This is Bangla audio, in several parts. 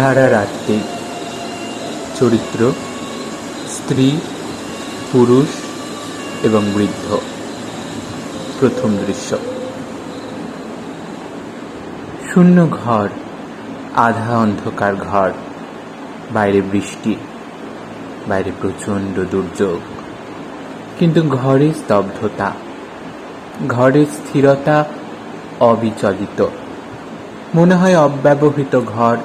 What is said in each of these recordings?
সারা রাত্রি। চরিত্র স্ত্রী, পুরুষ এবং বৃদ্ধ। প্রথম দৃশ্য। শূন্য ঘর, আধা অন্ধকার ঘর। বাইরে বৃষ্টি, বাইরে প্রচণ্ড দুর্যোগ, কিন্তু ঘরে স্তব্ধতা, ঘরের স্থিরতা অবিচলিত। মনে হয় অব্যবহৃত ঘর।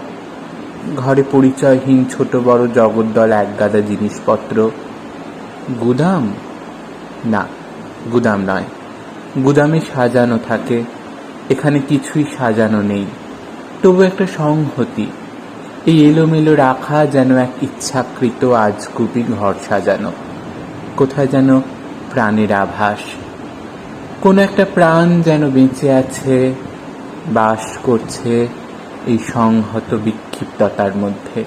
ঘরে পরিচয়হীন ছোট বড় জগদ্দল একগাদা জিনিসপত্র। গুদাম? না, গুদাম নয়। গুদামে সাজানো থাকে, এখানে কিছুই সাজানো নেই। তবু একটা সংহতি। এই এলোমেলো রাখা যেন এক ইচ্ছাকৃত আজগুবি ঘর সাজানো। কোথায় যেন প্রাণের আভাস। কোনো একটা প্রাণ যেন বেঁচে আছে, বাস করছে এই সংহত বিক্ষিপ্ততার মধ্যে।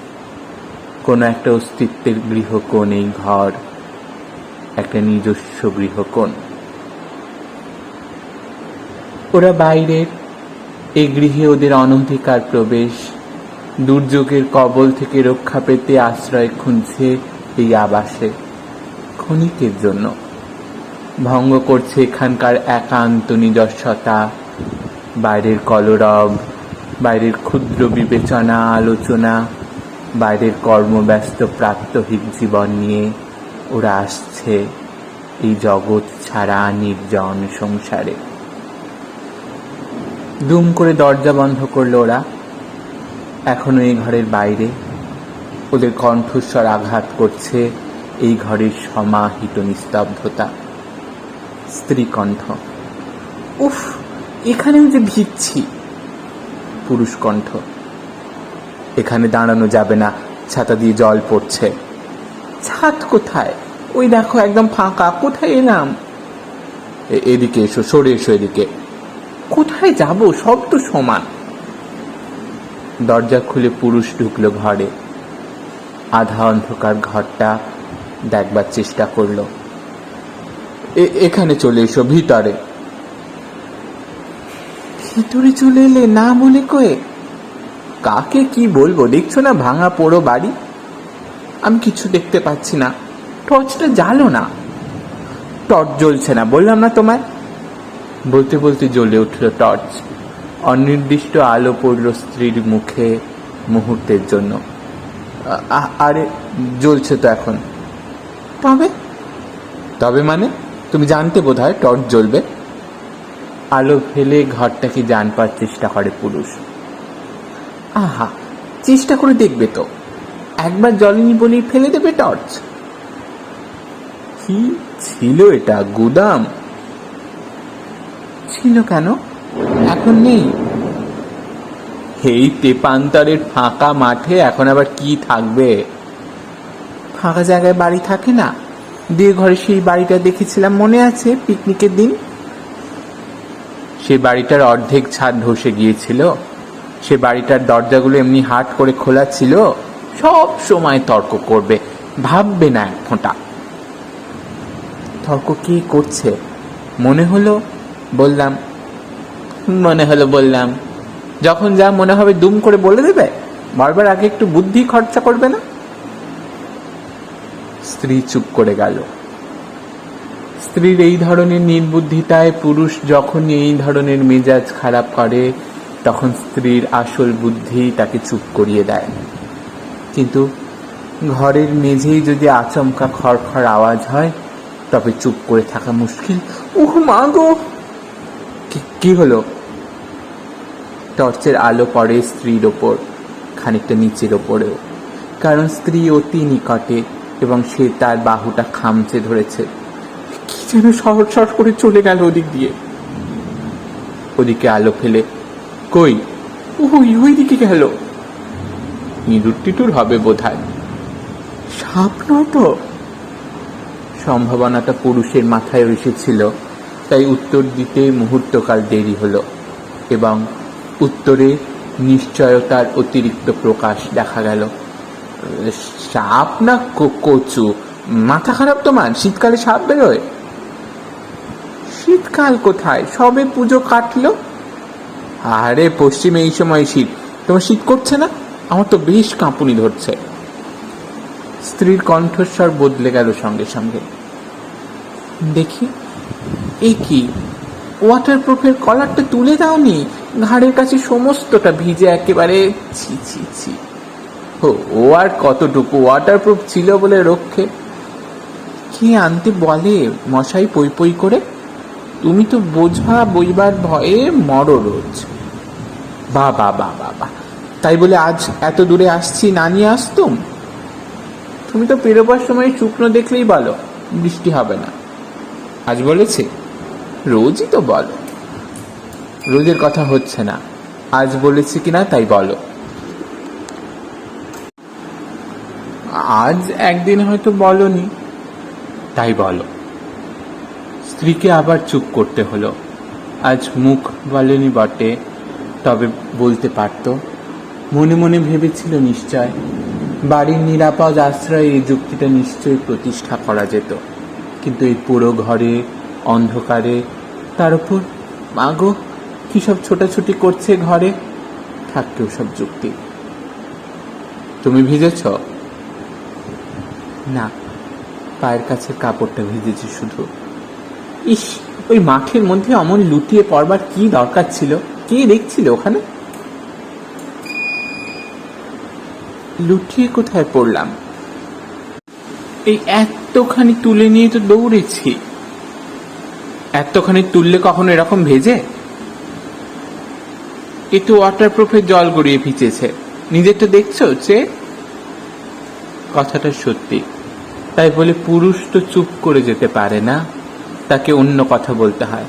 কোনো একটা অস্তিত্বের গৃহকোণ এই ঘর, একটা নিজস্ব গৃহকোণ। ওরা বাইরের, এই গৃহে ওদের অনধিকার প্রবেশ। দুর্যোগের কবল থেকে রক্ষা পেতে আশ্রয় খুঁজছে এই আবাসে, ক্ষণিকের জন্য। ভঙ্গ করছে এখানকার একান্ত নিজস্বতা, বাইরের কলরব, বাইরের ক্ষুদ্র বিবেচনা আলোচনা, বাইরের কর্মব্যস্ত প্রাত্যহিক জীবন নিয়ে ওরা আসছে এই জগৎ ছাড়া নির্জন সংসারে। দুম করে দরজা বন্ধ করলো ওরা। এখনো এই ঘরের বাইরে ওদের কণ্ঠস্বর আঘাত করছে এই ঘরের সমাহিত নিস্তব্ধতা। স্ত্রী কণ্ঠ, উফ, এখানেও যে ভিজছি। পুরুষ কণ্ঠ, এখানে দাঁড়ানো যাবে না, ছাতা দিয়ে জল পড়ছে। ছাদ কোথায়? ওই দেখো একদম ফাঁকা, কোথায় এলাম? এদিকে এসো, সরে এসো এদিকে। কোথায় যাব? সব তো সমান। দরজা খুলে পুরুষ ঢুকলো ঘরে। আধা অন্ধকার ঘরটা দেখবার চেষ্টা করলো। এখানে চলে এসো, ভিতরে। ভিতরে চলে এলে না বলে কয়ে? কাকে কি বলবো? দেখছো না ভাঙা পোড়ো বাড়ি? আমি কিছু দেখতে পাচ্ছি না। টর্চটা জ্বালো না। টর্চ জ্বলছে না, বললাম না তোমায়। বলতে বলতে জ্বলে উঠল টর্চ। অনির্দিষ্ট আলো পড়ল স্ত্রীর মুখে মুহূর্তের জন্য। আরে জ্বলছে তো এখন। তবে তবে মানে? তুমি জানতে বোধহয় টর্চ জ্বলবে। আলো ফেলে ঘরটাকে জানবার চেষ্টা করে পুরুষ। আহা, চেষ্টা করে দেখবে তো। একবার জ্বলেনি বলেই ফেলে দেবে টর্চ? কি ছিল এটা? গুদাম ছিল কেন? এখন নেই। এই তেপান্তরের ফাঁকা মাঠে এখন আবার কি থাকবে? ফাঁকা জায়গায় বাড়ি থাকে না? দিয়ে ঘরে সেই বাড়িটা দেখেছিলাম, মনে আছে? পিকনিকের দিন। সে বাড়িটার অর্ধেক ছাদ ধসে গিয়েছিল। সে বাড়িটার দরজাগুলো এমনি হাট করে খোলা ছিল। সব সময় তর্ক করবে, ভাববে না এক ফোঁটা। তর্ক কি করছে? মনে হলো বললাম, মনে হলো বললাম। যখন যা মনে হবে দুম করে বলে দেবে, বারবার আগে একটু বুদ্ধি খরচা করবে না। স্ত্রী চুপ করে গেল। স্ত্রীর এই ধরনের নির্বুদ্ধিতায় পুরুষ যখন এই ধরনের মেজাজ খারাপ করে, তখন স্ত্রীর আসল বুদ্ধি তাকে চুপ করিয়ে দেয়। কিন্তু ঘরের মেঝেই যদি আচমকা খড়খড় আওয়াজ হয়, তবে চুপ করে থাকা মুশকিল। উহ মা গো! কি হলো? টর্চের আলো পড়ে স্ত্রীর ওপর, খানিকটা নিচের ওপরেও, কারণ স্ত্রী অতি নিকটে এবং সে তার বাহুটা খামচে ধরেছে। কি যেন শহর শহর করে চলে গেল ওদিক দিয়ে। ওদিকে আলো ফেলে, কই? ওই দিকে গেল। ইঁদুর টিটুর হবে বোধহয়। সাপ নয় তো? সম্ভাবনাটা পুরুষের মাথায় এসেছিল, তাই উত্তর দিতে মুহূর্তকাল দেরি হলো এবং উত্তরে নিশ্চয়তার অতিরিক্ত প্রকাশ দেখা গেল। সাপ না কচু? মাথা খারাপ তোমার? শীতকালে সাপ বেরোয়? শীতকাল কোথায়? সবে পুজো কাটলো। আরে পশ্চিমে এই সময় শীত। তোমার শীত করছে না? আমার তো বেশ কাঁপুনি ধরছে। স্ত্রীর কণ্ঠস্বর বদলে গেল সঙ্গে সঙ্গে। দেখি, এ কি, ওয়াটারপ্রুফের কলারটা তুলে দাওনি? ঘাড়ের কাছে সমস্তটা ভিজে একেবারে। ছি ছি ছি। ও আর কতটুকু ওয়াটারপ্রুফ ছিল বলে রক্ষে। কে আনতে বলে মশাই পই পই করে? তুমি তো বোঝা বইবার ভয়ে মরো রোজ। বা বা বা বা বা, তাই বলে আজ এত দূরে আসছি না নিয়ে আসতুম? তুমি তো পেরোবার সময় শুকনো দেখলেই বলো বৃষ্টি হবে না। আজ বলেছে? রোজই তো বলো। রোজের কথা হচ্ছে না, আজ বলেছে কিনা তাই বলো। আজ একদিন হয়তো বলনি, তাই বলো। স্ত্রীকে আবার চুপ করতে হলো। আজ মুখ বলেনি বটে, তবে বলতে পারত। মনে মনে ভেবেছিল নিশ্চয় বাড়ির নিরাপদ আশ্রয়ে এই যুক্তিটা নিশ্চয়ই প্রতিষ্ঠা করা যেত, কিন্তু এই পুরো ঘরে অন্ধকারে, তার উপর মাগো কি সব ছোটাছুটি করছে ঘরে, থাকতেও সব যুক্তি। তুমি ভিজেছ? না, পায়ের কাছে কাপড়টা ভিজেছে শুধু। ইস, ওই মাঠের মধ্যে অমন লুটিয়ে পড়বার কি দরকার ছিল? কে দেখছিল ওখানে? লুটিয়ে কোথায় পড়লাম? এই এতখানি তুলে নিয়ে তো দৌড়েছি। এতখানি তুললে কখনো এরকম ভেজে? এ তো ওয়াটারপ্রুফের জল গড়িয়ে ভিজেছে। নিজেরটা দেখছো যে? কথাটা সত্যি, তাই বলে পুরুষ তো চুপ করে যেতে পারে না, তাকে অন্য কথা বলতে হয়।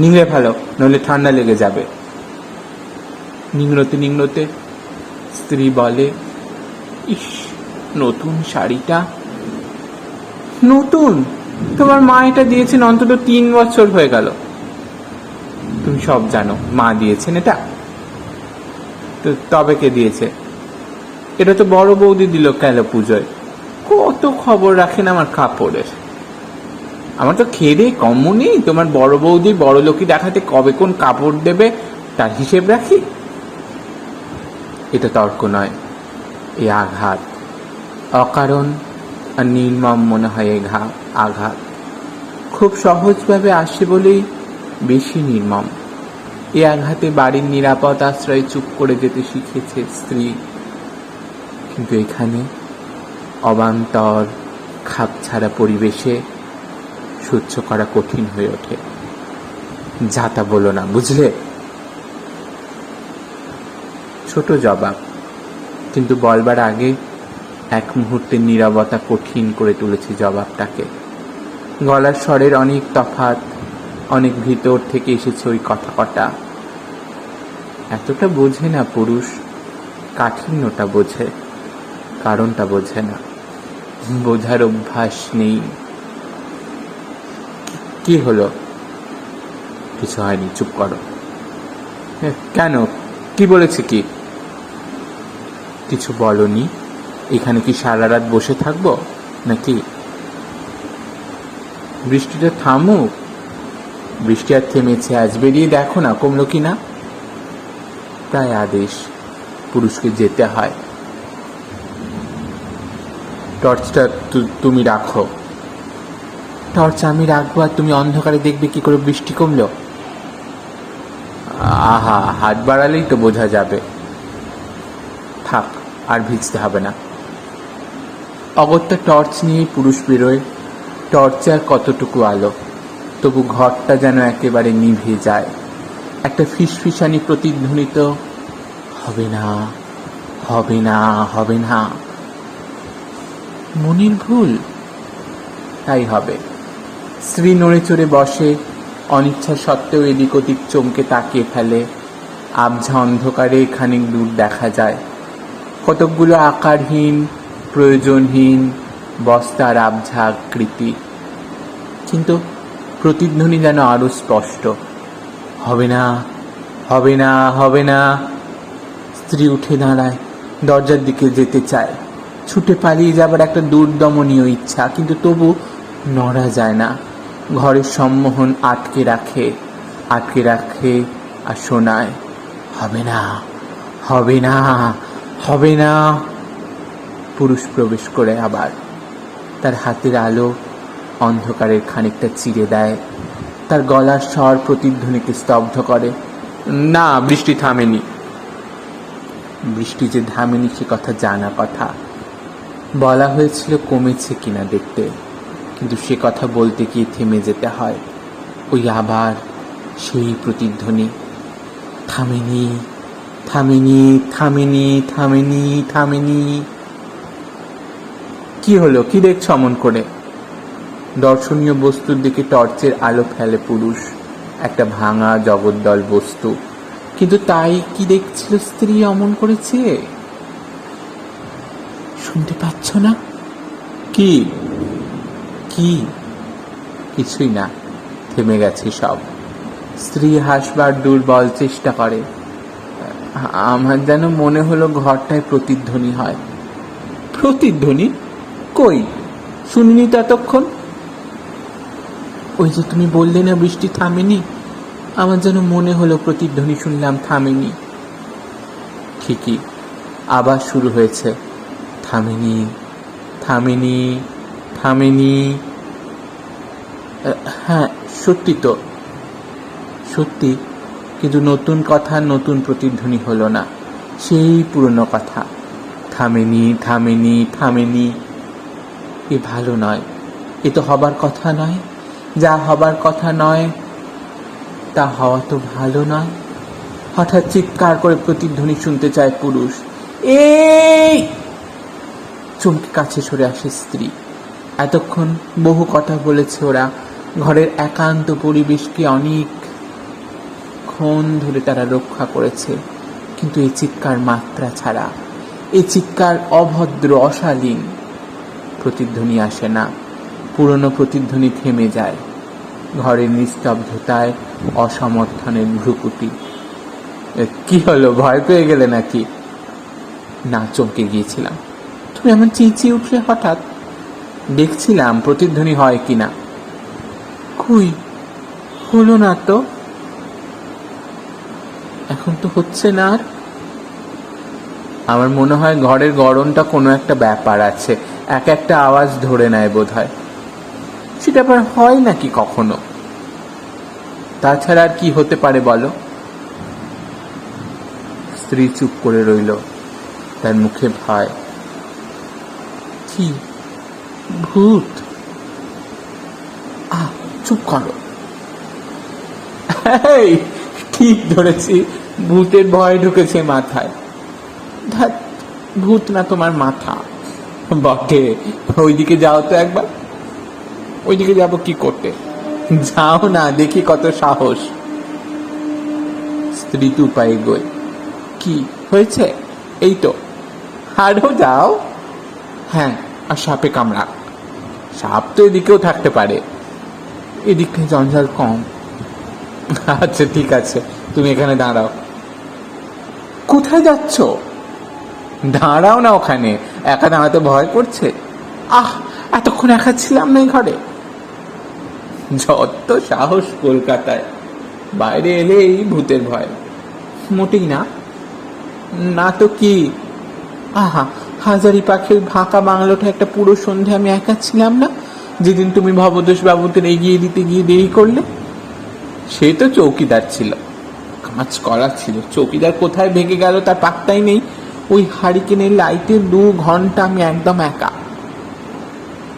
নিংড়ে ভালো, নইলে ঠান্ডা লেগে যাবে। নিংড়োতে নিংড়োতে স্ত্রী বলে, ইস, নতুন শাড়িটা। নতুন? তোমার মা এটা দিয়েছেন অন্তত 3 বছর হয়ে গেল। তুমি সব জানো, মা দিয়েছেন এটা। তো তবে কে দিয়েছে? এটা তো বড় বৌদি দিল কেন পুজোয়। কত খবর রাখেন আমার কাপড়ের। আমার তো খেয়ে কম নেই তোমার বড় বৌদি বড় লোকই দেখাতে কবে কোন কাপড় দেবে তার হিসেব রাখি। এটা তর্ক নয়, এ আঘাত। অকারণ আর নির্মম মনে হয় এ আঘাত। খুব সহজভাবে আসে বলেই বেশি নির্মম। এ আঘাতে বাড়ির নিরাপদ আশ্রয়ে চুপ করে যেতে শিখেছে স্ত্রী, কিন্তু এখানে অবান্তর খাপছাড়া পরিবেশে সহ্য করা কঠিন হয়ে ওঠে। যা তা বলো না, বুঝলে? ছোট জবাব, কিন্তু বলবার আগে এক মুহূর্তের নীরবতা কঠিন করে তুলেছে জবাবটাকে। গলার স্বরের অনেক তফাৎ, অনেক ভিতর থেকে এসেছে ওই কথা কটা। এতটা বোঝে না পুরুষ, কাঠিন্যটা বোঝে, কারণটা বোঝে না। বোঝার অভ্যাস নেই। কি হলো? কিছু হয়নি, চুপ করো। কেন, কি বলেছে? কি কিছু বলনি? এখানে কি সারা রাত বসে থাকবো নাকি? বৃষ্টিটা থামুক। বৃষ্টি আর থেমেছে, আজ বেরিয়ে দেখো না কমলো কিনা। প্রায় আদেশ, পুরুষকে যেতে হয়। টর্চটা তুমি রাখো। টর্চ আমি রাখবো আর তুমি অন্ধকারে দেখবে কি করে বৃষ্টি কমলো? আহা, হাত বাড়ালেই তো বোঝা যাবে। থাক, আর ভিজতে হবে না। অগত্যা টর্চ নিয়েই পুরুষ বেরোয়। টর্চে আর কতটুকু আলো, তবু ঘরটা যেন একেবারে নিভে যায়। একটা ফিসফিসানি প্রতিধ্বনিত, হবে না, হবে না, হবে না। মনির ভুল? তাই হবে। স্ত্রী নড়ে চড়ে বসে, অনিচ্ছা সত্ত্বেও এদিক ওদিক চমকে তাকিয়ে ফেলে। আবঝা অন্ধকারে খানিক দূর দেখা যায় কতকগুলো আকারহীন, প্রয়োজনহীন বস্তার আবঝা আকৃতি, কিন্তু প্রতিধ্বনি যেন আরো স্পষ্ট। হবে না, হবে না, হবে না। স্ত্রী উঠে দাঁড়ায়, দরজার দিকে যেতে চায়। ছুটে পালিয়ে যাবার একটা দুর্দমনীয় ইচ্ছা, কিন্তু তবু নড়া যায় না। ঘরের সম্মোহন আটকে রাখে, আটকে রাখে আর শোনায়, হবে না, হবে না, হবে না। পুরুষ প্রবেশ করে আবার, তার হাতের আলো অন্ধকারের খানিকটা চিরে দেয়, তার গলার স্বর প্রতিধ্বনিকে স্তব্ধ করে। না, বৃষ্টি থামেনি। বৃষ্টি যে থামেনি সে কথা জানা কথা। বলা হয়েছিল কমেছে কিনা দেখতে, কিন্তু সে কথা বলতে গিয়ে থেমে যেতে হয়। ওই আবার সেই প্রতিধ্বনি, থামেনি, থামেনি, থামেনি, থামেনি, থামেনি। কি হলো, কি দেখছো অমন করে? দর্শনীয় বস্তুর দিকে টর্চের আলো ফেলে পুরুষ, একটা ভাঙা জগদ্দল বস্তু। কিন্তু তাই কি দেখছিল স্ত্রী অমন করেছে? শুনতে পাচ্ছ না? কি কি? কিছুই না, থেমে গেছে সব। স্ত্রী হাসবার দুর্বল চেষ্টা করে। আমার যেন মনে হলো ঘরটায় প্রতিধ্বনি হয়। প্রতিধ্বনি? কই, শুনিনি তো এতক্ষণ। ওই যে তুমি বললে না বৃষ্টি থামেনি, আমার যেন মনে হলো প্রতিধ্বনি শুনলাম, থামেনি। ঠিকই, আবার শুরু হয়েছে। থামেনি, থামেনি, থামেনি। হ্যাঁ, সত্যি তো, সত্যি। কিন্তু নতুন কথা, নতুন প্রতিধ্বনি হলো না, সেই পুরনো কথা। থামেনি, থামেনি, থামেনি। এ ভালো নয়, এ তো হবার কথা নয়। যা হবার কথা নয় তা হওয়া তো ভালো নয়। হঠাৎ চিৎকার করে প্রতিধ্বনি শুনতে চায় পুরুষ। এই! চমকে কাছে সরে আসে স্ত্রী। এতক্ষণ বহু কথা বলেছে ওরা, ঘরের একান্ত পরিবেশকে অনেকক্ষণ ধরে তারা রক্ষা করেছে, কিন্তু এই চিৎকার মাত্রা ছাড়া, এই চিৎকার অভদ্র, অশালীন। প্রতিধ্বনি আসে না, পুরনো প্রতিধ্বনি থেমে যায়। ঘরের নিস্তব্ধতায় অসমর্থনের ভ্রুকুটি। কি হলো, ভয় পেয়ে গেলে নাকি? না, চমকে গিয়েছিলাম। তুমি এমন চেঁচিয়ে উঠলে হঠাৎ। দেখছিলাম প্রতিধ্বনি হয় কিনা। কই, হলো না তো। এখন তো হচ্ছে না আর। আমার মনে হয় ঘরের গড়নটা কোনো একটা ব্যাপার আছে, এক একটা আওয়াজ ধরে নেয় বোধ হয়। সেটা আবার হয় নাকি কখনো? তাছাড়া আর কি হতে পারে বলো? স্ত্রী চুপ করে রইল, তার মুখে ভয়। কি ভূত? চুপ করো। ঠিক ধরেছি, ভূতের ভয় ঢুকেছে মাথায়। ভূত না, তোমার মাথা বটে। ওইদিকে যাও তো একবার। ওইদিকে যাবো কি করতে? যাও না, দেখি কত সাহস। স্ত্রী দু পায়ে এগোয়। কি হয়েছে? এই তো। আরো যাও। হ্যাঁ, আর সাপে কামড়া। সাপ তো এদিকেও থাকতে পারে, এদিকে জঞ্জাল কম। আচ্ছা ঠিক আছে, তুমি এখানে দাঁড়াও। কোথায় যাচ্ছ? দাঁড়াও না ওখানে, একা দাঁড়াতে ভয় করছে। এতক্ষণ একা ছিলাম না এই ঘরে। যত সাহস কলকাতায়, বাইরে এলেই ভূতের ভয়। মোটেই না। না তো কি? হাজারি পাখির ফাঁকা বাংলোটা একটা পুরো সন্ধে আমি একা ছিলাম না, যেদিন তুমি ভবতোষ বাবুদের এগিয়ে দিতে গিয়ে দেরি করলে। সে তো চৌকিদার ছিল, কাজ করা ছিল। চৌকিদার কোথায় ভেঙে গেল তার পাত্তাই নেই। ওই হারিকেনের লাইটে 2 ঘন্টা আমি একদম একা।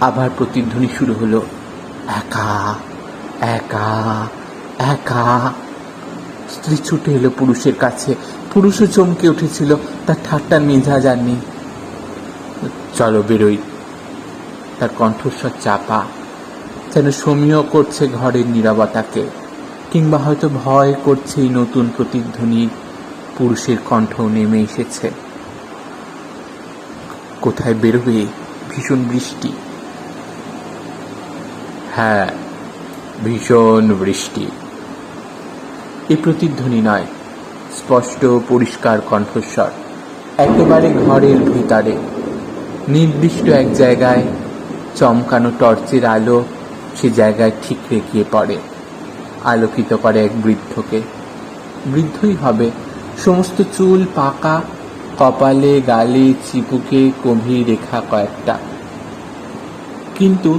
আবার প্রতিধ্বনি শুরু হলো। একা, একা, একা। স্ত্রী ছুটে এলো পুরুষের কাছে। পুরুষও চমকে উঠেছিল, তার ঠাট্টার মেজাজ আর নেই। চলো বেরোই। তার কণ্ঠস্বর চাপা, যেন সমীহ করছে ঘরের নীরবতাকে, কিংবা হয়তো ভয় করছে এই নতুন প্রতিধ্বনি। পুরুষের কণ্ঠ নেমে এসেছে। কোথায় বেরোবে? ভীষণ বৃষ্টি। হ্যাঁ, ভীষণ বৃষ্টি। এ প্রতিধ্বনি নয়, স্পষ্ট পরিষ্কার কণ্ঠস্বর। একেবারে ঘরের ভিতরে, নির্দিষ্ট এক জায়গায় চমকানো টর্চের আলো সে জায়গায় ঠিকরে গিয়ে পড়ে, আলোকিত করে এক বৃদ্ধকে। বৃদ্ধই হবে, সমস্ত চুল পাকা, কপালে গালে চিপুকে গভীর রেখা কয়েকটা। কিন্তু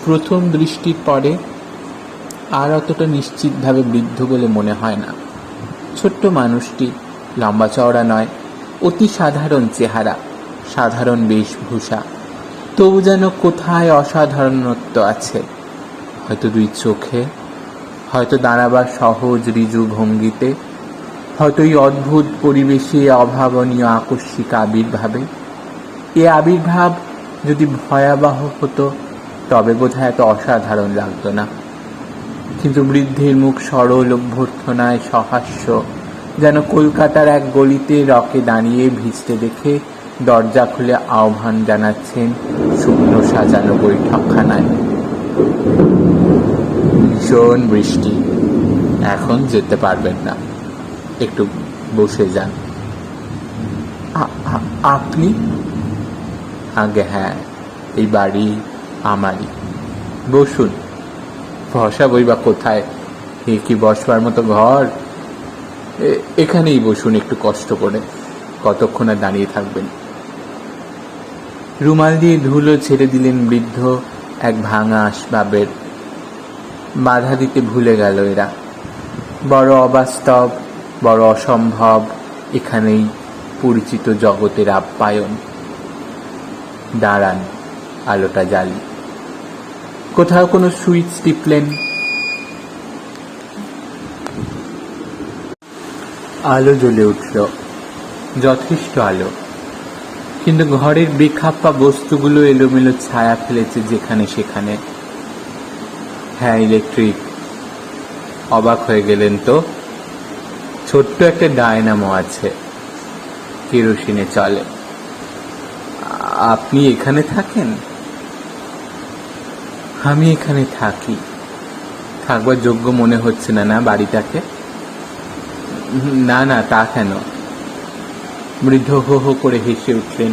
প্রথম দৃষ্টির পরে আর অতটা নিশ্চিতভাবে বৃদ্ধ বলে মনে হয় না। ছোট্ট মানুষটি, লম্বা চওড়া নয়, অতি সাধারণ চেহারা, সাধারণ বেশভূষা, তবু যেন কোথায় অসাধারণত্ব আছে। হয়তো দুই চোখে, হয়তো দাঁড়াবার সহজ ঋজু ভঙ্গিতে, হয়তো এই অদ্ভুত পরিবেশে অভাবনীয় আকস্মিক আবির্ভাবে। এ আবির্ভাব যদি ভয়াবহ হতো তবে বোধহয় এত অসাধারণ লাগতো না। কিন্তু বৃদ্ধের মুখ সরল অভ্যর্থনায় সহাস্য, যেন কলকাতার এক গলিতে রকে দাঁড়িয়ে ভিজতে দেখে দরজা খুলে আহ্বান জানাচ্ছেন শুকনো সাজানো বৈঠকখানায়। ভীষণ বৃষ্টি, এখন যেতে পারবেন না, একটু বসে যান। আপনি? আগে হ্যাঁ, এই বাড়ি আমারই। বসুন। বসাবই বা কোথায়? এ কি বসবার মতো ঘর? এখানেই বসুন একটু কষ্ট করে। কতক্ষণ আর দাঁড়িয়ে থাকবেন? রুমাল দিয়ে ধুলো ছেড়ে দিলেন বৃদ্ধ এক ভাঙা আসবাবের। বাধা দিতে ভুলে গেল এরা। বড় অবাস্তব, বড় অসম্ভব এখানেই পরিচিত জগতের আপ্যায়ন। দাঁড়ান, আলোটা জ্বালি। কোথাও কোনো সুইচ টিপলেন। আলো জ্বলে উঠল, যথেষ্ট আলো। কিন্তু ঘরের বেখাপ্পা বস্তুগুলো এলোমেলো ছায়া ফেলেছে যেখানে সেখানে। হ্যাঁ, ইলেকট্রিক। অবাক হয়ে গেলেন তো? ছোট্ট একটা ডায়নামো আছে, কেরোসিনে চলে। আপনি এখানে থাকেন? আমি এখানে থাকি। থাকবার যোগ্য মনে হচ্ছে না, না বাড়িটাকে? না না, তা কেন? বৃদ্ধ হো হো করে হেসে উঠলেন,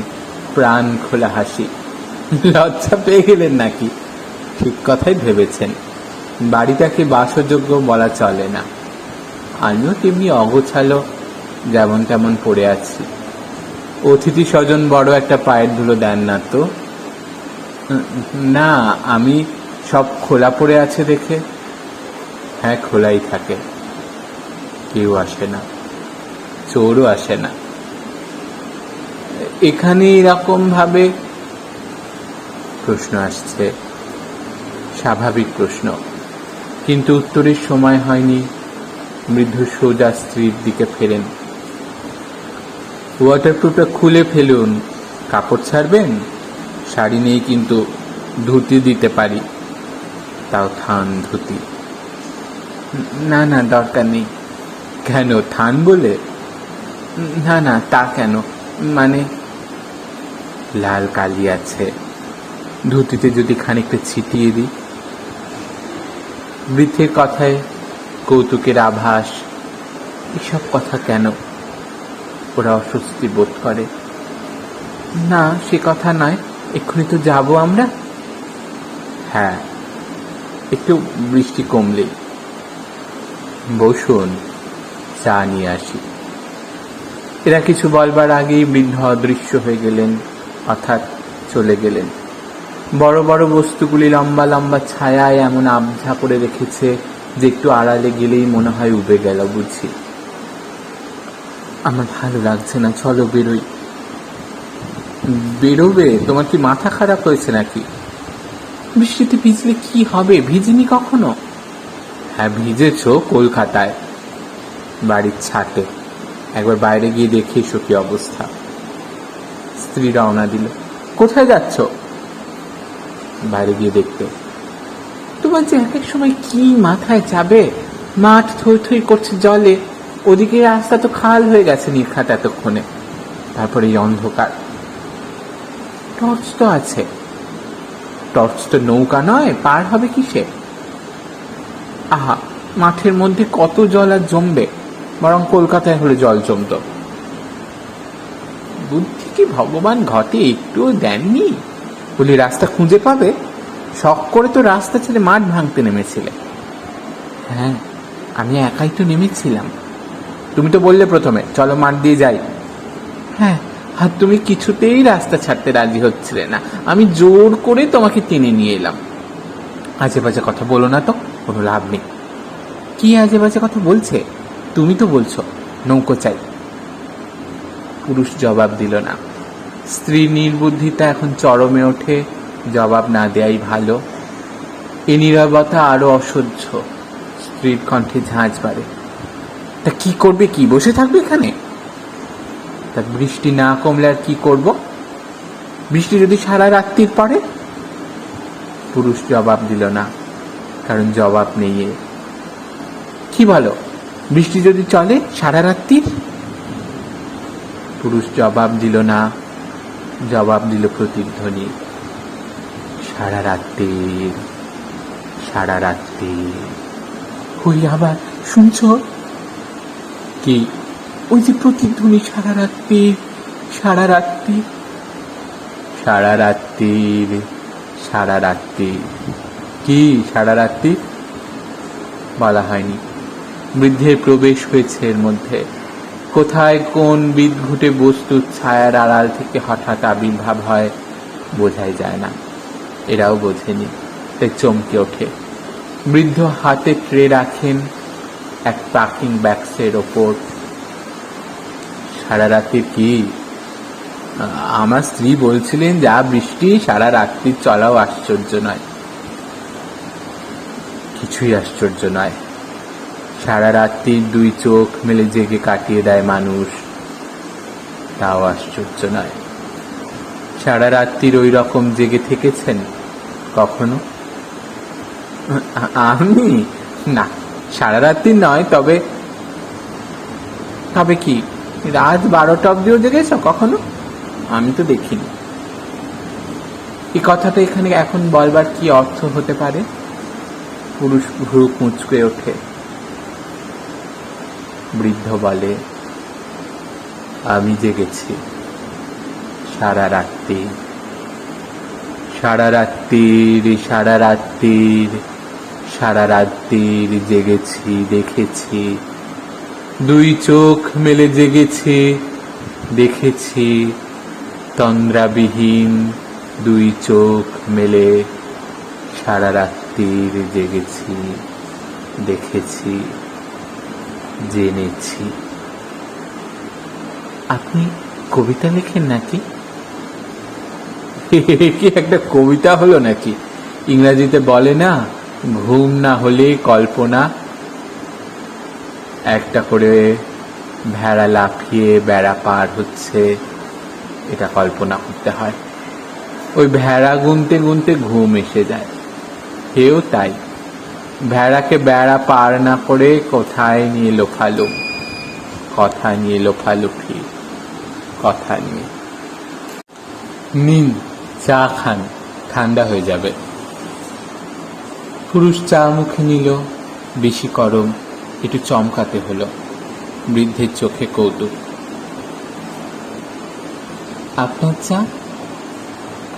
প্রাণ খোলা হাসি। লজ্জা পেয়ে গেলেন নাকি? ঠিক কথাই ভেবেছেন। বাড়িটাকে বাসযোগ্য বলা চলে না। আমিও তেমনি অগোছালো, যেমন তেমন পড়ে আছি। অতিথি স্বজন বড় একটা পায়ের ধুলো দেন না তো? না, আমি সব খোলা পড়ে আছে দেখে। হ্যাঁ, খোলাই থাকে, কেউ আসে না, চোরও আসে না। এখানে এরকম ভাবে প্রশ্ন আসছে, স্বাভাবিক প্রশ্ন, কিন্তু উত্তরের সময় হয়নি। বৃদ্ধ সোজা স্ত্রীর দিকে ফেরেন। ওয়াটারপ্রুফটা খুলে ফেলুন। কাপড় ছাড়বেন? শাড়ি নেই, কিন্তু ধুতি দিতে পারি, তাও থান ধুতি। না না, দরকার নেই। কেন, থান বলে? না না, তা কেন, মানে লাল কালি আছে, ধুতিতে যদি খানিকটা ছিটিয়ে দিই। বৃদ্ধের কথায় কৌতুকের আভাস। এসব কথা কেন? ওরা অস্বস্তি বোধ করে। না, সে কথা নয়, এক্ষুনি তো যাব আমরা। হ্যাঁ, একটু বৃষ্টি কমলেই। বসুন, চা নিয়ে আসি। এরা কিছু বলবার আগেই বৃদ্ধ অদৃশ্য হয়ে গেলেন, অর্থাৎ চলে গেলেন। বড় বড় বস্তুগুলি লম্বা লম্বা ছায়ায় এমন আবঝা করে রেখেছে যে একটু আড়ালে গেলেই মনে হয় উবে গেল বুঝি। আমার ভালো লাগছে না, চলো বেরোই। বেরোবে? তোমার কি মাথা খারাপ হয়েছে নাকি? বৃষ্টিতে ভিজলে কি হবে? ভিজিনি কখনো? হ্যাঁ, ভিজেছ কলকাতায়, বাড়ির ছাটে। একবার বাইরে গিয়ে দেখে এসো কি অবস্থা। স্ত্রী রওনা দিল। কোথায় যাচ্ছ? বাইরে গিয়ে দেখতে। তোমার যে এক এক সময় কি মাথায় যাবে? মাঠ থই থই করছে জলে, ওদিকে রাস্তা তো খাল হয়ে গেছে নির্ঘাত এতক্ষণে। তারপরে এই অন্ধকার। টর্চ তো আছে। টর্চ তো নৌকা নয়, পার হবে কিসে? আহা, মাঠের মধ্যে কত জল আর জমবে? বরং কলকাতায় হলে জল জমত। বুদ্ধি কি ভগবান ঘটে একটুও দেননি? বলি রাস্তা খুঁজে পাবে? শখ করে তো রাস্তা ছেড়ে মাঠ ভাঙতে নেমেছিলে। হ্যাঁ, আমি একাই তো নেমেছিলাম। তুমি তো বললে প্রথমে চলো মাঠ দিয়ে যাই। হ্যাঁ, আর তুমি কিছুতেই রাস্তা ছাড়তে রাজি হচ্ছিলে না। আমি জোর করে তোমাকে টেনে নিয়ে এলাম। আজে বাজে কথা বলো না তো, কোনো লাভ নেই। কি আজে বাজে কথা বলছে? তুমি তো বলছো নৌকো চাই। পুরুষ জবাব দিল না। স্ত্রীর নির্বুদ্ধিতা এখন চরমে ওঠে, জবাব না দেয়াই ভালো। এ নীরবতা আরো অসহ্য। স্ত্রীর কণ্ঠে ঝাঁঝ বাড়ে। তা কি করবে? কি বসে থাকবে এখানে? তা বৃষ্টি না কমলে আর কি করব? বৃষ্টি যদি সারা রাত্রির পড়ে? পুরুষ জবাব দিল না, কারণ জবাব নেই এ। কি বলো, বৃষ্টি যদি চলে সারা রাত্রির? পুরুষ জবাব দিল না, জবাব দিল প্রতিধ্বনি, সারা রাত্রির, সারা রাত্রি। ওই আবার শুনছো? কি? ওই যে প্রতিধ্বনি, সারা রাত্রির, সারা রাত্রি, সারা রাত্রির, সারা রাত্রি। কি সারা রাত্রি? বলা হয়নি। বৃদ্ধের প্রবেশ হয়েছে এর মধ্যে। কোথায় কোন বিদঘুটে বস্তুর ছায়ার আড়াল থেকে হঠাৎ আবির্ভাব হয় বোঝাই যায় না। এরাও বোঝেনি, তাই চমকে ওঠে। বৃদ্ধ হাতে ট্রে রাখেন এক প্যাকিং ব্যাগসের ওপর। সারা রাত্রির কি? আমার স্ত্রী বলছিলেন, যা বৃষ্টি, সারা রাত্রির চলাও আশ্চর্য নয়। কিছুই আশ্চর্য নয়। সারা রাত্রির দুই চোখ মেলে জেগে কাটিয়ে দেয় মানুষ, তাও আশ্চর্য নয়। সারা রাত্রির ওই রকম জেগে থেকেছেন কখনো? আমি না, সারা রাত্রি নয়। তবে তবে কি রাত 12টা অব্দিও জেগেছ কখনো? আমি তো দেখিনি। এই কথাটা এখানে এখন বলবার কি অর্থ হতে পারে? পুরুষ ভ্রু কুঁচকে ওঠে। বৃদ্ধ বলে, আমি জেগেছি সারা রাত্রি, সারা রাত্রির, সারা রাত্রির, সারা রাত্রির জেগেছি, দেখেছি। দুই চোখ মেলে জেগেছি, দেখেছি। তন্দ্রাবিহীন দুই চোখ মেলে সারা রাত্রির জেগেছি, দেখেছি, জেনেছি। আপনি কবিতা লেখেন নাকি? কি একটা কবিতা হলো নাকি? ইংরাজিতে বলে না, ঘুম না হলে কল্পনা। একটা করে ভেড়া লাফিয়ে বেড়া পার হচ্ছে, এটা কল্পনা করতে হয়। ওই ভেড়া গুনতে গুনতে ঘুম এসে যায়। হেও তাই, ভেড়াকে বেড়া পার না করে কোথায় নিয়ে লোফালো, কথা নিয়ে লোফালুফি, কথা নিয়ে। নিন, চা খান, ঠান্ডা হয়ে যাবে। পুরুষ চা মুখে নিল, বেশি গরম, একটু চমকাতে হলো। বৃদ্ধের চোখে কৌতুক। আপনার চা?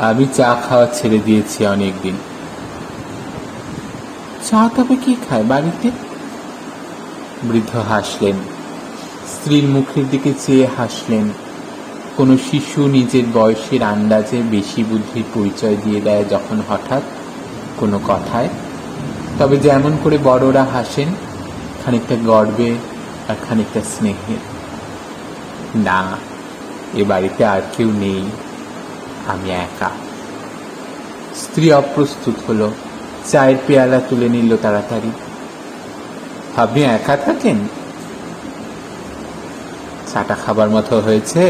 আমি চা খাওয়া ছেড়ে দিয়েছি অনেকদিন। চা তবে কি খায় বাড়িতে? বৃদ্ধ হাসলেন, স্ত্রীর মুখের দিকে চেয়ে হাসলেন। কোনো শিশু নিজের বয়সের আন্দাজে বেশি বুদ্ধির পরিচয় দিয়ে দেয় যখন হঠাৎ কোনো কথায়। তবে যেমন করে বড়রা হাসেন, খানিকটা গর্বে আর খানিকটা স্নেহে। না, এ বাড়িতে আর কেউ নেই, আমি একা। স্ত্রী অপ্রস্তুত হলো, চায়ের পেয়ালা তুলে নিল তাড়াতাড়ি। আপনি একা থাকেন? চাটা খাবার মতো হয়েছে?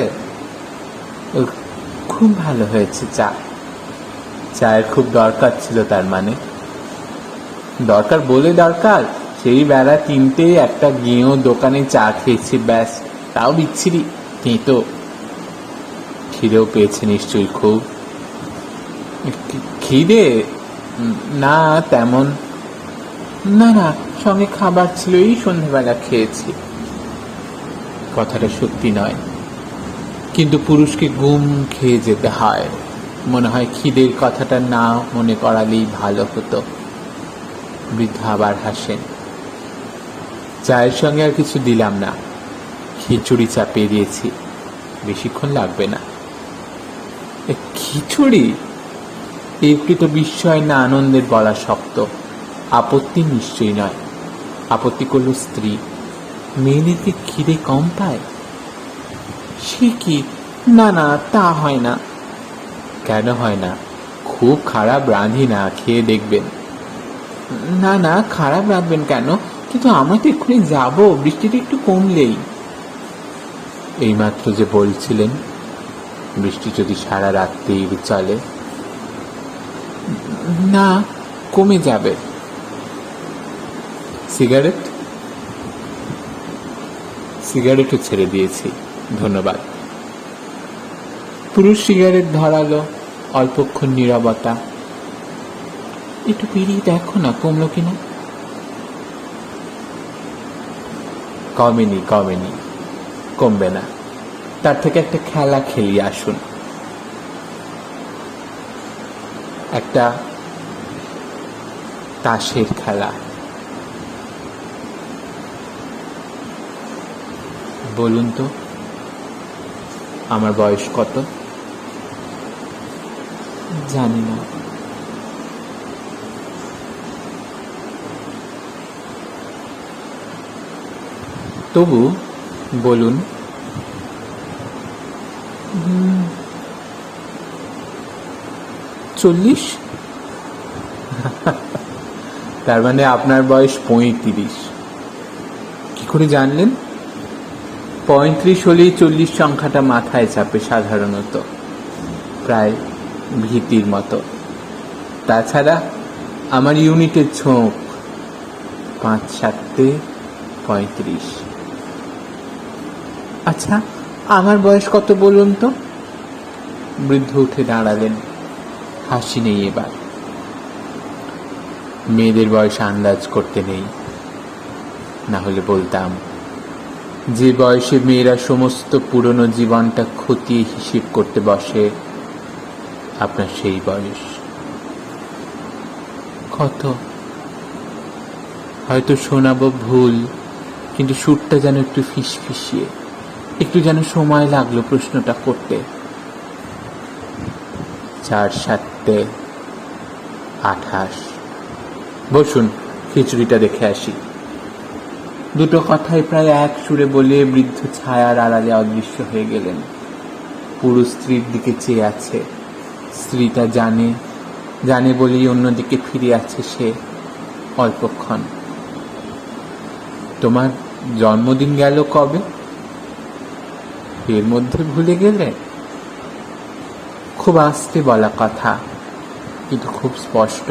খুব ভালো হয়েছে চা। চায়ের খুব দরকার ছিল তার মানে? দরকার বলে দরকার, সেই বেলা 3টে একটা গেঁয়ো দোকানে চা খেয়েছি, ব্যাস, তাও বিচ্ছিরি, তেঁতো। খিদেও পেয়েছে নিশ্চয়ই খুব? খিদে? না তেমন। না না, সঙ্গে খাবার ছিল, এই সন্ধ্যেবেলা খেয়েছি। কথাটা সত্যি নয়, কিন্তু পুরুষকে গুম খেয়ে যেতে হয়। মনে হয় খিদের কথাটা না মনে করালেই ভালো হতো। বৃদ্ধ আবার হাসেন। চায়ের সঙ্গে আর কিছু দিলাম না, খিচুড়ি চাপিয়ে দিয়েছি। বেশিক্ষণ লাগবে না। খিচুড়ি? একটু তো বিস্ময় না আনন্দের বলা শক্ত। আপত্তি নিশ্চয়ই নয়। আপত্তি করল স্ত্রী। মেয়েদেরকে খিদে কম পায়? সে কি, না না, তা হয় না। কেন হয় না? খুব খারাপ রাঁধি না, খেয়ে দেখবেন। না না, খারাপ রাঁধবেন কেন? কিন্তু আমরা তো এক্ষুনি যাবো, বৃষ্টিটা একটু কমলেই। এইমাত্র যে বলছিলেন বৃষ্টি যদি সারা রাত্রি চলে। না, কমে যাবে। সিগারেট? সিগারেটও ছেড়ে দিয়েছি, ধন্যবাদ। পুরুষ সিগারেট ধরালো। অল্পক্ষণ নীরবতা। একটু পেরিয়ে দেখো না কমলো কিনা। কমেনি, কমেনি, কমবে না। তার থেকে একটা খেলা খেলিয়ে আসুন। একটা তাসের খেলা। বলুন তো, আমার বয়স কত? জানি না। তবু বলুন। 40? তার মানে আপনার বয়স 35। কি করে জানলেন? 35 হলেই 40 সংখ্যাটা মাথায় চাপে সাধারণত, প্রায় ভীতির মতো। তাছাড়া আমার ইউনিটের ছোঁক 5 7 35। আচ্ছা, আমার বয়স কত বলুন তো? বৃদ্ধ উঠে দাঁড়ালেন। হাসি নেই এবার। মেয়েদের বয়স আন্দাজ করতে নেই, না হলে বলতাম। যে বয়সে মেয়েরা সমস্ত পুরনো জীবনটা খতিয়ে হিসেব করতে বসে, আপনার সেই বয়স। কত? হয়তো শোনাবো ভুল, কিন্তু সুরটা যেন একটু ফিসফিসিয়ে, একটু যেন সময় লাগলো প্রশ্নটা করতে। 4 7 28। বসুন, খিচুড়িটা দেখে আসি। দুটো কথাই প্রায় এক সুরে বলে বৃদ্ধ ছায়ার আড়ালে অদৃশ্য হয়ে গেলেন। পুরুষ স্ত্রীর দিকে চেয়ে আছে। স্ত্রীটা জানে, জানে বলেই অন্যদিকে ফিরে আছে সে। অল্পক্ষণ। তোমার জন্মদিন গেল কবে? এর মধ্যে ভুলে গেলে? খুব আস্তে বলা কথা, কিন্তু খুব স্পষ্ট।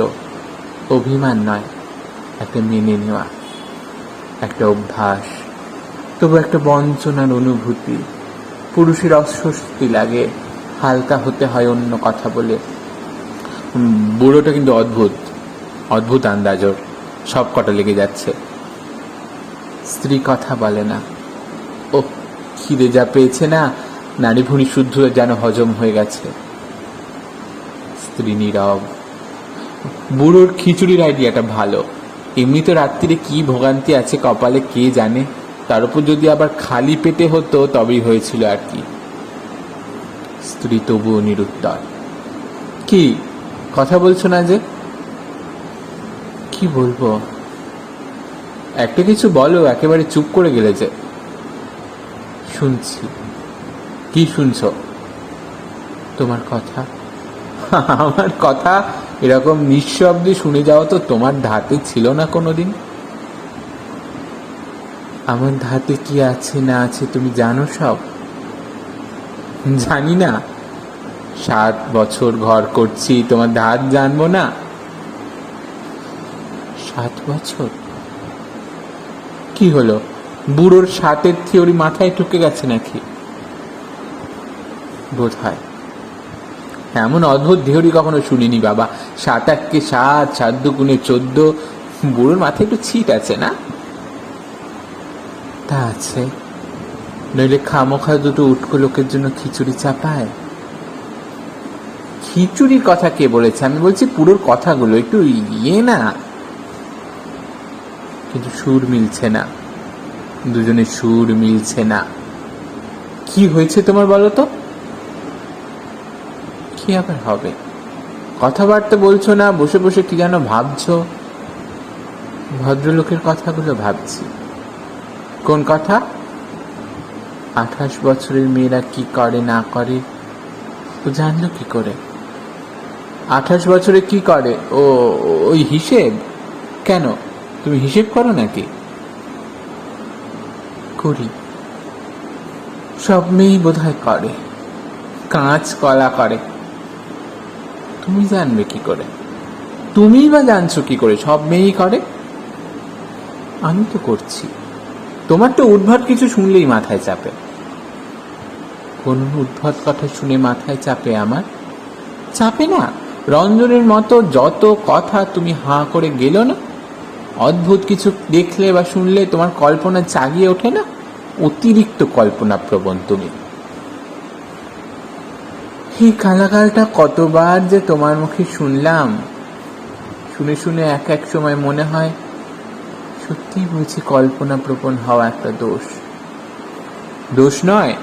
অভিমান নয়, একটা মেনে নেওয়া, একটা অভ্যাস। তবু একটা বঞ্চনার অনুভূতি। পুরুষের অস্বস্তি লাগে, হালকা হতে হয় অন্য কথা বলে। বুড়োটা কিন্তু অদ্ভুত, অদ্ভুত আন্দাজর, সব কটা লেগে যাচ্ছে। স্ত্রী কথা বলে না। ও, খিদে যা পেয়েছে না, নাড়ি ভুঁড়ি শুদ্ধ যেন হজম হয়ে গেছে। স্ত্রী নীরব। বুড়োর খিচুড়ির আইডিয়াটা ভালো। এমনি তো রাত্রিরে কি ভোগান্তি আছে কপালে কে জানে, তার উপর যদি আবার খালি পেটে হতো তবেই হয়েছিল আর কি। স্ত্রী তবুও নিরুত্তর। কি কথা বলছো না যে? কি বলবো? একটা কিছু বলো, একেবারে চুপ করে গেলে যে। শুনছি। কি শুনছো? তোমার কথা। আমার কথা এরকম নিঃশব্দে শুনে যাওয়া তো তোমার ধাতে ছিল না কোনোদিন। আমার ধাতে কি আছে না আছে তুমি জানো সব? জানি না? 7 বছর ঘর করছি, তোমার ধাত জানবো না? 7 বছর? কি হলো, বুড়োর 7-এর থিওরি মাথায় ঢুকে গেছে নাকি? বোধ হয়। এমন অদ্ভুত থিওরি কখনো শুনিনি বাবা। 7 8 7, 7 2 14। বুড়োর মাথায় একটু ছিট আছে না? তা আছে, নইলে খামোখা দুটো উটকো লোকের জন্য খিচুড়ি চাপায়। খিচুড়ির কথা কে বলেছে? আমি বলছি পুরোর কথাগুলো একটু ইয়ে না। কিন্তু সুর মিলছে না, দুজনের সুর মিলছে না। কি হয়েছে তোমার বলো তো? কি আবার হবে? কথাবার্তা বলছো না, বসে বসে কি যেন ভাবছো। ভদ্রলোকের কথাগুলো ভাবছি। কোন কথা? 28 বছরের মেয়েরা কি করে না করে ও জানলো কি করে? 28 বছরে কি করে? ও ওই হিসেব? কেন, তুমি হিসেব করো নাকি? করি। সব মেয়েই বোধহয় করে, কাঁচ কলা করে। তুমি জানবে কি করে? তুমিই বা জানছো কি করে সব মেয়েই করে? আমি তো করছি। তোমার তো উদ্ভট কিছু শুনলেই মাথায় চাপে। কোন উদ্ভট কথা শুনে মাথায় চাপে আমার? চাপে না। রঞ্জনের মতো যত কথা তুমি হাঁ করে গেল না, অদ্ভুত কিছু দেখলে বা শুনলে তোমার কল্পনা জাগিয়ে ওঠে না? অতিরিক্ত কল্পনা প্রবণ তুমি। এই কালাকালটা কতবার যে তোমার মুখে শুনলাম, শুনে শুনে এক এক সময় মনে হয় সত্যি বুঝি কল্পনা প্রবণ হওয়া একটা দোষ। দোষ নয়,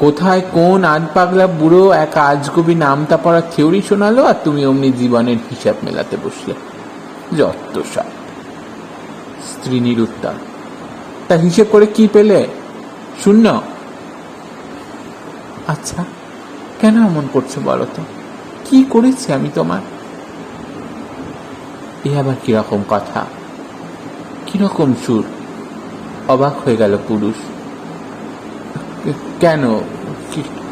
কোথায় কোন আধ পাগলা বুড়ো এক আজগুবি নামতা পড়া থিওরি শোনালো আর তুমি অমনি জীবনের হিসাব মেলাতে বসলে। যত সব। স্ত্রী নিরুত্তর। তা হিসেব করে কি পেলে? শূন্য। আচ্ছা, কেন এমন করছো বলো তো? কি করেছি আমি তোমার? এ আবার কিরকম কথা, কিরকম সুর? অবাক হয়ে গেল পুরুষ। কেন,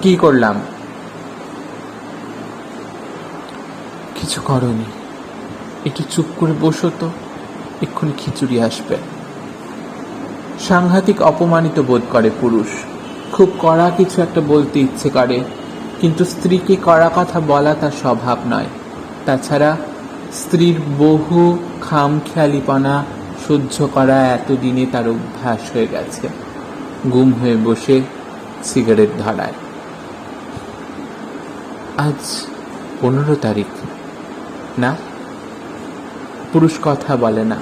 কি করলাম? কিছু করনি। একটু চুপ করে বসো তো, এক্ষুনি খিচুড়ি আসবে। সাংঘাতিক অপমানিত বোধ করে পুরুষ। খুব কড়া কিছু একটা বলতে ইচ্ছে করে, কিন্তু স্ত্রীকে কড়া কথা বলা তার স্বভাব নয়। তাছাড়া স্ত্রীর বহু খামখেয়ালিপনা সহ্য করা এতদিনে তার অভ্যাস হয়ে গেছে। গুম হয়ে বসে সিগারেট ধরায়। আজ 15 তারিখ না? পুরুষ কথা বলে না,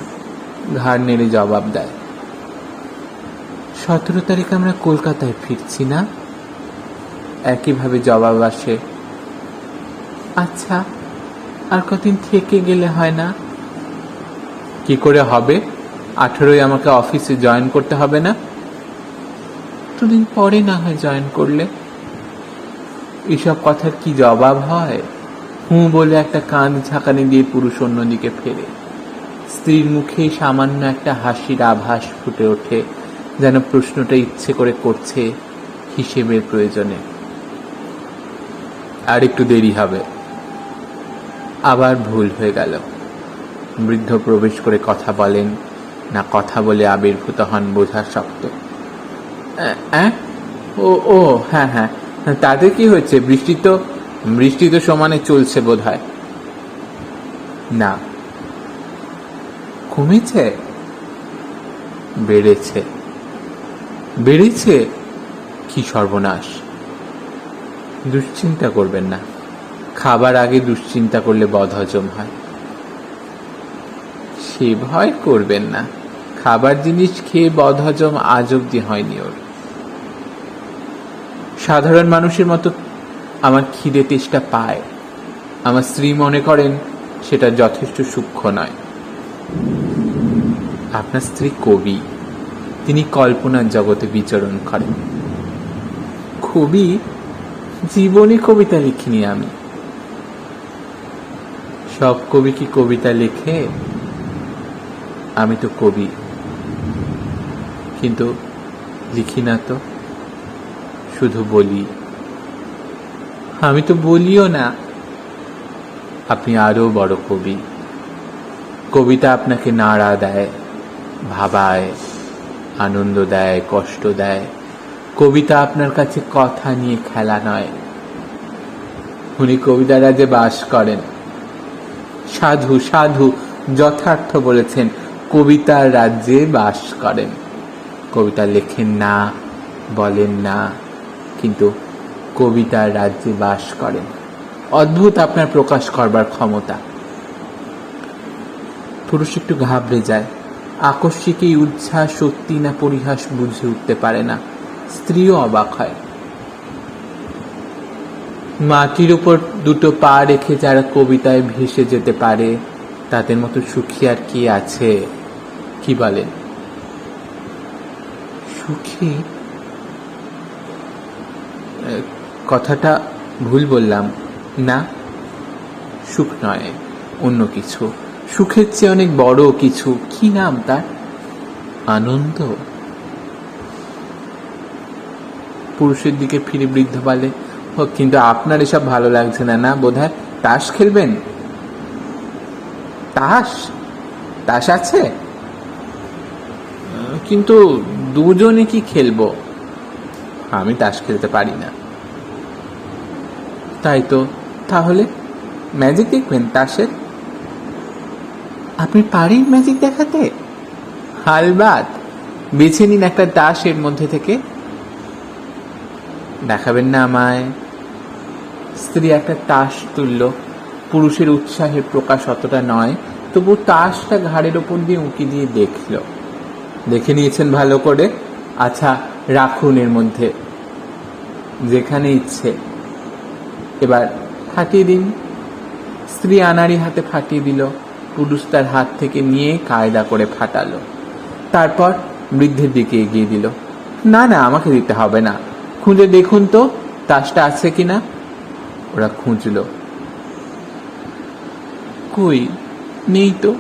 ঘাড় নেড়ে জবাব দেয়। 17 তারিখ আমরা কলকাতায় ফিরছি না? একইভাবে জবাব আসে। আচ্ছা, আর কদিন থেকে গেলে হয় না? কি করে হবে? 18ই আমাকে অফিসে জয়েন করতে হবে না? দুদিন পরে না হয় জয়েন করলে। এসব কথার কি জবাব হয়? হুঁ বলে একটা কান ঝাঁকানি দিয়ে পুরুষ অন্যদিকে ফেরে। স্ত্রীর মুখে সামান্য একটা হাসির আভাস ফুটে ওঠে, যেন প্রশ্নটা ইচ্ছে করে করছে হিসেবের প্রয়োজনে। আর একটু দেরি হবে। আবার ভুল হয়ে গেল। বৃদ্ধ প্রবেশ করে কথা বলেন না কথা বলে আবির্ভূত হন বোঝা শক্ত। ও হ্যাঁ হ্যাঁ, তাতে কি হয়েছে? বৃষ্টি তো সমানে চলছে বোধ হয়। না, কমেছে? বেড়েছে। বেড়েছে? কি সর্বনাশ! দুশ্চিন্তা করবেন না। খাবার আগে দুশ্চিন্তা করলে বদহজম হয়। সে ভয় করবেন না। খাবার জিনিস খেয়ে বদহজম আজ অব্দি হয়নি ওর। সাধারণ মানুষের মতো আমার খিদে তেষ্টা পায়। আমার স্ত্রী মনে করেন সেটা যথেষ্ট সূক্ষ্ম নয়। আপনার স্ত্রী কবি, তিনি কল্পনার জগতে বিচরণ করেন। কবি? জীবনে কবিতা লিখিনি আমি। সব কবি কি কবিতা লেখে? আমি তো কবি, কিন্তু লিখি না তো, শুধু বলি। আমি তো বলিও না। আপনি আরো বড় কবি। কবিতা আপনাকে নাড়া দেয়, ভাবায়, আনন্দ দেয়, কষ্ট দেয়। কবিতা আপনার কাছে কথা নিয়ে খেলা নয়। উনি কবিতারা যে বাস করেন। সাধু সাধু যথার্থ বলেছেন, কবিতার রাজ্যে বাস করেন। কবিতা লেখেন না, বলেন না, কিন্তু কবিতার রাজ্যে বাস করেন। অদ্ভুত আপনার প্রকাশ করবার ক্ষমতা। পুরুষ একটু ঘাবড়ে যায়। আকস্মিক এই উচ্ছ্বাস সত্যি না পরিহাস বুঝে উঠতে পারে না। স্ত্রীও অবাক হয়। মাটির উপর দুটো পা রেখে যারা কবিতায় ভেসে যেতে পারে তাদের মতো সুখী আর কি আছে? কি বলেন? সুখী কথাটা ভুল বললাম না, সুখ নয়, অন্য কিছু। সুখের চেয়ে অনেক বড় কিছু। কি নাম তার? আনন্দ। পুরুষের দিকে ফিরে বৃদ্ধ বলে, কিন্তু আপনার এসব ভালো লাগছে না, না বোধহয়? তাস খেলবেন? তাস? তাস আছে, কিন্তু দুজনে কি খেলবো? আমি তাস খেলতে পারি না। তাই তো, তাহলে ম্যাজিক দেখবেন তাসের? আপনি পারেন ম্যাজিক দেখাতে? হালবাত, বেছে নিন একটা তাস এর মধ্যে থেকে। দেখাবেন না আমায়? স্ত্রী একটা তাস তুলল। পুরুষের উৎসাহের প্রকাশ অতটা নয়, তবু তাসটা ঘাড়ের ওপর দিয়ে উঁকি দিয়ে দেখল। দেখে নিয়েছেন ভালো করে? আচ্ছা, রাখুন এর মধ্যে, যেখানে ইচ্ছে। এবার ফাটিয়ে দিন। স্ত্রী আনাড়ি হাতে ফাটিয়ে দিল। পুরুষ তার হাত থেকে নিয়ে কায়দা করে ফাটালো। তারপর বৃদ্ধের দিকে এগিয়ে দিল। না না, আমাকে দিতে হবে না, খুঁজে দেখুন তো তাসটা আছে কিনা। ওরা খুঁজল। কই, নেই তো।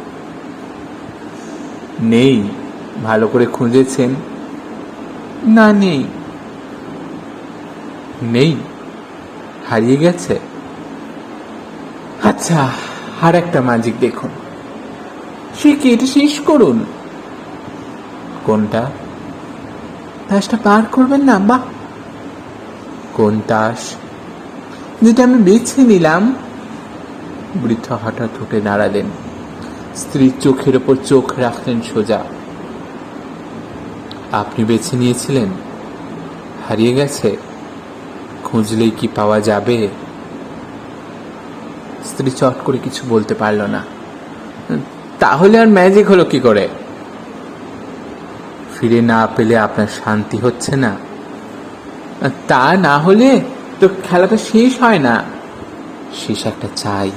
নেই? ভালো করে খুঁজেছেন? না, নেই। নেই? হারিয়ে গেছে? আচ্ছা, আর একটা ম্যাজিক দেখুন। সে কি, এটা শেষ করুন। কোনটা? তাসটা পার করবেন না? বাহ! কোন তাস? যেটা আমি বেছে নিলাম। বৃদ্ধ হঠাৎ উঠে দাঁড়ালেন। স্ত্রীর চোখের ওপর চোখ রাখলেন সোজা। আপনি বেছে নিয়েছিলেন? হারিয়ে গেছে? খুঁজলেই কি পাওয়া যাবে? স্ত্রী চট করে কিছু বলতে পারল না। তাহলে আর ম্যাজিক হলো কি করে? ফিরে না পেলে আপনার শান্তি হচ্ছে না? তা না হলে তো খেলাটা শেষ হয় না। শেষ একটা চাই।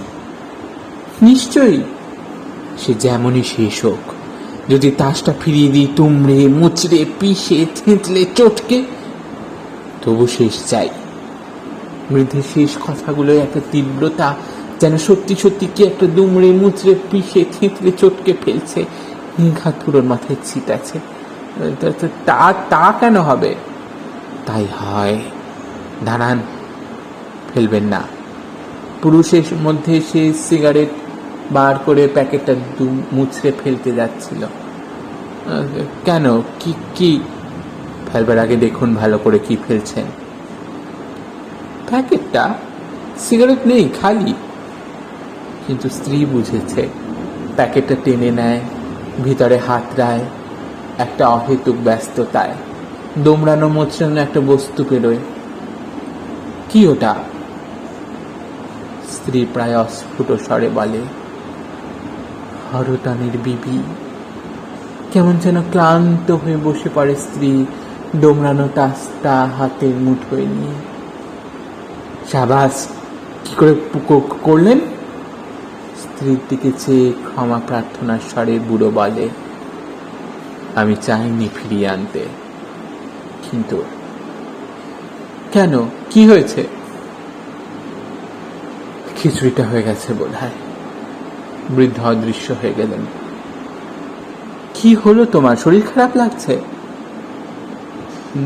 নিশ্চয়ই, সে যেমনই শেষ হোক। যদি তাসটা ফিরিয়ে দিই তুমড়ে মুচড়ে পিষে থেঁতলে চটকে, তবু শেষ চাই। বৃদ্ধের শেষ কথাগুলো একটা তীব্রতা, যেন সত্যি সত্যি কি একটা দুমড়ে মুচড়ে পিষে থেঁতলে চটকে ফেলছে। নিঘাত পুরোর মাথায় ছিট আছে। তা কেন হবে? তাই হয়। দাঁড়ান, ফেলবেন না। পুরুষের মধ্যে সে সিগারেট বার করে প্যাকেটটা মুছড়ে ফেলতে যাচ্ছিল। কেন? কি কি? ফেলবার আগে দেখুন ভালো করে কি ফেলছেন। প্যাকেটটা? সিগারেট নেই, খালি। কিন্তু স্ত্রী বুঝেছে। প্যাকেটটা টেনে নেয়, ভিতরে হাতড়ায়, একটা অহেতুক ব্যস্ততায় দোমড়ানো মোচড়ানো একটা বস্তু পেরোয়। কি ওটা? স্ত্রী প্রায় অস্ফুট স্বরে বলে, হরতানের বিবি। কেমন যেন ক্লান্ত হয়ে বসে পড়ে স্ত্রী, দোমড়ানো তাসটা হাতের মুঠোয় নিয়ে। শাবাস, কি করে করলেন? স্ত্রীর দিকে চেয়ে ক্ষমা প্রার্থনার স্বরে বুড়ো বলে, আমি চাইনি ফিরিয়ে আনতে, কিন্তু। কেন, কি হয়েছে? খিচুড়িটা হয়ে গেছে বোধহয়। বৃদ্ধ অদৃশ্য হয়ে গেলেন। কি হলো তোমার? শরীর খারাপ লাগছে?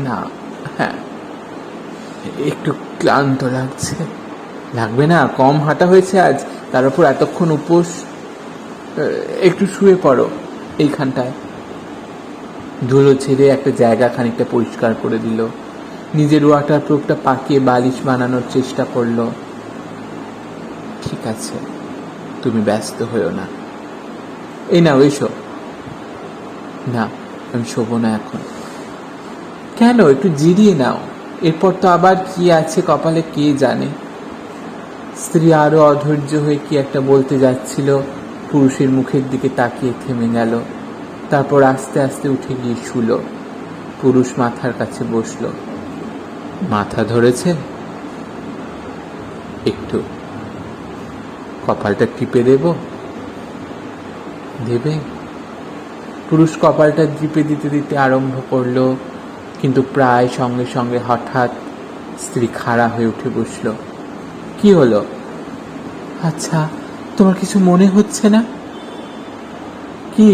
না, হ্যাঁ, একটু ক্লান্ত লাগছে। লাগবে না, কম হাঁটা হয়েছে আজ, তার উপর এতক্ষণ উপোস। একটু শুয়ে পড়ো এইখানটায়। ধুলো ছেড়ে একটা জায়গা খানিকটা পরিষ্কার করে দিল। নিজের ওয়াটার প্রুফটা পাকিয়ে বালিশ বানানোর চেষ্টা করলো। ঠিক আছে, তুমি ব্যস্ত হয়েও না। এই নাও, এসো। না, আমি শোবো না এখন। কেন? একটু জিরিয়ে নাও, এরপর তো আবার কি আছে কপালে কে জানে। স্ত্রী আরো অধৈর্য হয়ে কি একটা বলতে যাচ্ছিল, পুরুষের মুখের দিকে তাকিয়ে থেমে গেল। তারপর আস্তে আস্তে উঠে গিয়ে শুলো। পুরুষ মাথার কাছে বসল। মাথা ধরেছে? একটু। কপালটা টিপে দেব? দেবে? পুরুষ কপালটা টিপে দিতে দিতে আরম্ভ করলো, কিন্তু প্রায় সঙ্গে সঙ্গে হঠাৎ স্ত্রী খাড়া হয়ে উঠে বসল। কি হলো? আচ্ছা, তোমার কিছু মনে হচ্ছে না? কি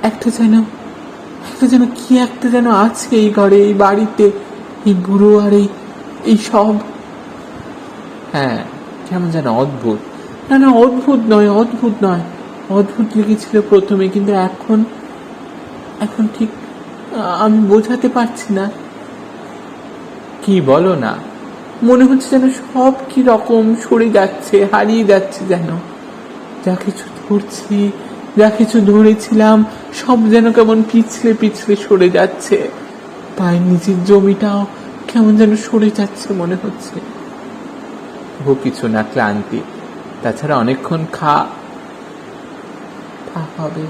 একটা যেন কি একটা যেন আছে এই ঘরে, এই বাড়িতে, এই বুড়ো আর এই সব। হ্যাঁ, কেমন যেন অদ্ভুত। না, অদ্ভুত নয়। অদ্ভুত লেগেছিল প্রথমে, কিন্তু এখন ঠিক আমি বোঝাতে পারছি না। কি বলো না? মনে হচ্ছে যেন সব কি রকম সরে যাচ্ছে, হারিয়ে যাচ্ছে, যেন যা কিছু ধরছি, যা কিছু ধরেছিলাম সব যেন কেমন পিছলে পিছলে সরে যাচ্ছে। পায়ের নিচের জমিটাও কেমন যেন সরে যাচ্ছে মনে হচ্ছে। ও কিছু না, ক্লান্তি। তাছাড়া অনেকক্ষণ হবে,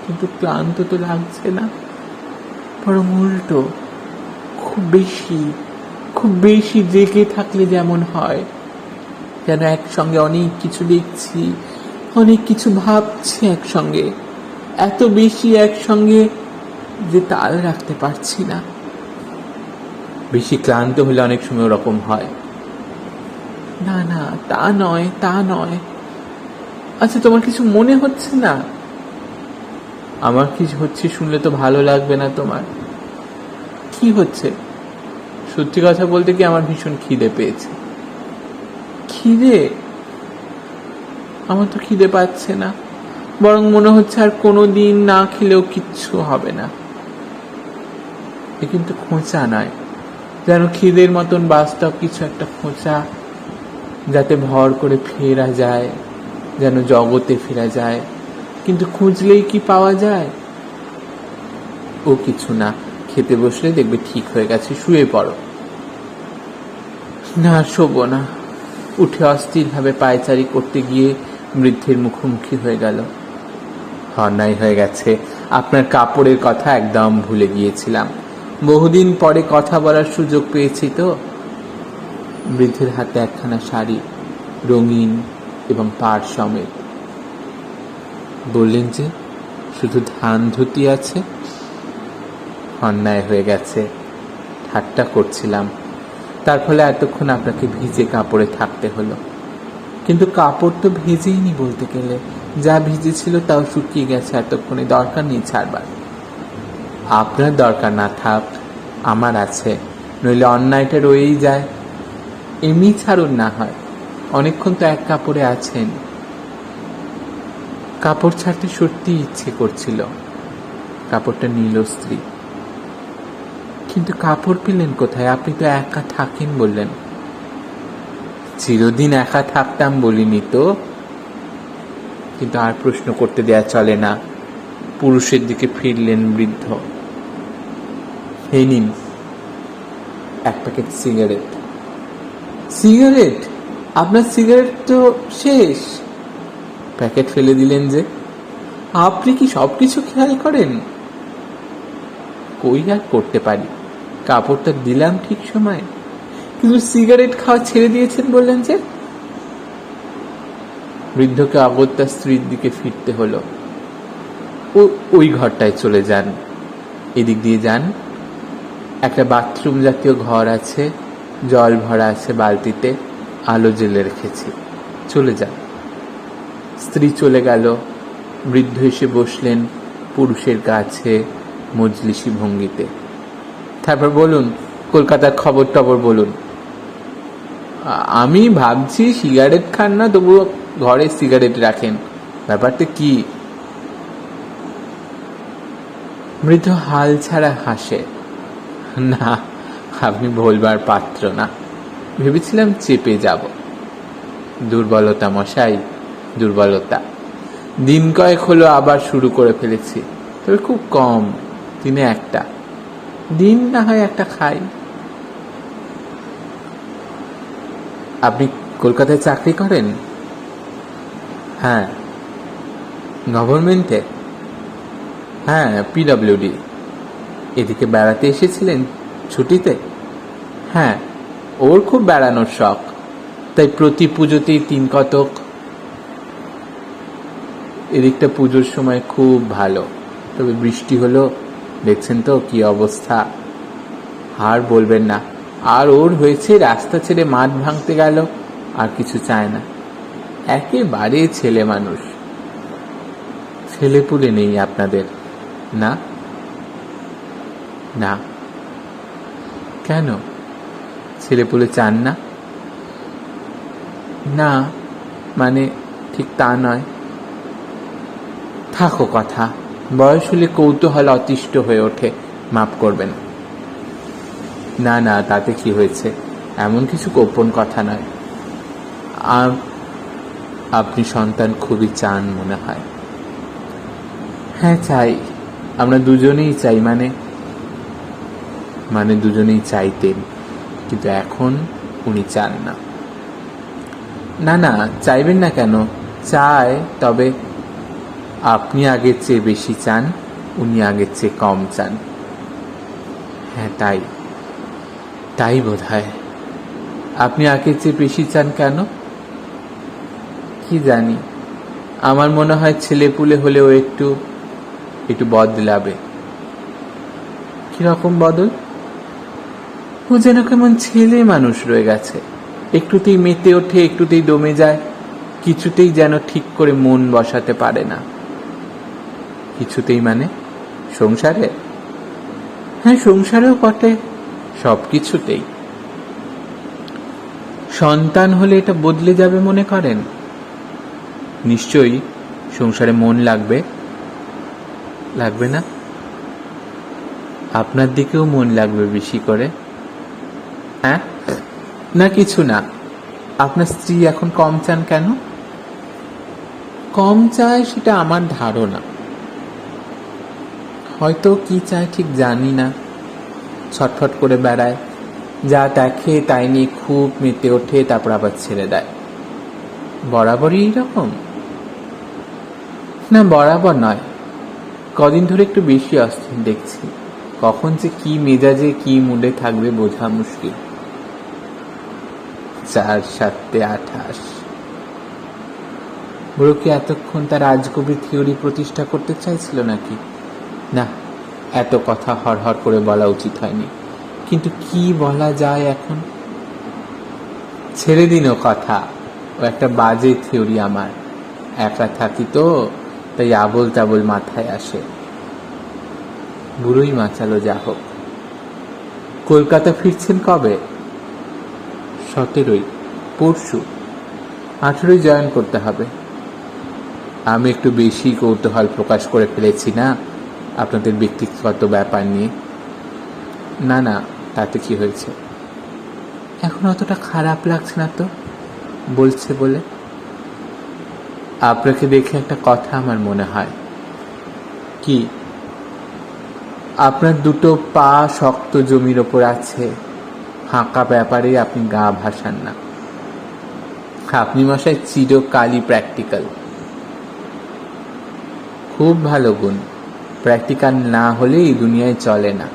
কিন্তু ক্লান্ত তো লাগছে না, বরং উল্টো খুব বেশি জেগে থাকলে যেমন হয়, যেন একসঙ্গে অনেক কিছু দেখছি, অনেক কিছু ভাবছি একসঙ্গে, এত বেশি একসঙ্গে যে তাল রাখতে পারছি না। বেশি ক্লান্ত হলে অনেক সময় ওরকম হয়। না, তা নয়। আচ্ছা, তোমার কিছু মনে হচ্ছে না? আমার কিছু হচ্ছে শুনলে তো ভালো লাগবে না তোমার। কি হচ্ছে? সত্যি কথা বলতে কি, আমার ভীষণ খিদে পেয়েছে। খিদে? আমার তো খিদে পাচ্ছে না, বরং মনে হচ্ছে আর কোনো দিন না খেলেও কিচ্ছু হবে না। এ কিন্তু খোঁচা নয়, যেন খিদের মতন বাস্তব কিছু একটা খোঁচা, যাতে ভর করে ফেরা যায়, যেন জগতে ফেরা যায়। কিন্তু খুঁজলেই কি পাওয়া যায়? ও কিছু না, খেতে বসলে দেখবে ঠিক হয়ে গেছে, শুয়ে পড়ো। না, শোবো না। উঠে অস্থিরভাবে পায়চারি করতে গিয়ে বৃদ্ধের মুখোমুখি হয়ে গেল। অন্যায় হয়ে গেছে, আপনার কাপড়ের কথা একদম ভুলে গিয়েছিলাম। বহুদিন পরে কথা বলার সুযোগ পেয়েছি তো। বৃদ্ধের হাতে একখানা শাড়ি, রঙিন এবং পাড় সমেত। বললেন যে শুধু ধান ধুতি আছে। অন্যায় হয়ে গেছে, ঠাট্টা করছিলাম। তার ফলে এতক্ষণ আপনাকে ভিজে কাপড়ে থাকতে হলো। কিন্তু কাপড় তো ভেজেইনি বলতে গেলে, যা ভিজেছিল তাও শুকিয়ে গেছে এতক্ষণে, দরকার নেই ছাড়বার। আপনার দরকার না থাক, আমার আছে, নইলে অন্যায়টা রয়েই যায়। এমনি ছাড়ুন না হয়, অনেকক্ষণ তো এক কাপড়ে আছেন। কাপড় ছাড়তে সত্যি ইচ্ছে করছিল। কাপড়টা নিল স্ত্রী। কিন্তু কাপড় পেলেন কোথায়? আপনি তো একা থাকেন বললেন। চিরদিন একা থাকতাম বলিনি তো। কিন্তু আর প্রশ্ন করতে দেয়া চলে না। পুরুষের দিকে ফিরলেন বৃদ্ধ। এই নিন এক প্যাকেট সিগারেট। সিগারেট? আপনার সিগারেট তো শেষ। প্যাকেট ফেলে দিলেন যে। আপনি কি সবকিছু খেয়াল করেন? কই আর করতে পারি, কাপড়টা দিলাম ঠিক সময়, কিন্তু সিগারেট খাওয়া ছেড়ে দিয়েছেন বললেন যে। বৃদ্ধকে অগত্যা স্ত্রীর দিকে ফিরতে হলো। ওই ঘরটায় চলে যান, এদিক দিয়ে যান। একটা বাথরুম জাতীয় ঘর আছে, জল ভরা আছে বালতিতে, আলো জ্বেলে রেখেছি, চলে যান। স্ত্রী চলে গেল। বৃদ্ধ এসে বসলেন পুরুষের কাছে মজলিসি ভঙ্গিতে। তারপর বলুন, কলকাতার খবর টবর বলুন। আমি ভাবছি সিগারেট খান না, তবুও ঘরে সিগারেট রাখেন, ব্যাপারটা কি? বৃদ্ধ হাল ছাড়া হাসে। না, আপনি বলবার পাত্র না। ভেবেছিলাম চেপে যাব। দুর্বলতা মশাই, দুর্বলতা। দিন কয়েক হলো আবার শুরু করে ফেলেছি, তবে খুব কম, দিনে একটা। দিন না হয় একটা খাই। আপনি কলকাতায় চাকরি করেন? হ্যাঁ। গভর্নমেন্টে? হ্যাঁ, PWD। এদিকে বেড়াতে এসেছিলেন ছুটিতে? হ্যাঁ, ওর খুব বেড়ানোর শখ, তাই প্রতি পুজোতেই 3 কতক। এদিকটা পুজোর সময় খুব ভালো, তবে বৃষ্টি হলো, দেখছেন তো কি অবস্থা। আর বলবেন না। আর ওর হয়েছে রাস্তা ছেড়ে মাঠ ভাঙতে গেল, আর কিছু চায় না। একেবারে ছেলে মানুষ। ছেলেপুলে নেই আপনাদের? না না। কেন, ছেলেপুলে চান না? না মানে ঠিক তা নয়। থাকো কথা, বয়স হলে কৌতূহল অতিষ্ঠ হয়ে ওঠে, মাফ করবেন। না না, তাতে কি হয়েছে, এমন কিছু গোপন কথা নয়। আপনি সন্তান খুবই চান মনে হয়। হ্যাঁ চাই, আমরা দুজনেই চাই, মানে দুজনেই চাইতেন, কিন্তু এখন উনি চান না। না না, চাইবেন না কেন, চায়, তবে আপনি আগের চেয়ে বেশি চান, উনি আগের চেয়ে কম চান। হ্যাঁ তাই বোধ হয়। আপনি আগের চেয়ে বেশি চান কেন? কি জানি, আমার মনে হয় ছেলেপুলে হলেও একটু বদলাবে। কিরকম বদল? ও যেন কেমন ছেলে মানুষ রয়ে গেছে, একটুতেই মেতে ওঠে, একটুতেই দমে যায়, কিছুতেই যেন ঠিক করে মন বসাতে পারে না। কিছুতেই মানে সংসারে? হ্যাঁ, সংসারেও বটে, সব কিছুতেই। সন্তান হলে এটা বদলে যাবে মনে করেন? নিশ্চয়ই সংসারে মন লাগবে না? আপনার দিকেও মন লাগবে বেশি করে। হ্যাঁ না, কিছু না। আপনার স্ত্রী এখন কম চান কেন? কম চায় সেটা আমার ধারণা, হয়তো কি চায় ঠিক জানি না। ছটফট করে বেড়ায়, যা দেখে তাই নিয়ে খুব মেতে ওঠে, তারপর আবার ছেড়ে দেয়। বরাবরই এইরকম? না, বরাবর নয়, কদিন ধরে একটু বেশি অস্থির দেখছি। কখন যে কি মেজাজে কি মুডে থাকবে বোঝা মুশকিল। 4 7 28। বুড়ো কি এতক্ষণ তার আজগুবি থিওরি প্রতিষ্ঠা করতে চাইছিল নাকি? না, এত কথা হড়হড় করে বলা উচিত হয়নি, কিন্তু কি বলা যায় এখন? ছেড়ে দিন ও কথা, ও একটা বাজে থিওরি আমার। একা থাকি তো, তাই আবোল তাবোল মাথায় আসে। বুড়োই মাচালো, যা হোক। কলকাতা ফিরছেন কবে? 17, পরশু। 18 জয়েন করতে হবে। আমি একটু বেশি কৌতূহল প্রকাশ করে ফেলেছি না আপনাদের ব্যক্তিগত ব্যাপার নিয়ে? না না, তাতে কি হয়েছে? এখন অতটা খারাপ লাগছে না তো বলছে বলে। আপনাকে দেখে একটা কথা আমার মনে হয়। কি? আপনার দুটো পা শক্ত জমির ওপর আছে, ফাঁকা ব্যাপারে আপনি গা ভাসান না। আপনি মশাই চিরকালই প্র্যাকটিক্যাল। খুব ভালো গুণ, প্র্যাকটিক্যাল না হলে এই দুনিয়ায় চলে না।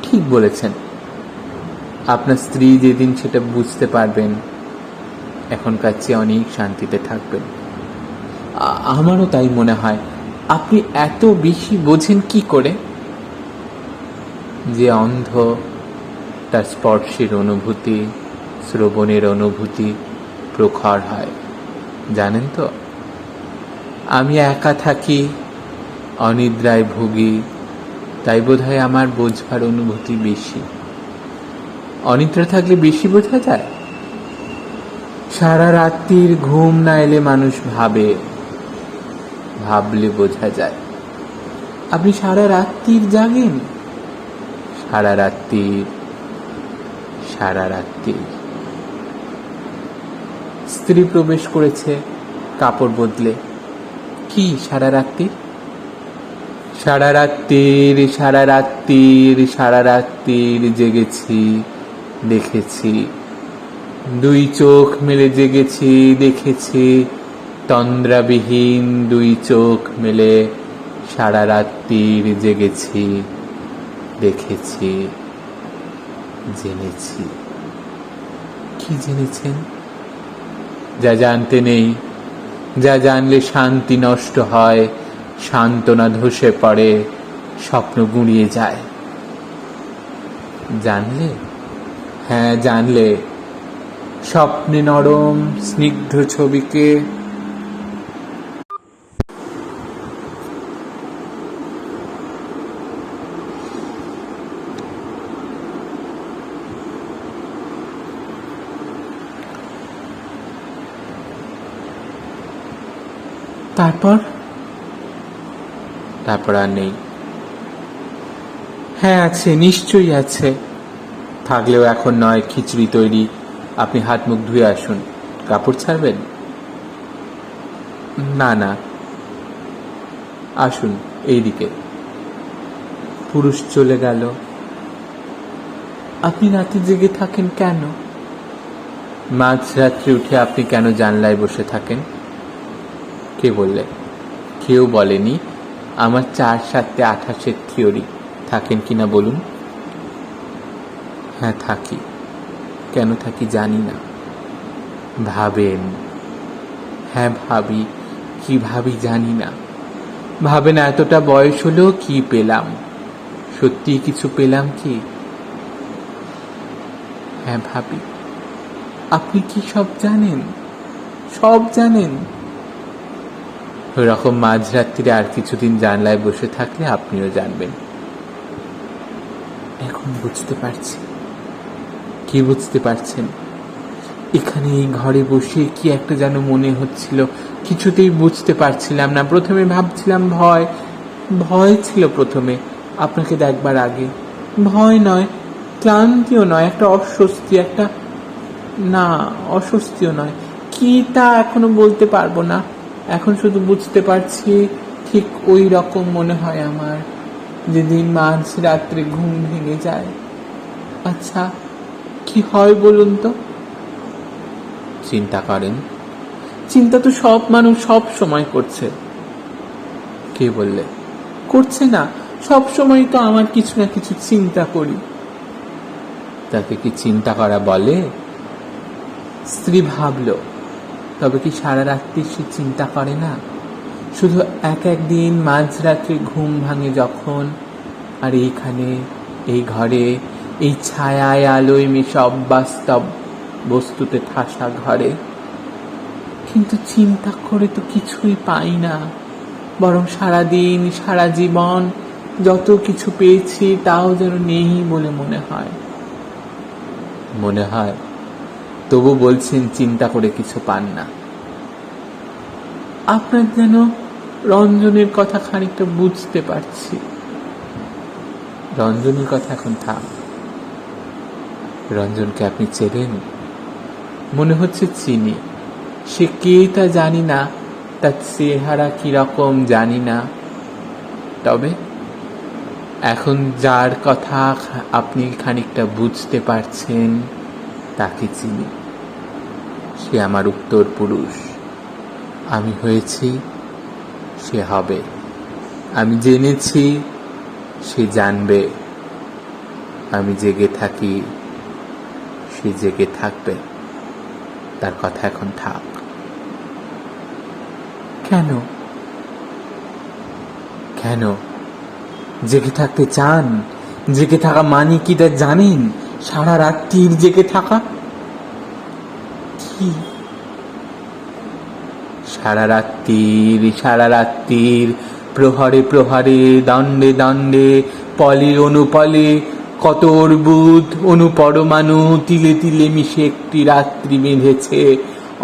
ঠিক বলেছেন। আপনার স্ত্রী যেদিন সেটা বুঝতে পারবেন, এখনকার চেয়ে অনেক শান্তিতে থাকবেন। আমারও তাই মনে হয়। আপনি এত বেশি বোঝেন কি করে? যে অন্ধ, তার স্পর্শের অনুভূতি, শ্রবণের অনুভূতি প্রখর হয়, জানেন তো। আমি একা থাকি, অনিদ্রায় ভুগি, তাই বোধহয় আমার বোঝবার অনুভূতি বেশি। অনিদ্রা থাকলে বেশি বোঝা যায়? সারা রাত্রির ঘুম না এলে মানুষ ভাবলে বোঝা যায়। আপনি সারা রাত্রির জাগেন? সারা রাত্রির। স্ত্রী প্রবেশ করেছে কাপড় বদলে। কি সারা রাত্রির? সারা রাত্রির জেগেছি, দেখেছি। 2 চোখ মেলে জেগেছি, দেখেছি। তন্দ্রাবিহীন 2 চোখ মেলে সারা রাত্রির জেগেছি, দেখেছি, জেনেছি। কি জেনেছেন? যা জানতে নেই, যা জানলে শান্তি নষ্ট হয়, সান্ত্বনা ধসে পড়ে, স্বপ্ন গুঁড়িয়ে যায়। জানলে? হ্যাঁ, জানলে। স্বপ্নে নরম স্নিগ্ধ ছবিকে তারপর আর নেই। হ্যাঁ আছে, নিশ্চয়ই আছে। থাকলেও এখন নয়, খিচুড়ি তৈরি। আপনি হাত মুখ ধুয়ে আসুন। কাপড় ছাড়বেন? না না, আসুন এইদিকে। পুরুষ চলে গেল। আপনি রাতে জেগে থাকেন কেন? মাঝরাত্রে উঠে আপনি কেন জানলায় বসে থাকেন? কে বললে? কেউ বলেনি। আমার 4-7-28 থিওরি। থাকেন কিনা বলুন। হ্যাঁ থাকি। কেন থাকি জানি না। ভাবেন? হ্যাঁ ভাবি। কি ভাবি জানি না। ভাবেন এতটা বয়স হলো কি পেলাম? সত্যি কিছু পেলাম কি? হ্যাঁ ভাবি। আপনি কি সব জানেন? সব জানেন? ওরকম মাঝরাত্রিরে আর কিছুদিন জানলায় বসে থাকলে আপনিও জানবেন। এখন বুঝতে পারছি। কি বুঝতে পারছেন? এখানে এই ঘরে বসে কি একটা যেন মনে হচ্ছিল, কিছুতেই বুঝতে পারছিলাম না। প্রথমে ভাবছিলাম ভয় ছিল প্রথমে, আপনাকে দেখবার আগে। ভয় নয়, ক্লান্তিও নয়, একটা অস্বস্তি, একটা না, অস্বস্তিও নয়। কি তা এখনো বলতে পারবো না। এখন শুধু বুঝতে পারছি ঠিক ওই রকম মনে হয় আমার, যেদিন মাঝ রাত্রে ঘুম ভেঙে যায়। আচ্ছা কি হয় বলুন তো? চিন্তা করেন? চিন্তা তো সব মানুষ সব সময় করছে। কে বললে? করছে না। সব সময় তো আমার কিছু না কিছু চিন্তা করি। তাকে কি চিন্তা করা বলে? স্ত্রী ভাবলো, তবে কি সারা রাত্রি সে চিন্তা করে না? শুধু একদিন মাঝরাত্রে ঘুম ভাঙে যখন, আর এইখানে এই ঘরে এই ছায়ায় আলোয় মেশে অবাস্তব বস্তুতে ঠাসা ঘরে। কিন্তু চিন্তা করে তো কিছুই পাই না, বরং সারাদিন সারা জীবন যত কিছু পেয়েছি তাও যেন নেই বলে মনে হয়। মনে হয়? তবু বলছেন চিন্তা করে কিছু পান না। আপনার যেন রঞ্জনের কথা খানিকটা বুঝতে পারছি। রঞ্জনের কথা এখন থাক। রঞ্জনকে আপনি চেনেন? মনে হচ্ছে চিনি। সে কে তা জানি না, তার চেহারা কিরকম জানি না, তবে এখন যার কথা আপনি খানিকটা বুঝতে পারছেন তাকে চিনি। সে আমার উত্তর পুরুষ। আমি হয়েছি, সে হবে। আমি জেনেছি, সে জানবে। আমি জেগে থাকি, সে জেগে থাকবে। তার কথা এখন থাক। কেন? কেন জেগে থাকতে চান? জেগে থাকা মানে কি তা জানেন? সারা রাত্রির জেগে থাকা। কি? সারা রাত্রির প্রহরে প্রহরে, দণ্ডে দণ্ডে, পলে অনুপলে, কত অর্বুদ অনুপরমাণু তিলে তিলে মিশে একটি রাত্রি বেঁধেছে।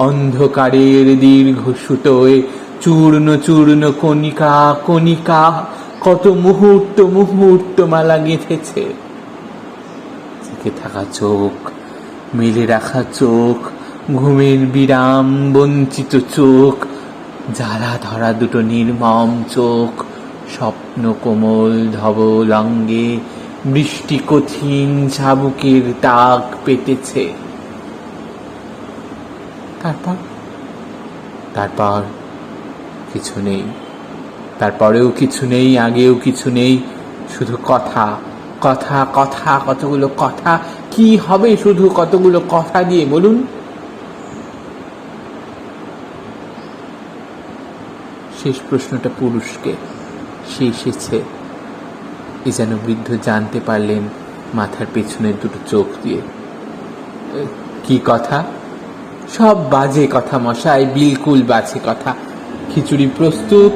অন্ধকারের দীর্ঘ সুতোয় চূর্ণ চূর্ণ কণিকা কণিকা কত মুহূর্ত মুহূর্ত মালা গেঁথেছে। জেগে থাকা চোখ, মেলে রাখা চোখ, ঘুমের বিরাম বঞ্চিত চোখ, জ্বালা ধরা দুটো নির্মম চোখ, স্বপ্ন কোমল ধবল অঙ্গে বৃষ্টি কঠিন ঝাবুকের দাগ পেতেছে। তারপর কিছু নেই। তারপরেও কিছু নেই, আগেও কিছু নেই। শুধু কথা, কথা কথা কতগুলো কথা, কি হবে শুধু কতগুলো কথা দিয়ে বলুন? শেষ প্রশ্নটা পুরুষকে, সে এসেছে এ যেন বৃদ্ধ জানতে পারলেন মাথার পেছনের দুটো চোখ দিয়ে। কি কথা? সব বাজে কথা মশাই, বিলকুল বাজে কথা। খিচুড়ি প্রস্তুত,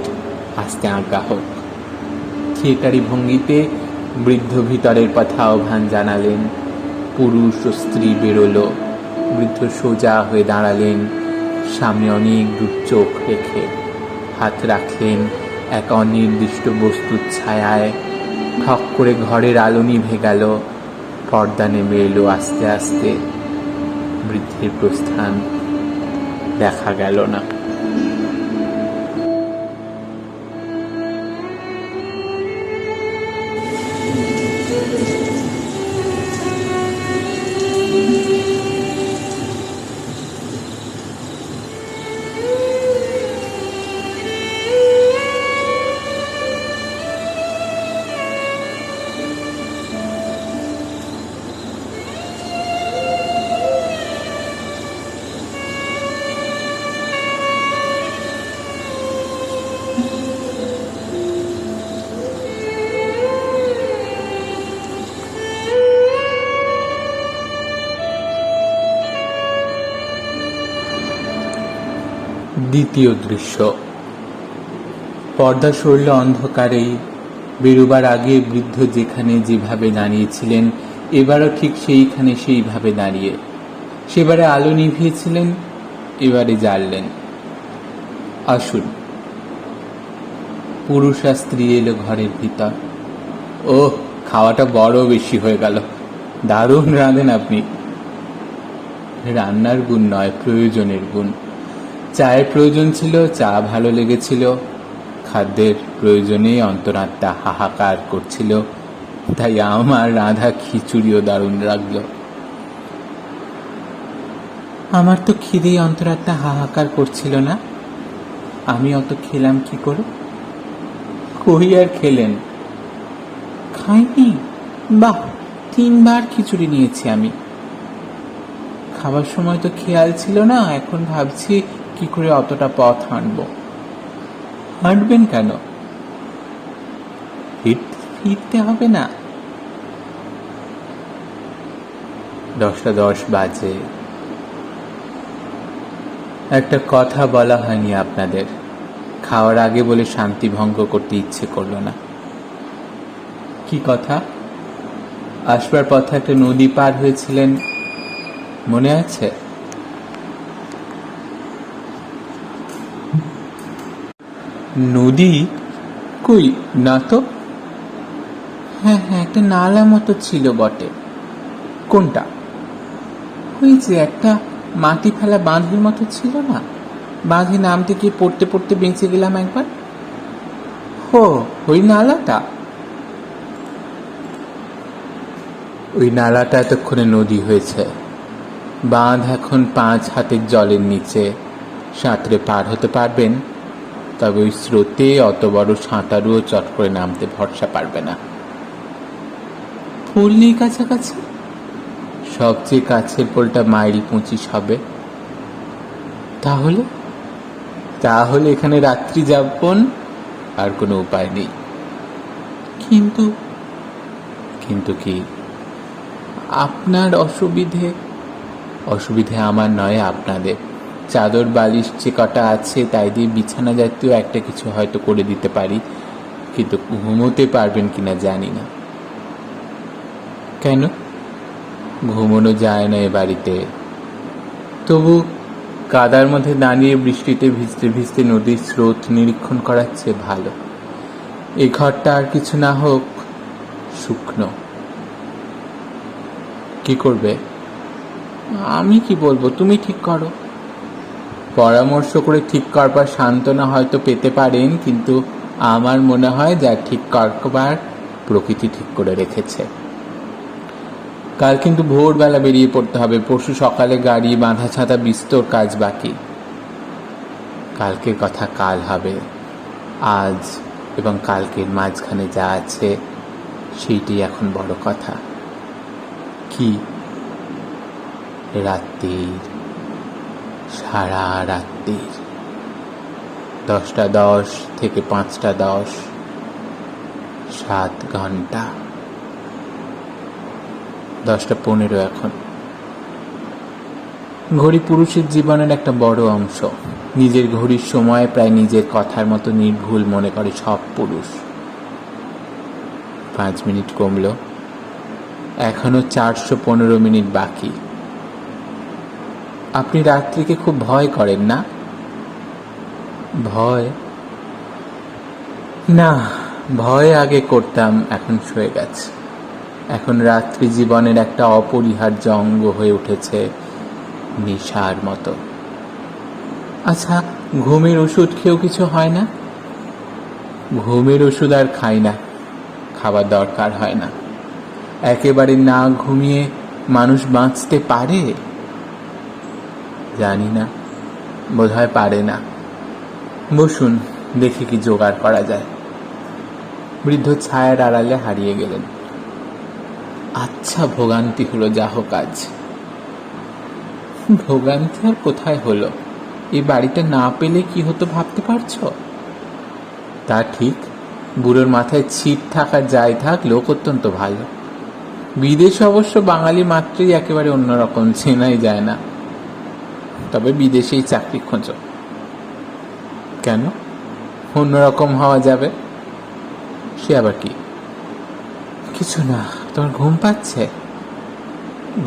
আস্তে আজ্ঞা হোক। থিয়েটারি ভঙ্গিতে বৃদ্ধ ভিতরের পথে আহ্বান জানালেন। পুরুষ ও স্ত্রী বেরোলো। বৃদ্ধ সোজা হয়ে দাঁড়ালেন, সামনে অনেক দূর চোখ রেখে হাত রাখলেন এক অনির্দিষ্ট বস্তুর ছায়ায়। ঠক করে ঘরের আলো নিভে গেল, পর্দা নেমে এলো আস্তে আস্তে। বৃদ্ধের প্রস্থান দেখা গেল না। দ্বিতীয় দৃশ্য। পর্দা সরল অন্ধকারেই। বেরোবার আগে বৃদ্ধ যেখানে যেভাবে দাঁড়িয়েছিলেন এবারও ঠিক সেইখানে সেইভাবে দাঁড়িয়ে। সেবারে আলো নিভিয়েছিলেন, এবারে জ্বাললেন। আসুন। পুরুষ আর স্ত্রী এলো ঘরের ভিতর। ওহ, খাওয়াটা বড় বেশি হয়ে গেল। দারুণ রাঁধেন আপনি। রান্নার গুণ নয়, প্রয়োজনের গুণ। চায়ের প্রয়োজন ছিল, চা ভালো লেগেছিল। খাদ্যের প্রয়োজনে অন্তরাত্মা হাহাকার করছিল, তাই আমার রাঁধা খিচুড়িও দারুণ লাগলো। আমার তো খিদেই অন্তরাত্মা হাহাকার করছিল না। আমি অত খেলাম কি করে? কই আর খেলেন? খাইনি? বাহ, 3 বার খিচুড়ি নিয়েছি আমি। খাবার সময় তো খেয়াল ছিল না, এখন ভাবছি কি করে অতটা পথ হাঁটবো। হাঁটবেন কেন? ফিরতে হবে না। 10:10 বাজে। একটা কথা বলা হয়নি আপনাদের, খাওয়ার আগে বলে শান্তি ভঙ্গ করতে ইচ্ছে করলো না। কি কথা? আসবার পথে একটা নদী পার হয়েছিলেন, মনে আছে? নদী? কই না তো। হ্যাঁ হ্যাঁ, একটা নালা মতো ছিল বটে। কোনটা? ওই যে একটা মাটি ফেলা বাঁধের মতো ছিল না, বাঁধে নামতে গিয়ে পড়তে পড়তে বেঁচে গেলাম একবার। হো, ওই নালাটা? ওই নালাটা এতক্ষণে নদী হয়েছে। বাঁধ এখন 5 হাতের জলের নিচে। সাঁতরে পার হতে পারবেন, তবে ওই স্রোতে অত বড় সাঁতারুও চট করে নামতে ভরসা পারবে না। পোল নেই কাছাকাছি? সবচেয়ে কাছের পোলটা মাইল 25 হবে। তাহলে তাহলে এখানে রাত্রি যাপন, আর কোনো উপায় নেই। কিন্তু কিন্তু কি? আপনার অসুবিধে আমার নয়, আপনাদের। চাদর বালিশ যে কটা আছে তাই দিয়ে বিছানা জাতীয় একটা কিছু হয়তো করে দিতে পারি, কিন্তু ঘুমোতে পারবেন কিনা জানি না। কেন? ঘুমোনো যায় না এ বাড়িতে। তবু কাদার মধ্যে দাঁড়িয়ে বৃষ্টিতে ভিজতে ভিজতে নদীর স্রোত নিরীক্ষণ করার চেয়ে ভালো। এই ঘরটা আর কিছু না হোক শুকনো। কি করবে? আমি কি বলবো, তুমি ঠিক করো। পরামর্শ করে ঠিক করবার সান্ত্বনা হয়তো পেতে পারেন, কিন্তু আমার মনে হয় যা ঠিক করবার প্রকৃতি ঠিক করে রেখেছে। কাল কিন্তু ভোরবেলা বেরিয়ে পড়তে হবে। পরশু সকালে গাড়ি বাঁধা ছাতা বিস্তর কাজ বাকি। কালকের কথা কাল হবে। আজ এবং কালকের মাঝখানে যা আছে সেইটাই এখন বড় কথা। কি? রাত্রির, সারা রাত্রির 10টা 10 থেকে 5টা 10, 7 ঘন্টা। 10টা 15 এখন। ঘড়ি পুরুষের জীবনের একটা বড় অংশ। নিজের ঘড়ির সময় প্রায় নিজের কথার মতো নির্ভুল মনে করে সব পুরুষ। 5 মিনিট কমল, এখনো 415 মিনিট বাকি। আপনি রাত্রিকে খুব ভয় করেন না? ভয়? না, ভয় আগে করতাম, এখন সয়ে গেছে। এখন রাত্রি জীবনের একটা অপরিহার্য অঙ্গ হয়ে উঠেছে, নেশার মতো। আচ্ছা, ঘুমের ওষুধ খেয়েও কিছু হয় না? ঘুমের ওষুধ আর খাই না, খাবার দরকার হয় না। একেবারে না ঘুমিয়ে মানুষ বাঁচতে পারে? জানি না, বোধহয় পারে না। বসুন, দেখি কি জোগাড় করা যায়। বৃদ্ধ ছায়ার আড়ালে হারিয়ে গেলেন। আচ্ছা, ভোগান্তি হলো, যা হোক আজ। ভোগান্তি আর কোথায় হলো? এই বাড়িটা না পেলে কি হতো ভাবতে পারছো? তা ঠিক, বুড়োর মাথায় ছিট থাকার যাই থাক, লোক অত্যন্ত ভালো। বিদেশে অবশ্য বাঙালি মাত্রই একেবারে অন্যরকম, চেনাই যায় না। তবে বিদেশেই চাকরি খোঁজো। কেন অন্যরকম হওয়া যাবে? সে আবার কি? কিছু না। তোমার ঘুম পাচ্ছে?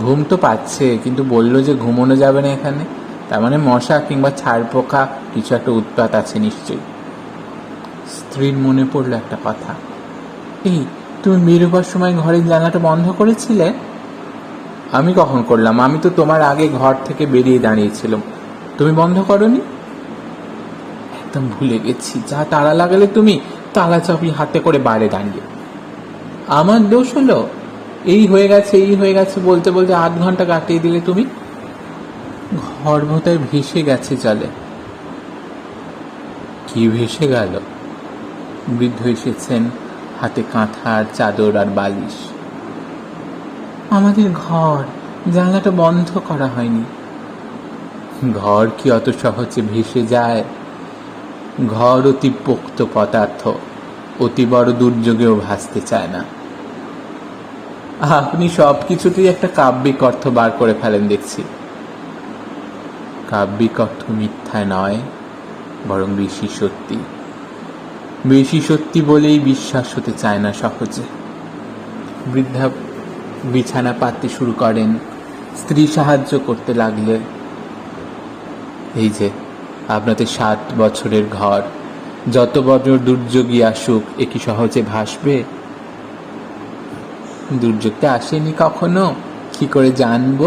ঘুম তো পাচ্ছে, কিন্তু বললো যে ঘুমোনো যাবে না এখানে। তার মানে মশা কিংবা ছাড় পোকা কিছু একটা উৎপাত আছে নিশ্চয়ই। স্ত্রীর মনে পড়লো একটা কথা। এই, তুমি বেরোবার সময় ঘরের জানলাটা বন্ধ করেছিলে? আমি কখন করলাম? আমি তো তোমার আগে ঘর থেকে বেরিয়ে দাঁড়িয়েছিলাম। তুমি বন্ধ করনি? একদম ভুলে গেছি। যা তালা লাগালে তুমি, তালা চাবি হাতে করে বাইরে দাঁড়িয়ে। আমার দোষ হলো? এই হয়ে গেছে, এই হয়ে গেছে বলতে বলতে 8 ঘন্টা কাটিয়ে দিলে তুমি। ঘর বোধহয় ভেসে গেছে জলে। কি ভেসে গেল? বৃদ্ধ এসেছেন, হাতে কাঁথার চাদর আর বালিশ। আমাদের ঘর, জানলাটা বন্ধ করা হয়নি। ঘর কি অত সহজে ভেসে যায়? ঘর অতি পোক্ত পদার্থ, অতি বড় দুর্যোগেও ভাসতে চায় না। আপনি সব কিছুতেই একটা কাব্যিক অর্থ বার করে ফেলেন দেখছি। কাব্যিক অর্থ মিথ্যা নয়, বরং বেশি সত্যি। বেশি সত্যি বলেই বিশ্বাস হতে চায় না সহজে। বৃদ্ধা বিছানা পাততে শুরু করেন, স্ত্রী সাহায্য করতে লাগলে। এই যে আপনাদের 7 বছরের ঘর, যত বড় দুর্যোগই আসুক, এ কি সহজে ভাসবে? দুর্যোগটা আসেনি কখনো, কি করে জানবো?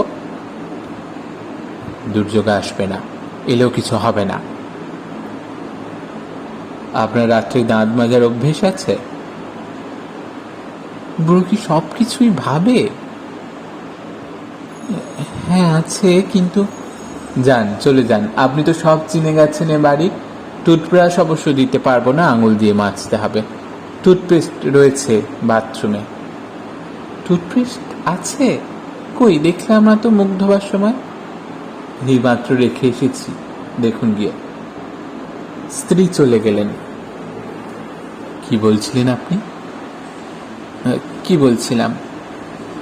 দুর্যোগ আসবে না, এলেও কিছু হবে না। আপনার রাত্রে দাঁত মাজার অভ্যেস আছে? বুড়ো কি সব কিছুই ভাবে? হ্যাঁ আছে, কিন্তু যান, চলে যান। আপনি তো সব চিনে গেছেন এ বাড়ি। টুথব্রাশ অবশ্য দিতে পারবো না, আঙুল দিয়ে মাজতে হবে। টুথপেস্ট রয়েছে বাথরুমে। টুথপেস্ট আছে? কই, দেখলাম না তো মুখ ধোবার সময়। এইমাত্র রেখে এসেছি, দেখুন গিয়ে। স্ত্রী চলে গেলেন। কি বলছিলেন আপনি? কি বলছিলাম?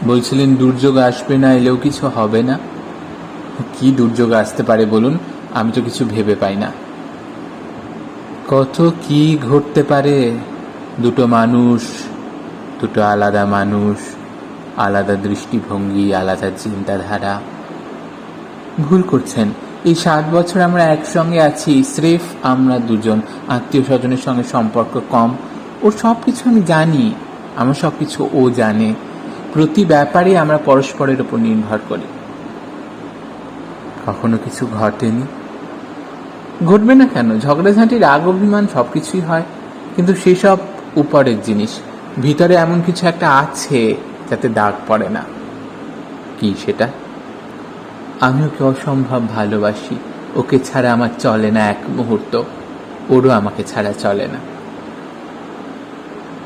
বলছিলেন দুর্যোগ আসবে না, এলেও কিছু হবে না। কি দুর্যোগ আসতে পারে বলুন? আমি তো কিছু ভেবে পাই না। কত কি ঘটতে পারে। দুটো মানুষ, দুটো আলাদা মানুষ, আলাদা দৃষ্টিভঙ্গি, আলাদা চিন্তাধারা। ভুল করছেন। এই 7 বছর আমরা একসঙ্গে আছি, স্রেফ আমরা দুজন। আত্মীয় স্বজনের সঙ্গে সম্পর্ক কম। ওর সব কিছু আমি জানি, আমার সব কিছু ও জানে। প্রতি ব্যাপারে আমরা পরস্পরের উপর নির্ভর করি। কখনো কিছু ঘটেনি? ঘটবে না কেন? ঝগড়াঝাঁটি, রাগ, অভিমান সবকিছুই হয়, কিন্তু সেসব উপরের জিনিস। ভিতরে এমন কিছু একটা আছে যাতে দাগ পড়ে না। কি সেটা? আমি ওকে অসম্ভব ভালোবাসি। ওকে ছাড়া আমার চলে না এক মুহূর্ত, ওরও আমাকে ছাড়া চলে না।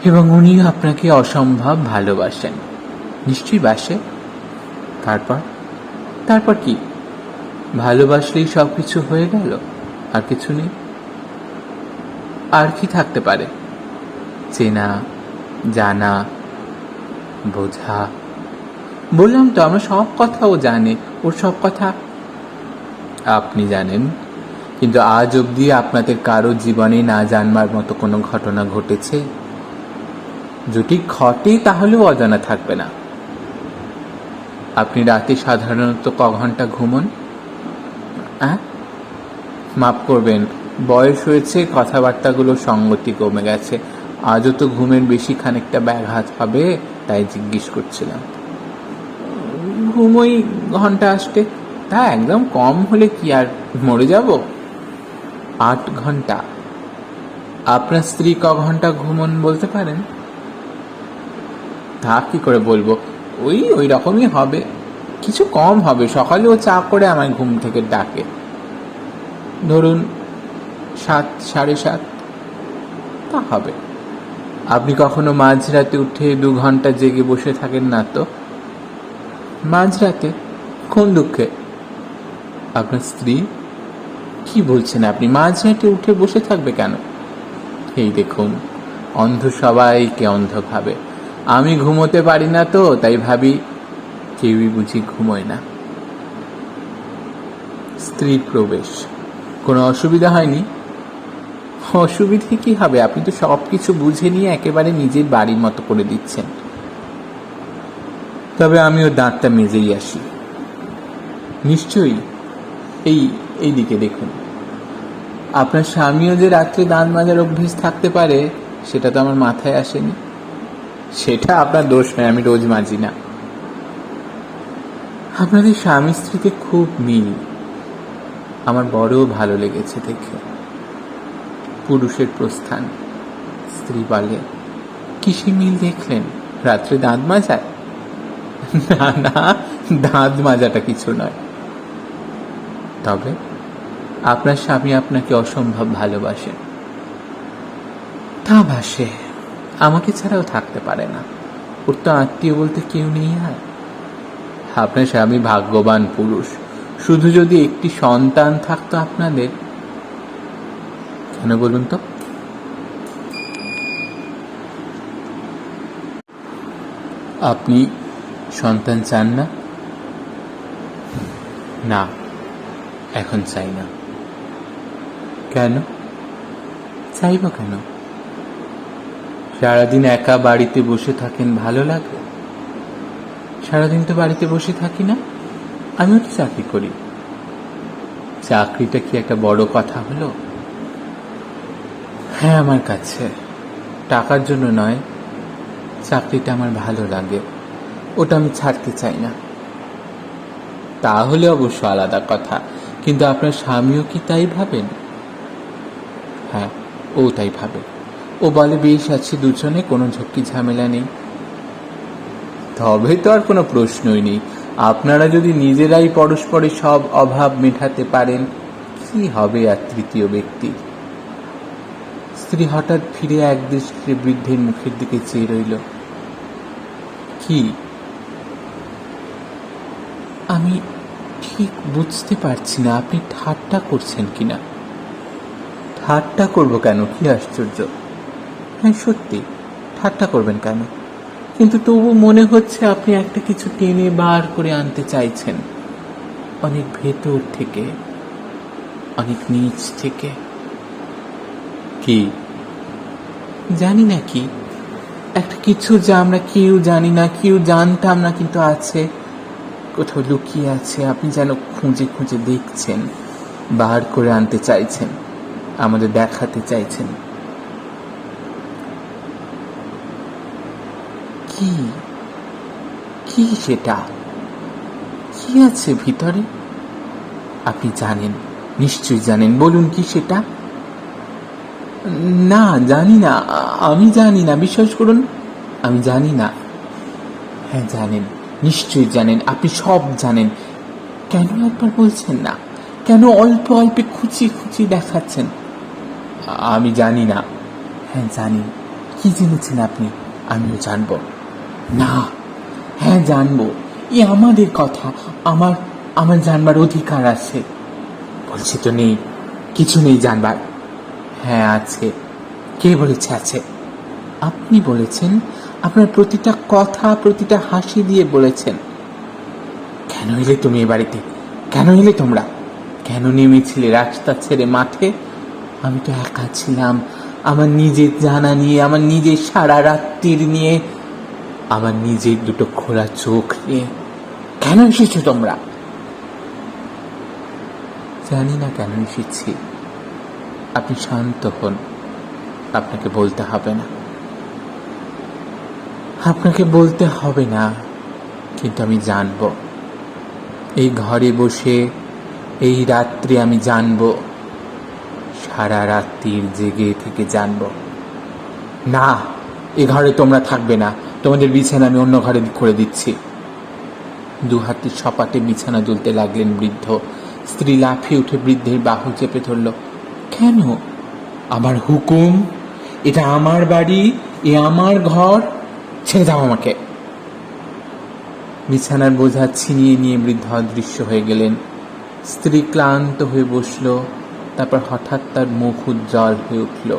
এবং উনি আপনাকে অসম্ভব ভালোবাসেন। নিশ্চয়ই বাসে। তারপর তারপর কি? ভালোবাসলেই সব কিছু হয়ে গেল? আর কিছু নেই? আর কি থাকতে পারে? চেনা, জানা, বোঝা। বললাম তো, আমার সব কথা ও জানে। ওর সব কথা আপনি জানেন, কিন্তু আজ অবধি আপনাদের কারো জীবনে না জানবার মতো কোনো ঘটনা ঘটেছে? যদি ঘটে তাহলেও অজানা থাকবে না। আপনি রাতে সাধারণত ক ঘন্টা ঘুমন? হ্যাঁ, মাফ করবেন, বয়স হয়েছে, কথাবার্তাগুলো সঙ্গতি কমে গেছে। আজও তো ঘুমের বেশি খানিকটা ব্যাঘাত হবে, তাই জিজ্ঞেস করছিলাম। ঘুমোই ঘন্টা আসতে, তা একদম কম হলে কি আর মরে যাব? 8 ঘন্টা। আপনার স্ত্রী ক ঘন্টা ঘুমন বলতে পারেন? তা কি করে বলবো, ওই রকমই হবে, কিছু কম হবে। সকালে ও চা করে আমায় ঘুম থেকে ডাকে, ধরুন 7, 7:30 তা হবে। আপনি কখনো মাঝরাতে উঠে 2 ঘন্টা জেগে বসে থাকেন না তো? মাঝরাতে? কোন দুঃখে? আপনার স্ত্রী? কি বলছেন আপনি? মাঝরাতে উঠে বসে থাকবে কেন? এই দেখুন, অন্ধ সবাইকে অন্ধ ভাবে। আমি ঘুমোতে পারি না তো, তাই ভাবি কেউই বুঝি ঘুমোয় না। স্ত্রীর প্রবেশ, কোনো অসুবিধা হয়নি? অসুবিধে কি হবে? আপনি তো সব কিছু বুঝে নিয়ে একেবারে নিজের বাড়ির মতো করে দিচ্ছেন। তবে আমিও দাঁতটা মেজেই আসি। নিশ্চয়ই। এই দিকে দেখুন, আপনার স্বামীও যে রাত্রে দাঁত মাজার অভ্যেস থাকতে পারে, সেটা তো আমার মাথায় আসেনি। সেটা আপনার দোষ নয়, আমি রোজ মাজি না। আপনাদের স্বামী স্ত্রীতে খুব মিল, আমার বড় ভালো লেগেছে দেখে। পুরুষের প্রস্থান। স্ত্রী বলে, কিসে মিল দেখলেন? রাত্রে দাঁত মাজায়? না না, দাঁত মাজাটা কিছু নয়। তবে আপনার স্বামী আপনাকে অসম্ভব ভালোবাসে। তা বাসে, আমাকে ছাড়াও থাকতে পারে না। ওর তো আত্মীয় বলতে কেউ নেই। আর আপনার স্বামী ভাগ্যবান পুরুষ। শুধু যদি একটি সন্তান থাকতো আপনাদের। কেন বলুন তো? আপনি সন্তান চান না? না, এখন চাই না। কেন চাইব? কেন? সারাদিন একা বাড়িতে বসে থাকেন, ভালো লাগে? সারাদিন তো বাড়িতে বসে থাকি না, আমিও তো চাকরি করি। চাকরিটা কি একটা বড় কথা হলো? হ্যাঁ, আমার কাছে টাকার জন্য নয়, চাকরিটা আমার ভালো লাগে, ওটা আমি ছাড়তে চাই না। তাহলে অবশ্য আলাদা কথা, কিন্তু আপনার স্বামীও কি তাই ভাবেন? হ্যাঁ, ও তাই ভাবে। ও বলে বেশ আছে, দুজনে কোনো ঝক্কি ঝামেলা নেই। তবে তো আর কোনো প্রশ্নই নেই। আপনারা যদি নিজেরাই পরস্পরের সব অভাব মেটাতে পারেন, কি হবে আর তৃতীয় ব্যক্তি? স্ত্রী হঠাৎ ফিরে একদৃষ্টিতে বৃদ্ধের মুখের দিকে চেয়ে রইল। কি? আমি ঠিক বুঝতে পারছি না, আপনি ঠাট্টা করছেন কিনা। ঠাট্টা করব কেন? কি আশ্চর্য! হ্যাঁ সত্যি, ঠাট্টা করবেন কেন? কিন্তু তবু মনে হচ্ছে আপনি একটা কিছু টেনে বার করে আনতে চাইছেন, অনেক ভেতর থেকে, অনেক নিচ থেকে। কি? জানি না কি, একটা কিছু যা আমরা কেউ জানি না, কেউ জানতাম না, কিন্তু আছে, কোথাও লুকিয়ে আছে। আপনি যেন খুঁজে খুঁজে দেখছেন, বার করে আনতে চাইছেন, আমাদের দেখাতে চাইছেন। কি? কি সেটা? কি আছে ভিতরে? আপনি জানেন, নিশ্চয়ই জানেন, বলুন কি সেটা? না, জানি না, আমি জানি না, বিশ্বাস করুন, আমি জানি না। হ্যাঁ জানেন, নিশ্চয়ই জানেন, আপনি সব জানেন। কেন একবার বলছেন না? কেন অল্প অল্পে খুঁচিয়ে খুঁচিয়ে দেখাচ্ছেন? আমি জানি না। হ্যাঁ জানি, কি জেনেছেন আপনি? আমিও জানবো। না, হ্যাঁ জানবো। এ আমাদের কথা, আমার আমার জানবার অধিকার আছে। বলছি তো নেই, কিছু নেই জানবার। হ্যাঁ আছে। কে বলেছে আছে? আপনি বলেছেন, আপনার প্রতিটা কথা, প্রতিটা হাসি দিয়ে বলেছেন। কেন এলে তুমি এ বাড়িতে? কেন এলে তোমরা? কেন নেমেছিলে রাস্তা ছেড়ে মাঠে? আমি তো একা ছিলাম, আমার নিজের জানা নিয়ে, আমার নিজের সারা রাত্রির নিয়ে, আমার নিজের দুটো খোলা চোখ নিয়ে। কেন এসেছো তোমরা? জানি না কেন এসেছি। আপনি শান্ত হন, আপনাকে বলতে হবে না। আপনাকে বলতে হবে না, কিন্তু আমি জানব। এই ঘরে বসে এই রাত্রে আমি জানব, সারা রাত্রির জেগে থেকে জানব। না, এ ঘরে তোমরা থাকবে না। তোমাদের বিছানা আমি অন্য ঘরে করে দিচ্ছি। দু হাতের সপাটে বিছানা দুলতে লাগলেন বৃদ্ধ। স্ত্রী লাফিয়ে উঠে বৃদ্ধের বাহু চেপে ধরল। কেন? আমার হুকুম, এটা আমার বাড়ি, এ আমার ঘর। ছেড়ে দাও আমাকে। বিছানার বোঝা ছিনিয়ে নিয়ে বৃদ্ধ অদৃশ্য হয়ে গেলেন। স্ত্রী ক্লান্ত হয়ে বসল। তারপর হঠাৎ তার মুখ উজ্জ্বল হয়ে উঠল।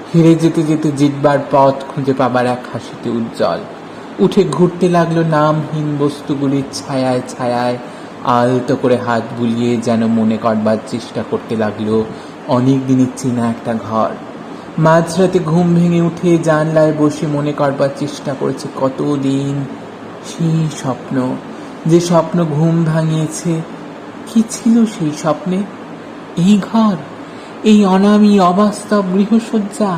হেরে যেতে যেতে জিতবার পথ খুঁজে পাবার এক হাসিতে উজ্জ্বল। উঠে ঘুরতে লাগলো নামহীন বস্তুগুলির ছায়ায় ছায়ায়, আলতো করে হাত বুলিয়ে যেন মনে করবার চেষ্টা করতে লাগলো অনেক দিনের চেনা একটা ঘর। মাঝরাতে ঘুম ভেঙে উঠে জানলায় বসে মনে করবার চেষ্টা করেছে কতদিন সেই স্বপ্ন, যে স্বপ্ন ঘুম ভাঙিয়েছে। কি ছিল সেই স্বপ্নে? এই ঘর, এই অনামী অবাস্তব গৃহসজ্জা,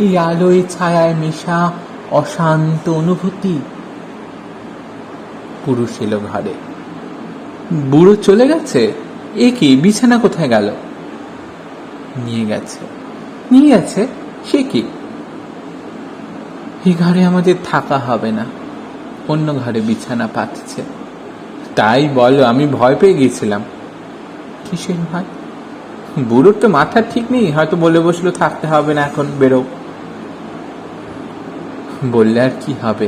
এই আলোয় ছায়ায় মেশা অশান্ত অনুভূতি। পুরুষ এলো ঘরে। বুড়ো চলে গেছে? এ কি, বিছানা কোথায় গেল? নিয়ে গেছে। নিয়ে গেছে? সে কি? এই ঘরে আমাদের থাকা হবে না, অন্য ঘরে বিছানা পাতছে। তাই বলো, আমি ভয় পেয়ে গিয়েছিলাম। কিসের ভয়? বুড়োর তো মাথা ঠিক নেই, হয়তো বলে বসলো থাকতে হবে না, এখন বেরো। বললে আর কি হবে?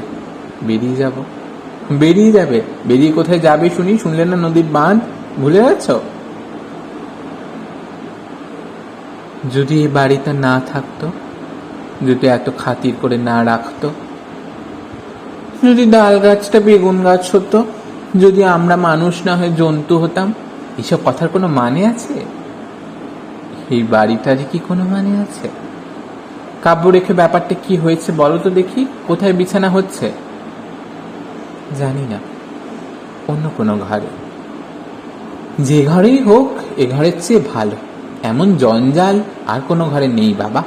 বেরিয়ে যাব। বেরিয়ে যাবে? বেরিয়ে কোথায় যাবে শুনি? শুনলে না নদীর বাঁধ? ভুলে গেছ? যদি এই বাড়িটা না থাকতো, যদি এত খাতির করে না রাখতো, যদি ডাল গাছটা বেগুন গাছ হতো, যদি আমরা মানুষ না হয়ে জন্তু হতাম, এসব কথার কোনো মানে আছে? এই বাড়িটারই কি কোনো মানে আছে? কাব্য রেখে ব্যাপারটা কি হয়েছে বলো তো দেখি। কোথায় বিছানা হচ্ছে? জানি না, অন্য কোনো ঘরে। যে ঘরেই হোক, এ ঘরের চেয়ে ভালো। এমন জঞ্জাল আর কোনো ঘরে নেই বাবা।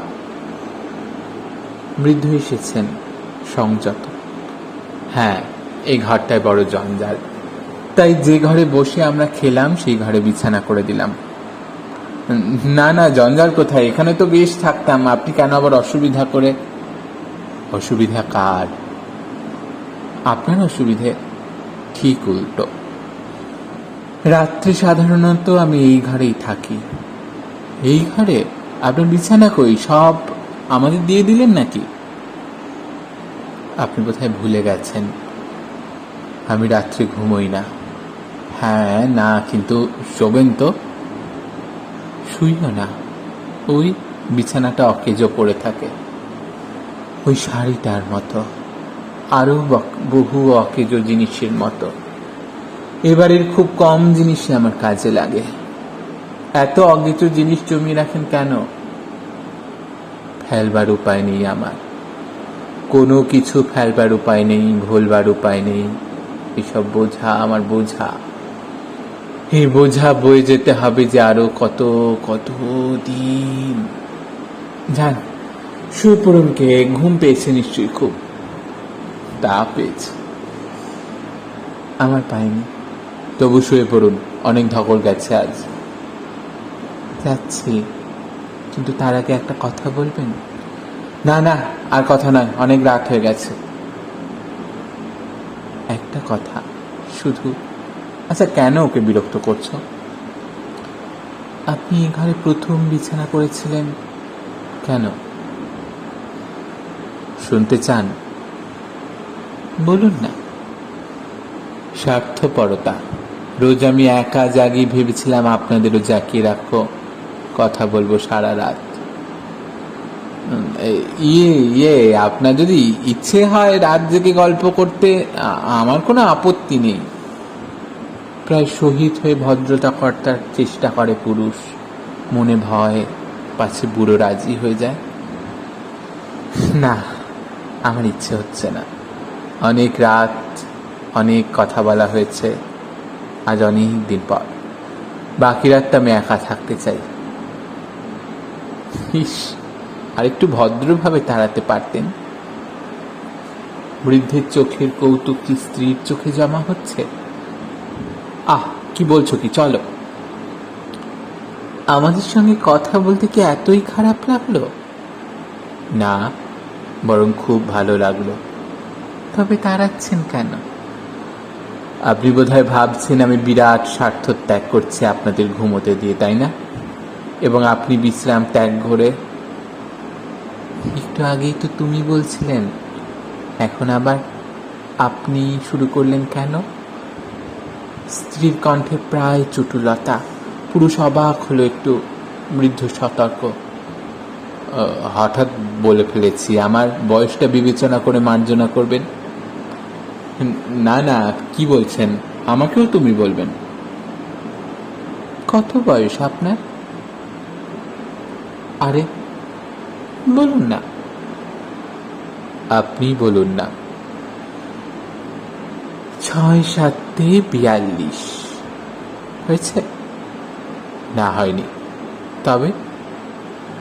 বৃদ্ধ এসেছেন সংযত। হ্যাঁ, এই ঘরটায় বড় জঞ্জাল। তাই যে ঘরে বসে আমরা খেলাম সেই ঘরে বিছানা করে দিলাম। না না, জঞ্জাল কোথায়? এখানে তো বেশ থাকতাম, আপনি কেন আবার অসুবিধা করে? অসুবিধা কার? আপনার অসুবিধে ঠিক উল্টো। রাত্রে সাধারণত আমি এই ঘরেই থাকি। এই ঘরে? আপনার বিছানা কই? সব আমাদের দিয়ে দিলেন নাকি? আপনি বোধহয় ভুলে গেছেন, আমি রাত্রে ঘুমোই না। হ্যাঁ না, কিন্তু শোবেন তো? শুইও না, ওই বিছানাটা অকেজো পড়ে থাকে, ওই শাড়িটার মতো, আরো বহু অকেজো জিনিসের মতো। এবারের খুব কম জিনিসই আমার কাজে লাগে। এত অকেজো জিনিস জমিয়ে রাখেন কেন? ফেলবার উপায় নেই আমার, কোনো কিছু ফেলবার উপায় নেই, ভুলবার উপায় নেই। এসব বোঝা আমার বোঝা। এই বোঝা বয়ে যেতে হবে যে আরো কত কত দিন। যান, শুয়ে পড়ুন। কে ঘুম পেয়েছে নিশ্চয়ই খুব। তা পেয়েছে, আমার পাইনি। তবু শুয়ে পড়ুন, অনেক ধকল গেছে আজ। যাচ্ছি, কিন্তু তার আগে একটা কথা বলবেন? না না, আর কথা নয়, অনেক রাত হয়ে গেছে। একটা কথা শুধু। আচ্ছা, কেন ওকে বিরক্ত করছো? আপনি এ ঘরে প্রথম বিছানা করেছিলেন কেন? শুনতে চান? বলুন না। স্বার্থপরতা। রোজ আমি একা জাগি, ভেবেছিলাম আপনাদেরও জাকিয়ে রাখবো, কথা বলবো সারা রাত। আপনার যদি ইচ্ছে হয় রাত জেগে গল্প করতে, আমার কোনো আপত্তি নেই। প্রায় শহীদ হয়ে ভদ্রতা কর্তার চেষ্টা করে পুরুষ, মনে ভয় পাছে বুড়ো রাজি হয়ে যায়। না, আমার ইচ্ছে হচ্ছে না। অনেক রাত, অনেক কথা বলা হয়েছে, আজ অনেক দিন পর বাকি রাতটা আমি একা থাকতে চাই। ইস, আর একটু ভদ্রভাবে তাড়াতে পারতেন। বৃদ্ধের চোখের কৌতুক কি স্ত্রীর চোখে জমা হচ্ছে? কি বলছো কি? চলো। আমাদের সঙ্গে কথা বলতে কি এতই খারাপ লাগলো? না, বরং খুব ভালো লাগলো। তবে তাড়াচ্ছেন কেন? আপনি বোধহয় ভাবছেন আমি বিরাট স্বার্থ ত্যাগ করছি আপনাদের ঘুমোতে দিয়ে, তাই না? এবং আপনি বিশ্রাম ত্যাগ করে। একটু আগেই তো তুমি বলছিলেন, এখন আবার আপনি শুরু করলেন কেন? স্ত্রীর কণ্ঠে প্রায় চটুলতা। পুরুষ অবাক হলো একটু, বৃদ্ধ সতর্ক। হঠাৎ বলে ফেলেছি, আমার বয়সটা বিবেচনা করে মার্জনা করবেন। না না, কি বলছেন? আমাকেও তুমি বলবেন। কত বয়স আপনার? আরে বলুন না। আপনি বলুন না। 6-7-42 হয়েছে? না, হয়নি। তবে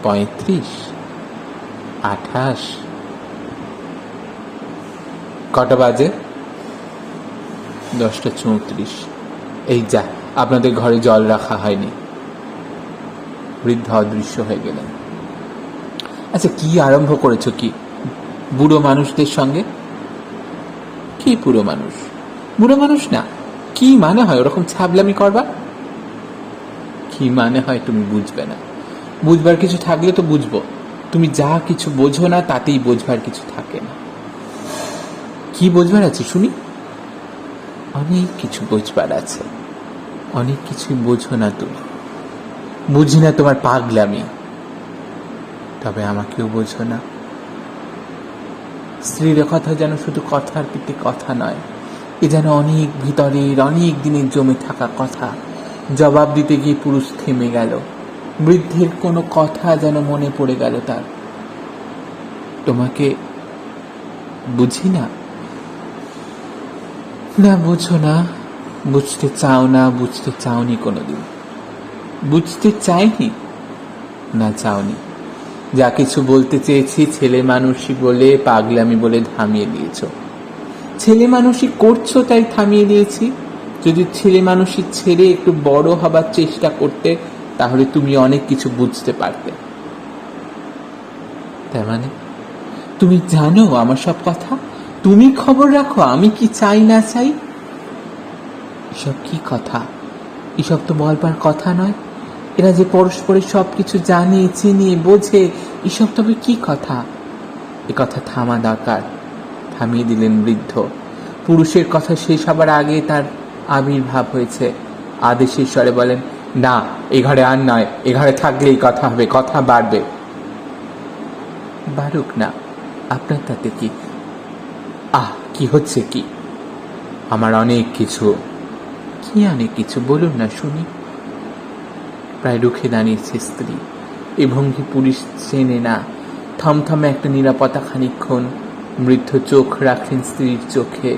35, 28। কটা বাজে? 10:34। এই যা, আপনাদের ঘরে জল রাখা হয়নি। বৃদ্ধ অদৃশ্য হয়ে গেলেন। আচ্ছা, কি আরম্ভ করেছো কি বুড়ো মানুষদের সঙ্গে? কি বুড়ো মানুষ? বুড়ো মানুষ না। কি মানে হয় ওরকম ছাবলামি করবা? কি মানে হয় তুমি বুঝবে না। বুঝবার কিছু থাকলে তো বুঝবো। তুমি যা কিছু বোঝো না তাতেই বুঝবার কিছু থাকে না। কি বুঝবার আছে শুনি? অনেক কিছু বুঝবার আছে। অনেক কিছুই বোঝো না তুমি। বুঝি না তোমার পাগলামি, তবে আমাকেও বোঝো না। স্ত্রীর কথা যেন শুধু কথার পিঠে কথা নয়, এ যেন অনেক ভিতরের, অনেক দিনের জমে থাকা কথা। জবাব দিতে গিয়ে পুরুষ থেমে গেল। বৃদ্ধের কোনো কথা যেন মনে পড়ে গেল তার। তোমাকে বুঝি না? না, বুঝো না। বুঝতে চাও না, বুঝতে চাওনি কোনোদিন। বুঝতে চাইনি? না, চাওনি। যা কিছু বলতে চেয়েছি ছেলে মানুষই বলে, পাগলামি বলে থামিয়ে দিয়েছ। ছেলে মানুষই করছো তাই থামিয়ে দিয়েছি। যদি ছেলে মানুষই ছেড়ে একটু বড় হবার চেষ্টা করতে, তাহলে তুমি অনেক কিছু বুঝতে পারতে। তার মানে তুমি জানো আমার সব কথা? তুমি খবর রাখো আমি কি চাই না চাই? এসব কি কথা? এসব তো বলবার কথা নয়। এরা যে পরস্পরের সবকিছু জানে, চিনে, বোঝে, এসব তবে কি কথা? এ কথা থামা দরকার। থামিয়ে দিলেন বৃদ্ধ। পুরুষের কথা শেষ হবার আগে তার আবির্ভাব হয়েছে। আদেশের স্বরে বলেন, না, এ ঘরে আর নয়। এ ঘরে থাকলেই কথা হবে, কথা বাড়বে। বাড়ুক না, আপনার তাতে কি? কি হচ্ছে কি? আমার অনেক কিছু। কি অনেক কিছু? বলুন না শুনি। প্রায় রুখে দাঁড়িয়েছে স্ত্রী। এ ভঙ্গি পুলিশ চেনে না। থমথমে একটা নিরাপত্তা খানিকক্ষণ। বৃদ্ধ চোখ রাখলেন স্ত্রীর চোখে।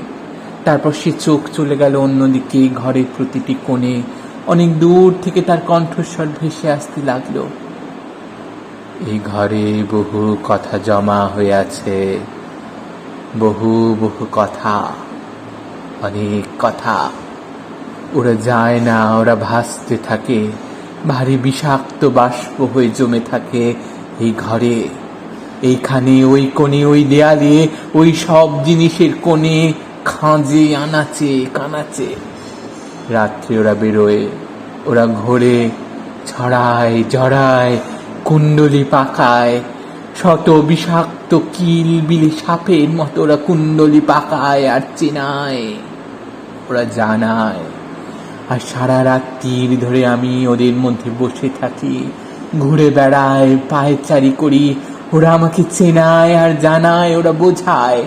তারপর সে চোখ চলে গেল অন্যদিকে, ঘরের প্রতিটি কোণে। অনেক দূর থেকে তার কণ্ঠস্বর ভেসে আসতে লাগলো। এই ঘরে বহু কথা জমা হয়ে আছে, বহু বহু কথা, অনেক কথা। ওরা যায় না, ওরা ভাসতে থাকে, ভারী বিষাক্ত বাষ্প হয়ে জমে থাকে এই ঘরে। এইখানে, ওই কোণে, ওই দেয়ালে, ওই সব জিনিসের কোণে, খাঁজে, আনাচে কানাচে। রাত্রে ওরা বেরোয়, ওরা ঘোরে, ছড়ায়, জড়ায়, কুণ্ডলি পাকায়, শত বিষাক্ত কিলবিলি সাপের মতো ওরা কুণ্ডলি পাকায় আর চেনায়, ওরা জানায়। আর সারা রাত্রির ধরে আমি ওদের মধ্যে বসে থাকি, ঘুরে বেড়ায়, পায়চারি করি। ওরা আমাকে চেনায় আর জানায়, ওরা বোঝায়,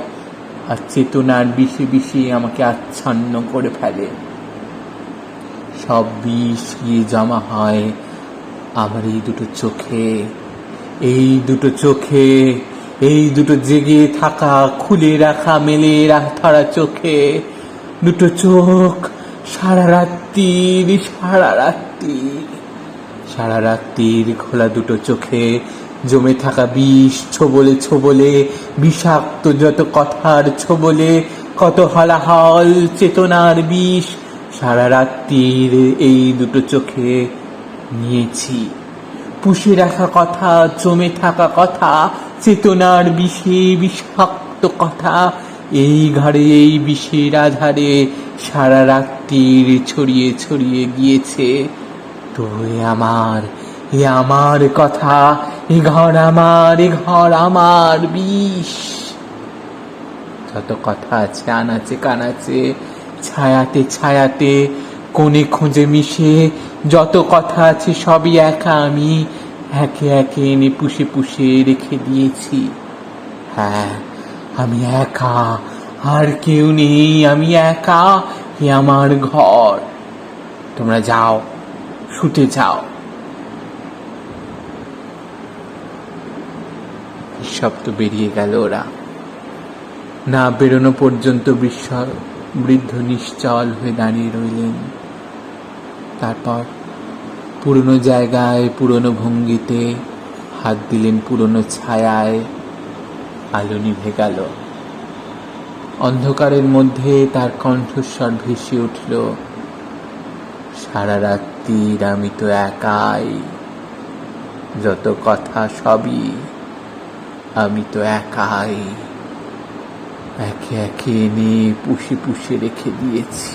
আর চেতনার বিষে বিষে আমাকে আচ্ছন্ন করে ফেলে। সব বিষ গিয়ে জমা হয় আমার এই দুটো চোখে, এই দুটো চোখে, এই দুটো জেগে থাকা, খুলে রাখা, মেলে ধরা চোখে। দুটো চোখ সারা রাত্রির খোলা দুটো চোখে জমে থাকা বিষ ছোবলে ছোবলে, বিষাক্ত যত কথার ছোবলে, কত হলাহল চেতনার বিষ সারা রাত্রির এই দুটো চোখে নিয়েছি। পুষে রাখা কথা, জমে থাকা কথা, চেতনার বিষে বিষাক্ত কথা, এই ঘাড়ে এই বিষের আধারে সারা রাত্রির ছড়িয়ে ছড়িয়ে গিয়েছে। তো এ আমার কথা, এ ঘর আমার বিষ। যত কথা আছে আনাচে কানাচে, ছায়াতে ছায়াতে, কোণে খোঁজে মিশে, যত কথা আছে সবই একা আমি একে একে এনে পুষে পুষে রেখে দিয়েছি। হ্যাঁ, আমি একা, আর কেউ নেই, আমি একা, এ আমার ঘর। তোমরা যাও, শুতে যাও। শব্দ বেরিয়ে গেল। ওরা না বেরোনো পর্যন্ত বৃদ্ধ নিশ্চল হয়ে দাঁড়িয়ে রইলেন। তারপর পুরনো জায়গায়, পুরনো ভঙ্গিতে হাত দিলেন, পুরনো ছায়ায়। আলো নিভে গেল। অন্ধকারের মধ্যে তার কণ্ঠস্বর ভেসে উঠল, সারা রাত্রির আমি তো একাই, যত কথা সবই আমি তো একাই, একে একে এনে পুষে পুষে রেখে দিয়েছি।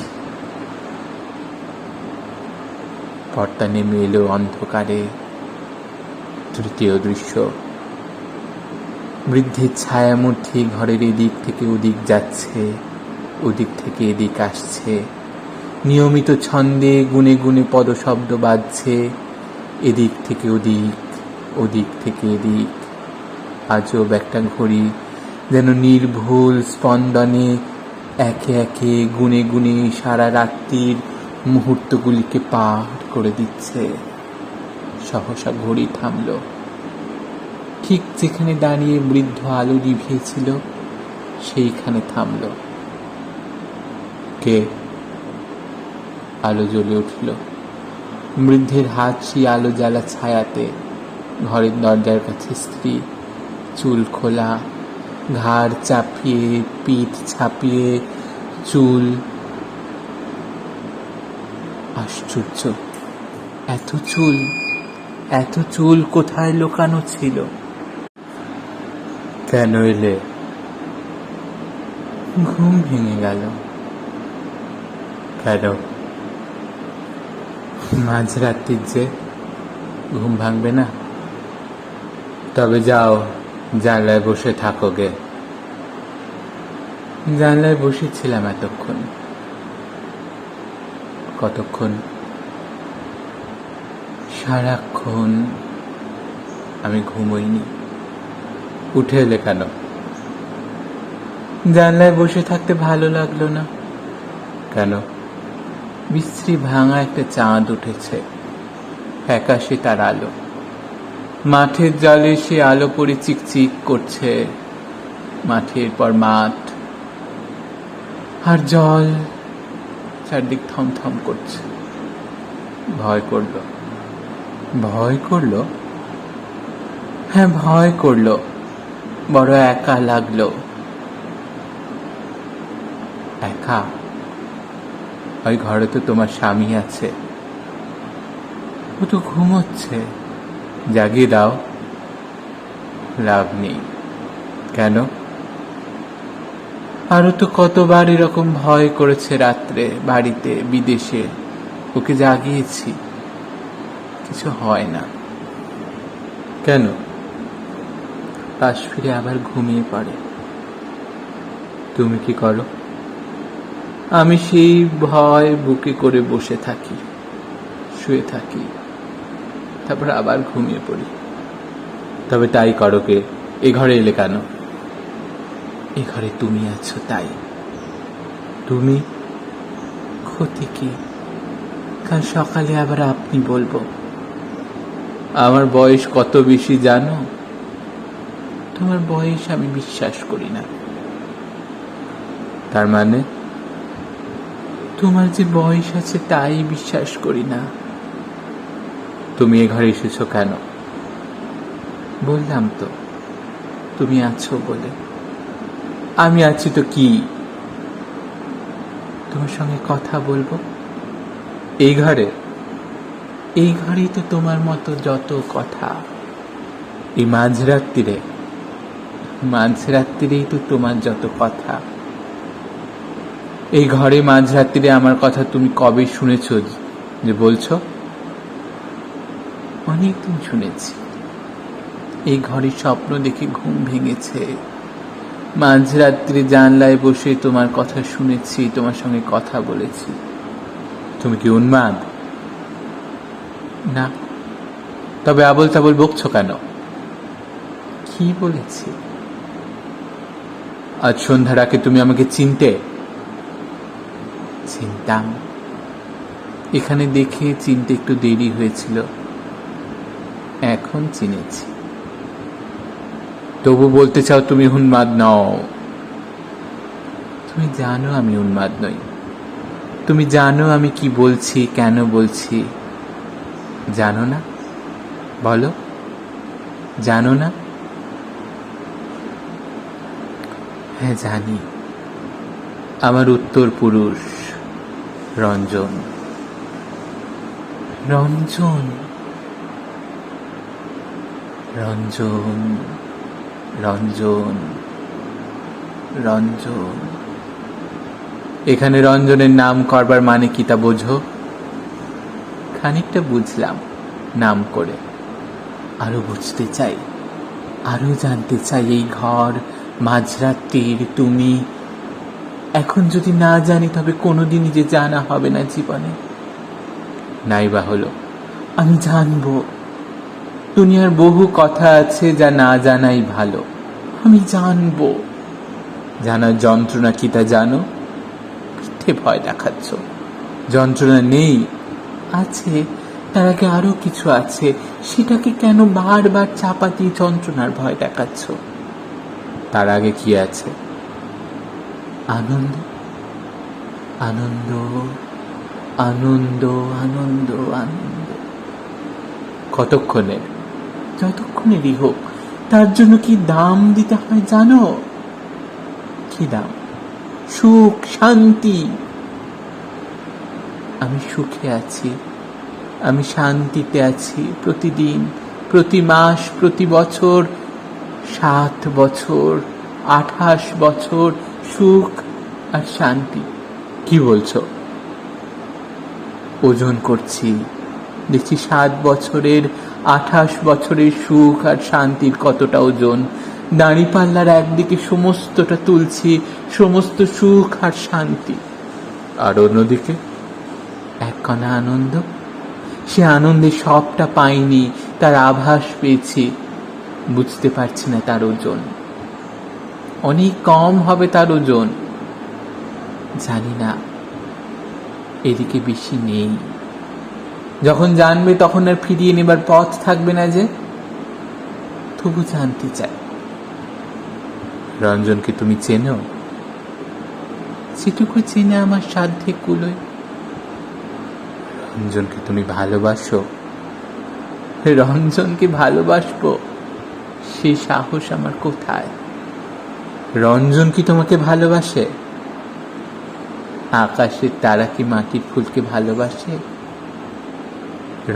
পর্দা নেমে এলো অন্ধকারে। তৃতীয় দৃশ্য। বৃদ্ধের ছায়ামূর্তি ঘরের এদিক থেকে ওদিক যাচ্ছে, ওদিক থেকে এদিক আসছে। নিয়মিত ছন্দে গুনে গুনে পদশব্দ বাজছে, এদিক থেকে ওদিক, ওদিক থেকে এদিক। আজব একটা ঘড়ি যেন নির্ভুল স্পন্দনে একে একে গুনে গুনে সারা রাত্রির মুহূর্তগুলিকে পার করে দিচ্ছে। সহসা ঘড়ি থামল। ঠিক যেখানে দাঁড়িয়ে বৃদ্ধ আলো নিভিয়েছিল সেইখানে থামল। কে? আলো জ্বলে উঠল। বৃদ্ধের হাত সেই আলো জ্বালা ছায়াতে। ঘরের দরজার কাছে স্ত্রী, চুল খোলা, ঘাড় চাপিয়ে, পিঠ ছাপিয়ে চুল। আশ্চর্য, এত চুল কোথায় লুকানো ছিল? কেন এলে? ঘুম ভেঙে গেল। কেন? মাঝরাত্রির যে, ঘুম ভাঙবে না? তবে যাও, জানলায় বসে থাকো গে। জানলায় বসেছিলাম এতক্ষণ। কতক্ষণ? সারাক্ষণ। আমি ঘুমোইনি। উঠে এলে কেন? জানলায় বসে থাকতে ভালো লাগলো না। কেন? বিশ্রী ভাঙা একটা চাঁদ উঠেছে, ফ্যাকাশে তার আলো। মাঠের জলে সে আলো পড়ে চিকচিক করছে। মাঠের পর মাঠ, আর জল, চারদিক থমথম করছে। ভয় করলো। ভয় করলো? হ্যাঁ, ভয় করলো। বড় একা লাগলো। একা? ওই ঘরে তো তোমার স্বামী আছে। ও তো ঘুমোচ্ছে, জাগিয়ে দাও। লাভ নেই। কেন? আরো তো কতবার এরকম ভয় করেছে রাত্রে, বাড়িতে, বিদেশে। ওকে জাগিয়েছি, কিছু হয় না। কেন? পাশ ফিরে আবার ঘুমিয়ে পড়ে। তুমি কি করো? আমি সেই ভয় বুকে করে বসে থাকি, শুয়ে থাকি, তারপর আবার ঘুমিয়ে পড়ি। তবে তাই করো কে? এ ঘরে এলে কেন? এ ঘরে তুমি আছো তাই। তুমি? ক্ষতি কি? কাল সকালে আবার আপনি বলবো। আমার বয়স কত বেশি জানো? তোমার বয়স আমি বিশ্বাস করি না। তার মানে? তোমার যে বয়স আছে তাই বিশ্বাস করি না। তুমি এ ঘরে এসেছো কেন? বললাম তো, তুমি আছো বলে। আমি আছি তো কি? তোমার সঙ্গে কথা বলবো। এই ঘরে? এই ঘরেই তো তোমার মতো যত কথা। এই মাঝরাত্রিরেই তো তোমার যত কথা। এই ঘরে মাঝরাত্রিরে আমার কথা তুমি কবে শুনেছ যে বলছো? অনেকদিন শুনেছি। এই ঘরে স্বপ্ন দেখে ঘুম ভেঙেছে, মাঝরাত্রি জানলায় বসে তোমার কথা শুনেছি, তোমার সঙ্গে কথা বলেছি। তুমি কি উন্মাদ? না। তবে আবল তাবল বকছো কেন? কি বলেছি? আজ সন্ধ্যার আগে তুমি আমাকে চিনতে? চিনতাম। এখানে দেখে চিনতে একটু দেরি হয়েছিল, এখন চিনেছি। তবু বলতে চাও তুমি উন্মাদ নও? তুমি জানো আমি উন্মাদ নই। তুমি জানো আমি কি বলছি, কেন বলছি। জানো না? বলো, জানো না? হ্যাঁ জানি। আমার উত্তর পুরুষ রঞ্জন। রঞ্জন, রঞ্জন, রঞ্জন, রঞ্জন। এখানে রঞ্জনের নাম করবার মানে কি তা বোঝো? খানিকটা বুঝলাম নাম করে। আরো বুঝতে চাই, আরো জানতে চাই। এই ঘর, মাঝরাত্রির তুমি। এখন যদি না জানি তবে কোনোদিনই যে জানা হবে না জীবনে। নাইবা হলো, আমি জানবো। দুনিয়ার বহু কথা আছে যা না জানাই ভালো। আমি জানবো। জানার যন্ত্রণা কি তা জানো? মিথ্যে ভয় দেখাচ্ছ। যন্ত্রণা নেই, আছে। তার আগে আরো কিছু আছে। সেটাকে কেন বারবার চাপা দিয়ে যন্ত্রণার ভয় দেখাচ্ছ? তার আগে কি আছে? আনন্দ, আনন্দ, আনন্দ, আনন্দ, আনন্দ। কতক্ষণের? যতক্ষণেরই হোক। তার জন্য কি দাম দিতে হয় জানো? কি দাম? সুখ, শান্তি। আমি সুখে আছি, আমি শান্তিতে আছি। প্রতিদিন, প্রতি মাস, প্রতি বছর, 7 বছর, 28 বছর সুখ আর শান্তি। কি বলছো? ওজন করছি, দেখছি 7 বছরের, 28 বছরের সুখ আর শান্তির কতটা ওজন। দাঁড়িপাল্লার একদিকে সমস্তটা তুলছি, সমস্ত সুখ আর শান্তি। আর অন্যদিকে এক কণা আনন্দ। সে আনন্দে সবটা পাইনি, তার আভাস পেয়েছি। বুঝতে পারছি না তার ওজন। অনেক কম হবে তার ওজন। জানি না, এদিকে বেশি নেই। যখন জানবে তখন আর ফিরিয়ে নেবার পথ থাকবে না যে। তবু জানতে চাই, রঞ্জনকে তুমি চেনো? সেটুকু চেনে আমার সাধ্যে কুলোয়। রঞ্জনকে তুমি ভালোবাসো? রঞ্জনকে ভালোবাসবো সেই সাহস আমার কোথায়? রঞ্জন কি তোমাকে ভালোবাসে? আকাশের তারা কি মাটির ফুলকে ভালোবাসে?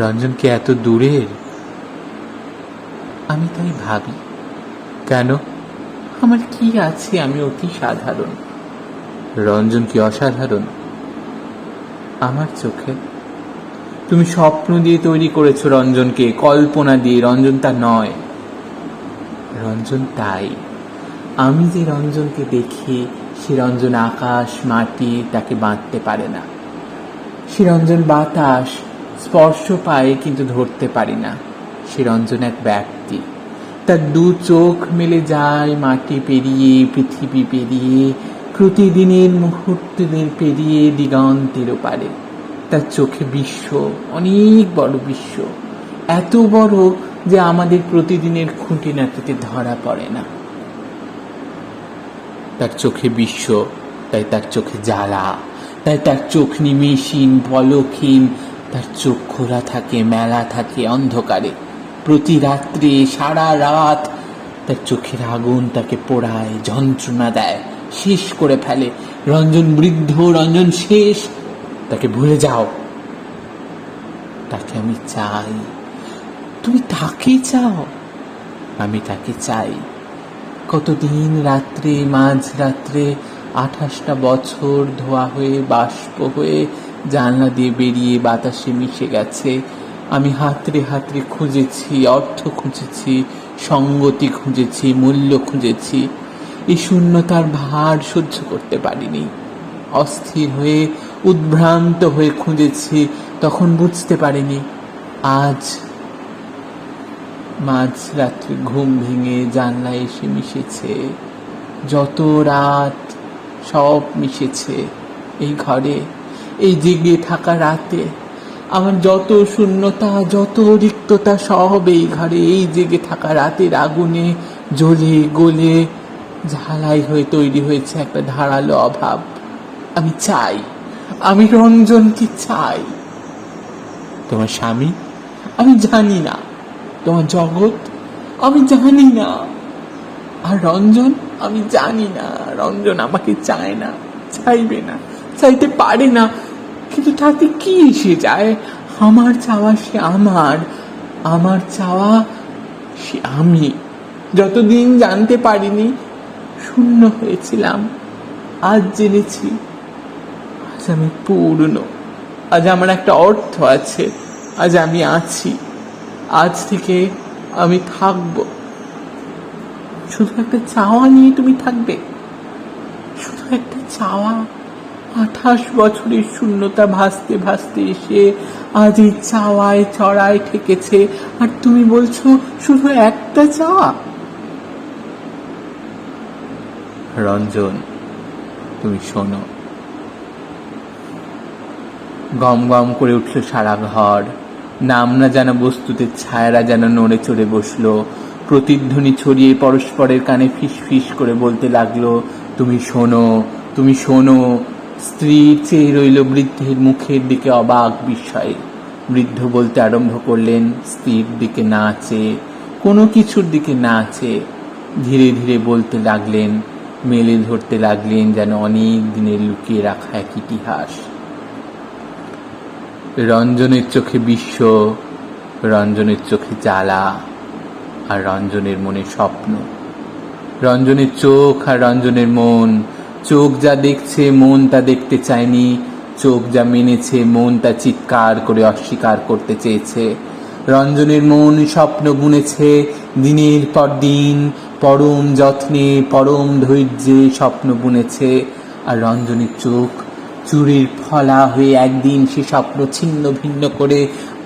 রঞ্জন কি এত দূরের? আমি তাই ভাবি, কেন? আমার কি আছে? আমি অতি সাধারণ। রঞ্জন কি অসাধারণ? আমার চোখে তুমি স্বপ্ন দিয়ে তৈরি করেছো রঞ্জনকে, কল্পনা দিয়ে। রঞ্জন তা নয়। রঞ্জন তাই। আমি যে রঞ্জনকে দেখি সে রঞ্জন আকাশ মাটি তাকে বাঁধতে পারে না। সে রঞ্জন বাতাস স্পর্শ পায় কিন্তু ধরতে পারি না। সে রঞ্জন এক ব্যক্তি, তার দু চোখ মেলে যায় মাটি পেরিয়ে, পৃথিবী পেরিয়ে, প্রতিদিনের মুহূর্তদের পেরিয়ে দিগন্তের পারে। তার চোখে বিশ্ব, অনেক বড় বিশ্ব, এত বড় যে আমাদের প্রতিদিনের খুঁটিনাটিতে ধরা পড়ে না। তার চোখে বিশ্ব, তাই তার চোখে জ্বালা, তাই তার চোখ নিমেষহীন পলকহীন। তার চোখ খোলা থাকে, মেলা থাকে অন্ধকারে। প্রতি রাত্রে সারা রাত তার চোখের আগুন তাকে পোড়ায়, যন্ত্রণা দেয়, শেষ করে ফেলে। রঞ্জন বৃদ্ধ, রঞ্জন শেষ, তাকে ভুলে যাও। তাকে আমি চাই। তুমি তাকে চাও? আমি তাকে চাই। কতদিন রাত্রে, মাঝ রাত্রে 28টা বছর ধোয়া হয়ে বাষ্প হয়ে জানলা দিয়ে বেরিয়ে বাতাসে মিশে গেছে। আমি হাতড়ে হাতড়ে খুঁজেছি, অর্থ খুঁজেছি, সঙ্গতি খুঁজেছি, মূল্য খুঁজেছি। এই শূন্যতার ভার সহ্য করতে পারিনি। অস্থির হয়ে উদ্ভ্রান্ত হয়ে খুঁজেছি, তখন বুঝতে পারিনি। আজ মাঝ রাত্রে ঘুম ভেঙে জানলায় এসে মিশেছে। যত রাত সব মিশেছে এই ঘরে, এই জেগে থাকা রাতে। আমার যত শূন্যতা, যত রিক্ততা সব এই ঘরে, এই জেগে থাকা রাতের আগুনে জ্বলে গলে ঝালাই হয়ে তৈরি হয়েছে একটা ধারালো অভাব। আমি চাই, আমি রঞ্জনকে চাই। তোমার স্বামী আমি জানি না, তোমার জগৎ আমি জানি না, আর রঞ্জন আমি জানি না। রঞ্জন আমাকে চায় না, চাইবে না, চাইতে পারে না। কিন্তু তাতে কি এসে যায়? আমার চাওয়া সে আমার, আমার চাওয়া সে আমি। যতদিন জানতে পারিনি শূন্য হয়েছিলাম, আজ জেনেছি আজ আমি পূর্ণ। আজ আমার একটা অর্থ আছে, আজ আমি আছি। আজ থেকে আমি থাকব। শুধু একটা চাওয়া নিয়ে তুমি থাকবে, শুধু একটা চাওয়া। 28 বছরের শূন্যতা ভাসতে ভাসতে এসে আজ এই চাওয়ায় চড়ায় ঠেকেছে, আর তুমি বলছো শুধু একটা চাওয়া। রঞ্জন, তুমি শোনো। গম গম করে উঠল সারা ঘর। নাম না জানা বস্তুতে ছায়ারা যেন নড়ে চড়ে বসলো। প্রতিধ্বনি ছড়িয়ে পরস্পরের কানে ফিস ফিস করে বলতে লাগলো, তুমি শোনো, তুমি শোনো। স্ত্রী চেয়ে রইল বৃদ্ধের মুখের দিকে অবাক বিস্ময়ে। বৃদ্ধ বলতে আরম্ভ করলেন, স্ত্রীর দিকে না চেয়ে, কোনো কিছুর দিকে না চেয়ে। ধীরে ধীরে বলতে লাগলেন, মেলে ধরতে লাগলেন যেন অনেক দিনের লুকিয়ে রাখা এক ইতিহাস। রঞ্জনের চোখে বিশ্ব, রঞ্জনের চোখে জ্বালা, আর রঞ্জনের মনে স্বপ্ন। রঞ্জনের চোখ আর রঞ্জনের মন। চোখ যা দেখছে মন তা দেখতে চায়নি, চোখ যা মেনেছে মন তা চিৎকার করে অস্বীকার করতে চেয়েছে। রঞ্জনের মন স্বপ্ন বুনেছে দিনের পর দিন, পরম যত্নে পরম ধৈর্যে স্বপ্ন বুনেছে। আর রঞ্জনের চোখ চুরির ফলা হয়ে একদিন সে স্বপ্ন ছিন্ন ভিন্ন করে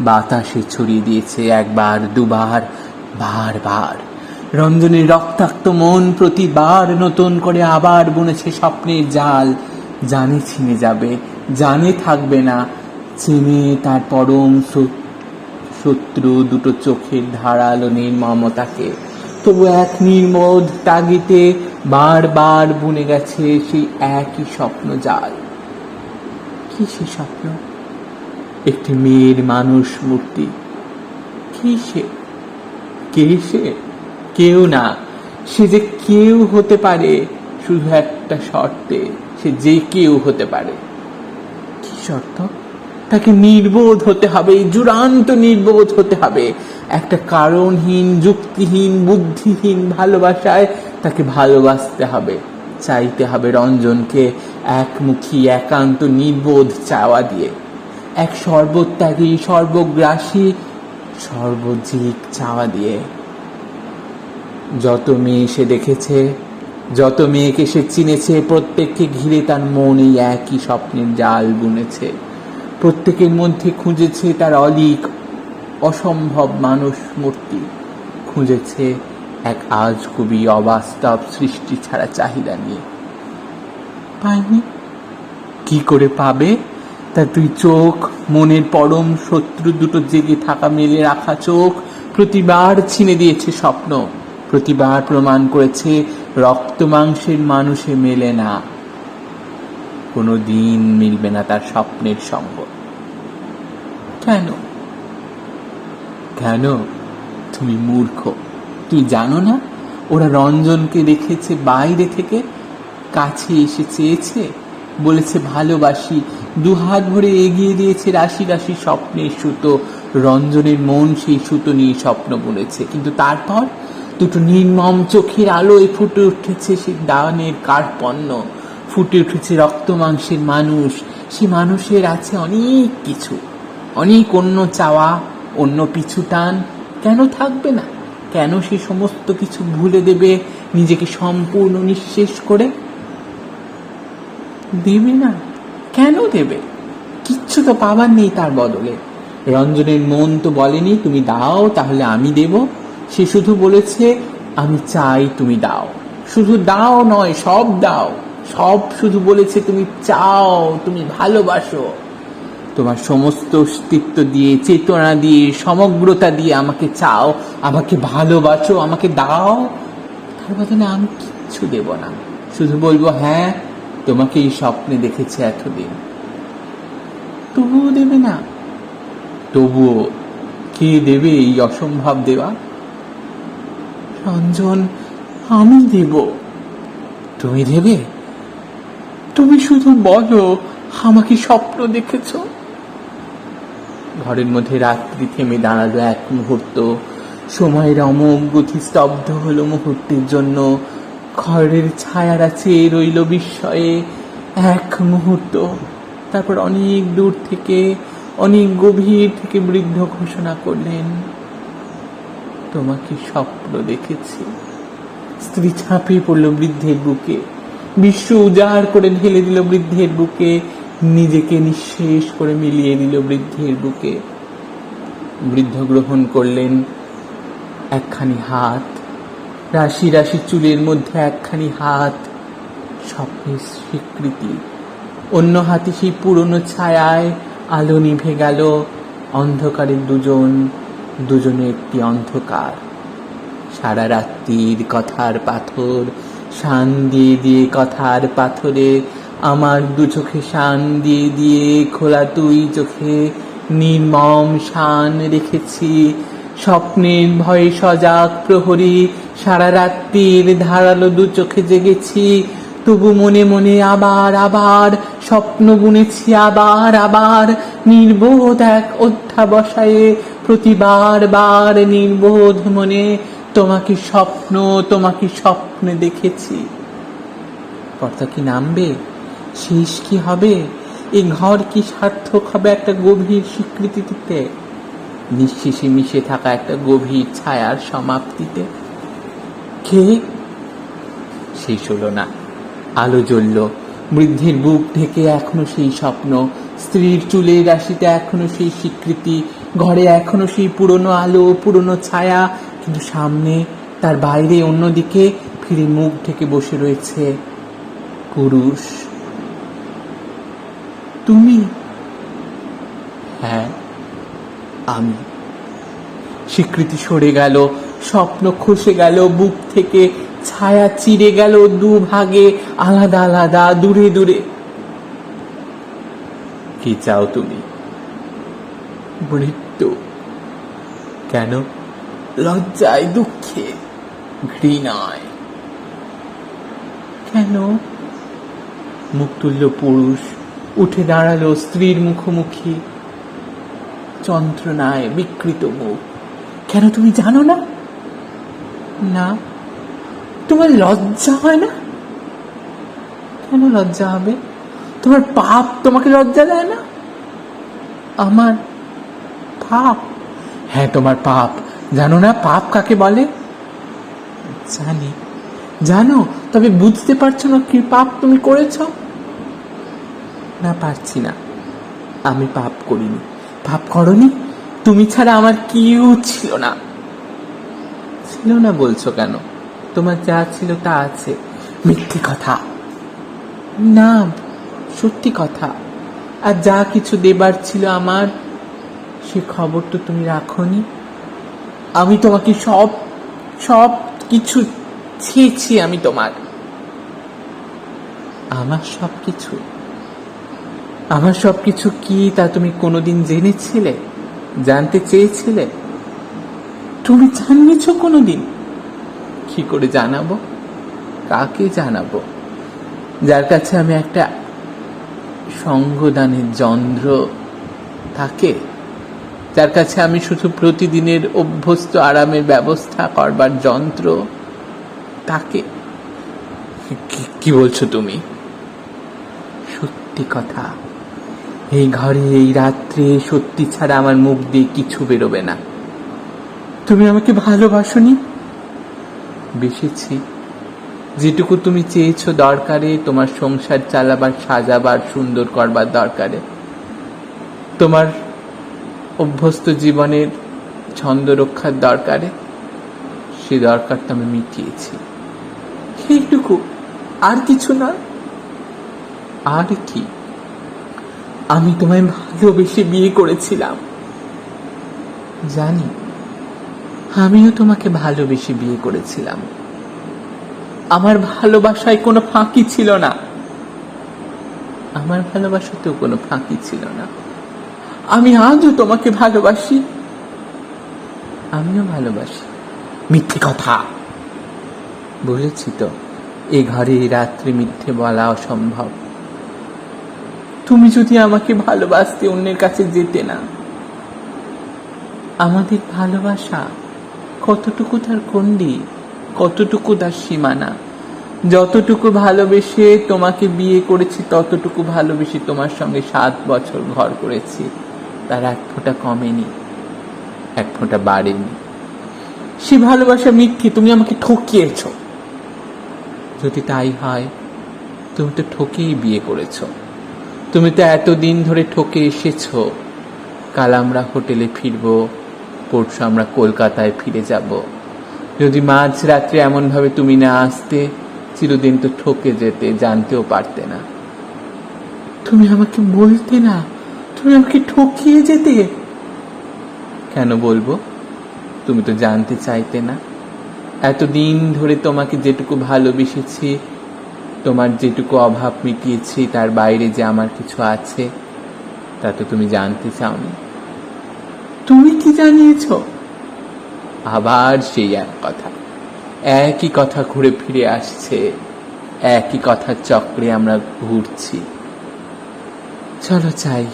বাতাসে ছড়িয়ে দিয়েছে, একবার দুবার, বারবার। রঞ্জনের রক্তাক্ত মন প্রতিবার নতুন করে আবার বুনেছে স্বপ্নের জাল। জানে ছিনে যাবে, জানে থাকবে না, চেনে তার পরম শত্রু দুটো চোখের ধারালো নির্মমতাকে। তবু এক নির্মোধ তাগিতে বারবার বুনে গেছে সেই একই স্বপ্ন জাল। কি সে স্বপ্ন? একটি মেয়ের মানুষ মূর্তি। কি সে? কে সে? কেউ না। সে যে কেউ হতে পারে, শুধু একটা শর্তে। সে যে কেউ হতে পারে। কি শর্ত? তাকে নির্বোধ হতে হবে, চূড়ান্ত নির্বোধ হতে হবে। একটা কারণহীন, যুক্তিহীন, বুদ্ধিহীন ভালোবাসায় তাকে ভালোবাসতে হবে। চাইতে হবে রঞ্জনকে একমুখী, একান্ত, নির্বোধ চাওয়া দিয়ে। এক সর্বত্যাগী, সর্বগ্রাসী, সর্বজিক চাওয়া দিয়ে। যত মেয়ে সে দেখেছে, যত মেয়েকে সে চিনেছে, প্রত্যেককে ঘিরে তার মন এই একই স্বপ্নের জাল বুনেছে। প্রত্যেকের মধ্যে খুঁজেছে তার অলীক অসম্ভব মানুষ মূর্তি, খুঁজেছে এক আজগুবি অবাস্তব সৃষ্টি ছাড়া চাহিদা নিয়ে। পায়নি। কি করে পাবে? তা তুই চোখ, মনের পরম শত্রু দুটো জেগে থাকা মেলে রাখা চোখ প্রতিবার ছিনে দিয়েছে স্বপ্ন, প্রতিবার প্রমাণ করেছে রক্ত মাংসের মানুষে মেলে না, কোনো দিন মিলবে না তার স্বপ্নের সঙ্গ। কেন? কেন? তুমি মূর্খ, তুই জানো না ওরা রঞ্জনকে দেখেছে বাইরে থেকে, কাছে এসে চেয়েছে, বলেছে ভালোবাসি, দুহাত ভরে এগিয়ে দিয়েছে রাশি রাশি স্বপ্নের সুতো। রঞ্জনের মন সেই সুতো নিয়ে স্বপ্ন বুনেছে, কিন্তু তারপর দুটো নির্মম চোখের আলোয় ফুটে উঠেছে সে দানের কার্পণ্য, ফুটে উঠেছে রক্ত মাংসের মানুষ। সে মানুষের আছে অনেক কিছু, অনেক অন্য চাওয়া, অন্য পিছু টান। কেন থাকবে না? কেন সে সমস্ত কিছু ভুলে দেবে নিজেকে সম্পূর্ণ নিঃশেষ করে? দেবে না? কেন দেবে? কিচ্ছু তো পাবার নেই তার বদলে। রঞ্জনের মন তো বলেনি তুমি দাও তাহলে আমি দেব, সে শুধু বলেছে আমি চাই তুমি দাও। শুধু দাও নয়, সব দাও, সব শুধু বলেছে তুমি চাও, তুমি ভালোবাসো, তোমার সমস্ত অস্তিত্ব দিয়ে, চেতনা দিয়ে, সমগ্রতা দিয়ে আমাকে চাও, আমাকে ভালোবাসো, আমাকে দাও। তার বদলে আমি কিচ্ছু দেব না, শুধু বলবো হ্যাঁ তোমাকে এই স্বপ্নে দেখেছি এতদিন। তবুও দেবে না? তবুও কে দেবে এই অসম্ভব দেওয়া? রঞ্জন, আমি দেব। তুমি দেবে? তুমি শুধু বলো আমাকে স্বপ্ন দেখেছ। ঘরের মধ্যে রাত্রি থেমে দাঁড়ালো এক মুহূর্ত, সময়ের অমোঘ গতি স্তব্ধ হলো মুহূর্তের জন্য। ঘরের ছায়ারা চেয়ে রইল বিস্ময়ে এক মুহূর্ত। তারপর অনেক দূর থেকে, অনেক গভীর থেকে বৃদ্ধ ঘোষণা করলেন, তোমাকে স্বপ্ন দেখেছি। স্ত্রী ঝাঁপিয়ে পড়ল বৃদ্ধের বুকে, বিশ্ব উজাড় করে ঢেলে দিল বৃদ্ধের বুকে, নিজেকে নিঃশেষ করে মিলিয়ে দিল বৃদ্ধের বুকে। বৃদ্ধ গ্রহণ করলেন একখানি হাত, রাশি রাশি চুলের মধ্যে একখানি হাত, স্বপ্নের স্বীকৃতি। অন্য হাতে সেই পুরনো ছায়ায় আলো নিভে গেল। অন্ধকারের দুজন, দুজনে একটি অন্ধকার। সারা রাত্রির কথার পাথর শান দিয়ে দিয়ে, কথার পাথরে আমার দু চোখে শান দিয়ে দিয়ে, খোলা তুই চোখে নির্মম শান রেখেছি। স্বপ্নের ভয়ে সজাগ প্রহরী সারা রাত্রির ধারালো দু চোখে জেগেছি। তবু মনে মনে আবার আবার স্বপ্ন বুনেছি, আবার আবার নির্বোধ এক অধ্যাবসায়ে, প্রতিবার বার নির্বোধ মনে তোমাকে স্বপ্ন, তোমাকে স্বপ্নে দেখেছি। পর্দা কি নামবে? শেষ কি হবে? এই ঘর কি সার্থক হবে একটা গভীর স্বীকৃতিতে, নিঃশেষে মিশে থাকা একটা গভীর ছায়ার সমাপ্তিতে? কে? শেষ হলো না। আলো জ্বলল বৃদ্ধের বুক ঢেকে, এখনো সেই স্বপ্ন। স্ত্রীর চুলের রাশিতে এখনো সেই স্বীকৃতি, ঘরে এখনো সেই পুরনো আলো, পুরনো ছায়া, কিন্তু সামনে তার বাইরে অন্যদিকে ফিরে মুখ ঢেকে বসে রয়েছে পুরুষ। তুমি? হ্যাঁ আমি। স্বীকৃতি সরে গেল, স্বপ্ন খসে গেল বুক থেকে, ছায়া চিরে গেল দুভাগে, আলাদা আলাদা, দূরে দূরে। কি চাও তুমি? মৃত্যু। কেন? লজ্জায়, দুঃখে, ঘৃণায়। কেন? মুখ তুলল পুরুষ, উঠে দাঁড়ালো স্ত্রীর মুখোমুখি, যন্ত্রণায় বিকৃত মুখ। কেন তুমি জানো না? না। তোমার লজ্জা হয় না? কেন লজ্জা হবে? তোমার পাপ তোমাকে লজ্জা দেয় না? আমার পাপ? হ্যাঁ তোমার পাপ। জানো না পাপ কাকে বলে? জানি, জানো, তবে বুঝতে পারছো না কি পাপ তুমি করেছ। না, পারছি না। আমি পাপ করিনি। পাপ করনি? তুমি ছাড়া আমার কেউ ছিল না। ছিল না বলছো কেন? তোমার যা ছিল তা আছে। মিথ্যে কথা। না, সত্যি কথা। আর যা কিছু দেবার ছিল আমার, সে খবর তো তুমি রাখোনি। আমি তোমাকে সব সব কিছু ছেয়েছি। আমি তোমার, আমার সব কিছু, আমার সব কিছু কি তা তুমি কোনোদিন জেনেছিলে? জানতে চেয়েছিলে? তুমি জানিয়েছো কোনোদিন? কি করে জানাবো? কাকে জানাবো? যার কাছে আমি একটা সঙ্গদানের যন্ত্র, তাকে? যার কাছে আমি শুধু প্রতিদিনের অভ্যস্ত আরামের ব্যবস্থা করবার যন্ত্র, তাকে? কি বলছো তুমি? সত্যি কথা। এই ঘরে এই রাত্রে সত্যি ছাড়া আমার মুখ দিয়ে কিছু বেরোবে না। তুমি আমাকে ভালোবাসোনি? বেসেছি। যেটুকু তুমি চেয়েছো দরকারে, তোমার সংসার চালাবার, সাজাবার, সুন্দর করবার দরকারে, তোমার অভ্যস্ত জীবনের ছন্দ রক্ষার দরকারে, সে দরকারটা আমি মিটিয়েছি। এইটুকু, আর কিছু নয়। আর কি? আমি তোমায় ভালোবেসে বিয়ে করেছিলাম। জানি, আমিও তোমাকে ভালোবেসে বিয়ে করেছিলাম। আমার ভালোবাসায় কোনো ফাঁকি ছিল না। আমার ভালোবাসাতেও কোনো ফাঁকি ছিল না। আমি আজও তোমাকে ভালোবাসি। আমিও ভালোবাসি। মিথ্যে কথা। বলেছি তো, এ ঘরে এই রাত্রে মিথ্যে বলা অসম্ভব। তুমি যদি আমাকে ভালোবাসতে, অন্যের কাছে যেতে না। আমাদের ভালোবাসা কতটুকু তার গণ্ডি, কতটুকু তার সীমানা। যতটুকু ভালোবেসে তোমাকে বিয়ে করেছি, ততটুকু ভালোবেসে তোমার সঙ্গে 7 বছর ঘর করেছি। তার এক ফোঁটা কমেনি, এক ফোঁটা বাড়েনি। সে ভালোবাসা মিথ্যে। তুমি আমাকে ঠকিয়েছ। যদি তাই হয়, তুমি তো ঠকেই বিয়ে করেছ। তুমি তো এতদিন ধরে ঠকে এসেছো। কাল আমরা হোটেলে ফিরবো, পরশু আমরা কলকাতায় ফিরে যাব। যদি মাঝরাত্রে এমনভাবে তুমি না আসতে, চিরদিন তো ঠকে যেতে, জানতেও পারতে না। তুমি আমাকে বলতে না, তুমি আমাকে ঠকিয়ে যেতে। কেন বলবো? তুমি তো জানতে চাইতে না। এতদিন ধরে তোমাকে যেটুকু ভালোবেসেছি, তোমার যেটুকু অভাব মিটিয়েছি, তার বাইরে যে আমার কিছু আছে, তা তো তুমি জানতে চাওনি। তুমি কি জানিয়েছ? আবার সেই এক কথা, একই কথা ঘুরে ফিরে আসছে। একই কথার চক্রে আমরা ঘুরছি। চলো চাই।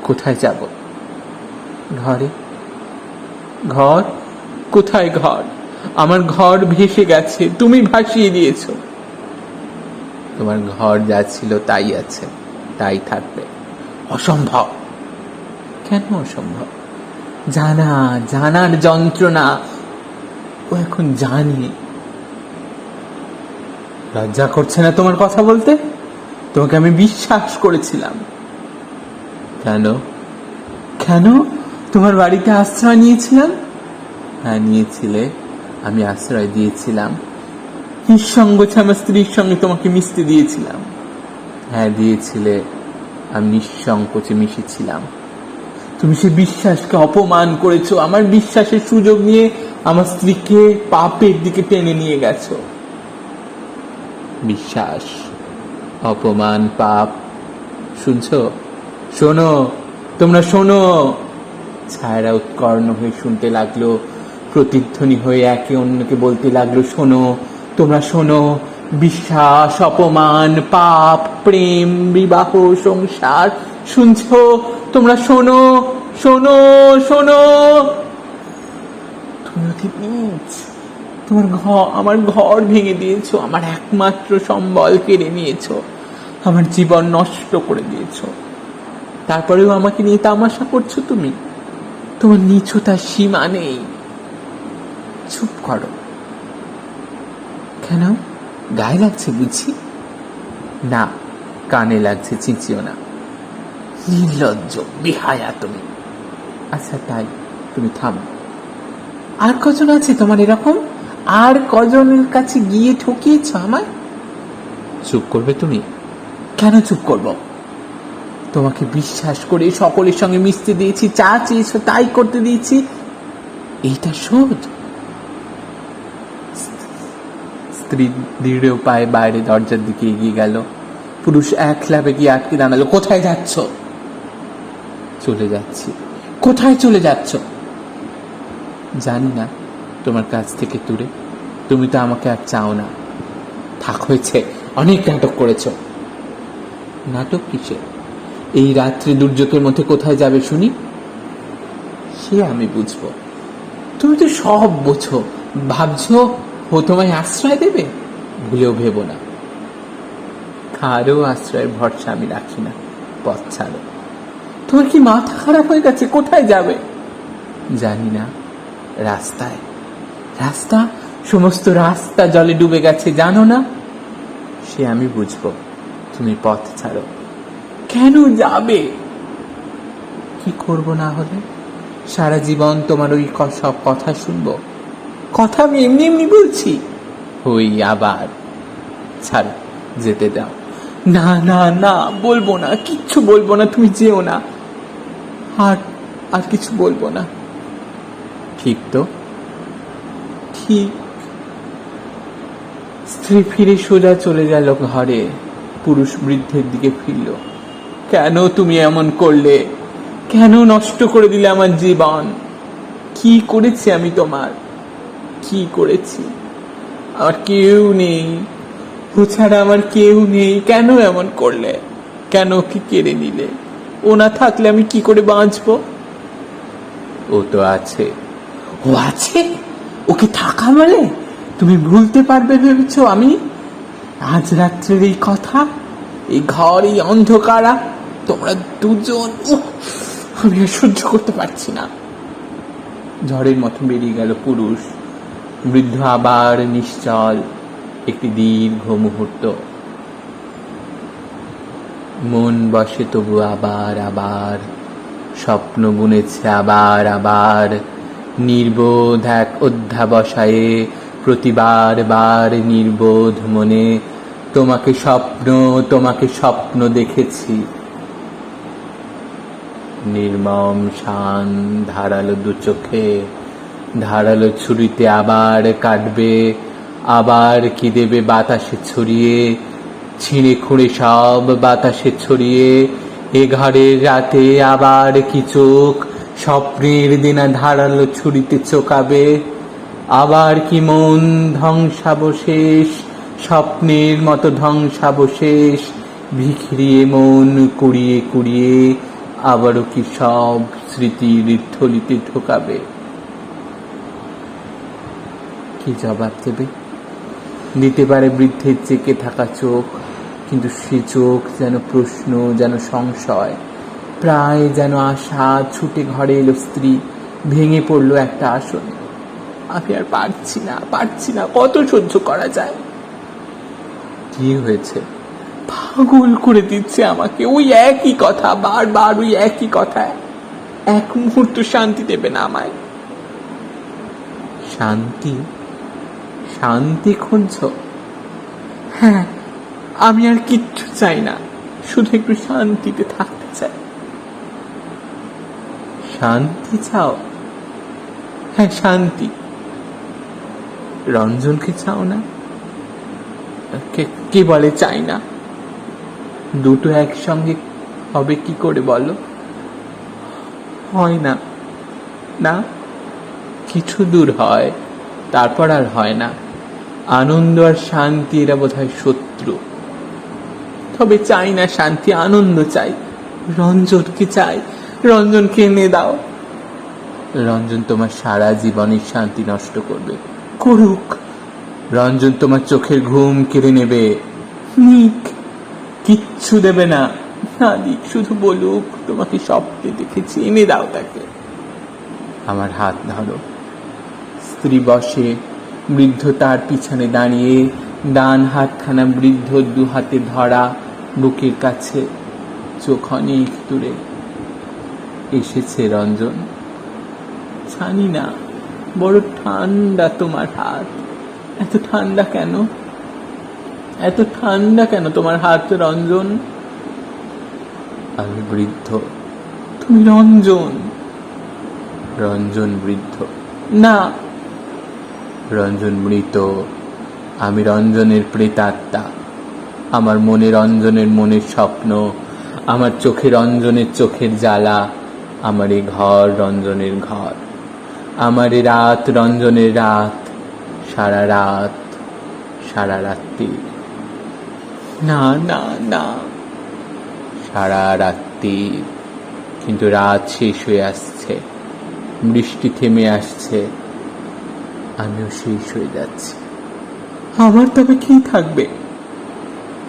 কোথায় যাব? ঘরে। ঘর? কোথায় ঘর? আমার ঘর ভেসে গেছে, তুমি ভাসিয়ে দিয়েছ। তোমার ঘর যা ছিল তাই আছে, তাই থাকবে। অসম্ভব। কেন অসম্ভব? জানার যন্ত্রণা। ও এখন জানি। লজ্জা করছে না তোমার কথা বলতে? তোমাকে আমি বিশ্বাস করেছিলাম। কেন? কেন? তোমার বাড়িতে আশ্রয় নিয়েছিলাম। হ্যাঁ, নিয়েছিলে। আমি আশ্রয় দিয়েছিলাম। নিঃসঙ্গ আমার স্ত্রীর সঙ্গে তোমাকে মিশতে দিয়েছিলাম। হ্যাঁ, দিয়েছিলে। আমি নিঃসংকোচে মিশেছিলাম। তুমি সে বিশ্বাসকে অপমান করেছো। আমার বিশ্বাসের সুযোগ নিয়ে আমার স্ত্রীকে পাপের দিকে টেনে নিয়ে গেছো। বিশ্বাস, অপমান, পাপ। শুনছো? শোনো, তোমরা শোনো। ছায়ারা উৎকর্ণ হয়ে শুনতে লাগলো, প্রতিধ্বনি হয়ে একে অন্যকে বলতে লাগলো, শোনো, তোমরা শোনো। বিশ্বাস, অপমান, পাপ, প্রেম, বিবাহ, সংসার। শুনছো? তোমরা শোনো, শোনো, শোনো। তুমি অতি নীচ। আমার ঘর ভেঙে দিয়েছো। আমার একমাত্র সম্বল কেড়ে নিয়েছো। আমার জীবন নষ্ট করে দিয়েছো। তারপরেও আমাকে নিয়ে তামাশা করছো তুমি। তোমার নিছতার সীমা নেই। চুপ করো। কেন, গায়ে লাগছে বুঝি? না, কানে লাগছে, চিঁচিও না। নির্লজ্জ, বেহায়া তুমি। আচ্ছা তাই, তুমি থামো। আর কজন আছে তোমার এরকম? আর কজনের কাছে গিয়ে ঠকিয়েছ আমায়? চুপ করবে তুমি? কেন চুপ করব? তোমাকে বিশ্বাস করে সকলের সঙ্গে মিশতে দিয়েছি, যা চেয়েছো তাই করতে দিয়েছি, এইটা শোধ? স্ত্রী দৃঢ় পায়ে বাইরে দরজার দিকে এগিয়ে গেল। পুরুষ এক লাফে গিয়ে আটকে দাঁড়ালো। কোথায় যাচ্ছ? চলে যাচ্ছি। কোথায় চলে যাচ্ছ? জানি না, তোমার কাছ থেকে দূরে। তুমি তো আমাকে আর চাও না। থাক, হয়েছে, অনেক নাটক করেছ। নাটক কিসে? এই রাত্রি দুর্যোগের মধ্যে কোথায় যাবে শুনি? সে আমি বুঝবো। তুমি তো সব বোঝো। ভাবছো ও তোমায় আশ্রয় দেবে? ভুলেও ভেবো না। কারো আশ্রয়ের ভরসা আমি রাখি না। পথ ছাড়ো। তোমার কি মাথা খারাপ হয়ে গেছে? কোথায় যাবে? জানি না। রাস্তায়। রাস্তা? সমস্ত রাস্তা জলে ডুবে গেছে, জানো না? সে আমি বুঝবো। তুমি পথ ছাড়ো। কেন যাবে? কি করব না হলে? সারা জীবন তোমার ওই সব কথা শুনবো? কথা আমি এমনি এমনি বলছি। ওই আবার। ছাড়ো, যেতে দাও। না না না, বলবো না, কিচ্ছু বলবো না, তুমি যেও না। আর আর কিছু বলবো না। ঠিক তো? ঠিক। স্ত্রী ফিরে সোজা চলে গেল ঘরে। পুরুষ বৃদ্ধের দিকে ফিরল। কেন তুমি এমন করলে? কেন নষ্ট করে দিলে আমার জীবন? কি করেছি আমি তোমার? কি করেছি? আমার কেউ নেই, ও ছাড়া আমার কেউ নেই। কেন এমন করলে? কেন কি কেড়ে নিলে? ও না থাকলে আমি কি করে বাঁচবো? ও তো আছে। ও আছে? ওকে থাকা বলে তুমি ভুলতে পারবে ভেবেছো আমি? আজ রাত্রের এই কথা, এই ঘর, এই অন্ধকারা, তোমরা দুজন, আমি আর সহ্য করতে পারছি না। ঝড়ের মতো বেরিয়ে গেল পুরুষ। বৃদ্ধ আবার নিশ্চল। একটি দীর্ঘ মুহূর্ত। মন বসে তবু আবার আবার, স্বপ্ন বুনেছে আবার আবার, নির্বোধ এক অধ্যাবসায়ে, প্রতিবার বার নির্বোধ মনে তোমাকে স্বপ্ন দেখেছি। নির্মম শান ধারালো দু চোখে, ধারালো ছুরিতে আবার কাটবে, আবার কি দেবে বাতাসে ছড়িয়ে, ছিঁড়ে খুঁড়ে সব বাতাসে ছড়িয়ে। এ ঘরের রাতে আবার কি চোখ স্বপ্নের দিনা ধারালো ছুরিতে চোকাবে? আবার কি মন ধ্বংসাবশেষ, স্বপ্নের মতো ধ্বংসাবশেষ, ভিখিরিয়ে মন কুড়িয়ে কুড়িয়ে আবারও কি সব স্মৃতির থলিতে ঢোকাবে? কি জবাব দেবে? দিতে পারে বৃদ্ধের চেকে থাকা চোখ, কিন্তু সে চোখ যেন প্রশ্ন, যেন সংশয়, প্রায় যেন আশা। ছুটে ঘরে এলো স্ত্রী, ভেঙে পড়লো একটা আসনে। আমি আর পারছি না, পারছি না, কত সহ্য করা যায়? কি হয়েছে? পাগল করে দিচ্ছে আমাকে ওই একই কথা, বারবার ওই একই কথা। এক মুহূর্ত শান্তি দেবে না আমায়। শান্তি? শান্তি খুঁজছ? হ্যাঁ, আমি আর কিচ্ছু চাই না, শুধু একটু শান্তিতে থাকতে চাই। শান্তি চাও? হ্যাঁ, শান্তি। রঞ্জনকে চাও না? কে বলে চাই না? দুটো একসঙ্গে হবে কি করে বলো? হয় না। না, কিছু দূর হয়, তারপর আর হয় না। আনন্দ আর শান্তি এরা বোধহয় শত্রু। তবে চাই না শান্তি, আনন্দ চাই। রঞ্জনকে চাই, রঞ্জনকে এনে দাও। রঞ্জন তোমার সারা জীবনের শান্তি নষ্ট করবে। করুক। রঞ্জন তোমার চোখের ঘুম কেড়ে নেবে। নিক, কিচ্ছু দেবে না। না দিক, শুধু বলুক তোমাকে স্বপ্নে দেখেছি, এনে দাও তাকে। আমার হাত ধরো। স্ত্রী বসে, বৃদ্ধ তার পিছনে দাঁড়িয়ে, ডান হাতখানা বৃদ্ধ দু হাতে ধরা, বুকের কাছে, চোখ অনেক দূরে। এসেছে রঞ্জন। জানি না, বড় ঠান্ডা তোমার হাত। এত ঠান্ডা কেন? এত ঠান্ডা কেন তোমার হাত রঞ্জন? আমি বৃদ্ধ, তুমি রঞ্জন। রঞ্জন বৃদ্ধ। না, রঞ্জন মৃত, আমি রঞ্জনের প্রেতাত্মা। আমার মনে রঞ্জনের মনের স্বপ্ন, আমার চোখে রঞ্জনের চোখের জ্বালা, আমার এ ঘর রঞ্জনের ঘর, আমার এ রাত রঞ্জনের রাত, সারা রাত, সারা রাত্রি। না না না, সারা রাত্রি। কিন্তু রাত শেষ হয়ে আসছে, বৃষ্টি থেমে আসছে, আমিও শেষ হয়ে যাচ্ছি। আমার তবে কি থাকবে?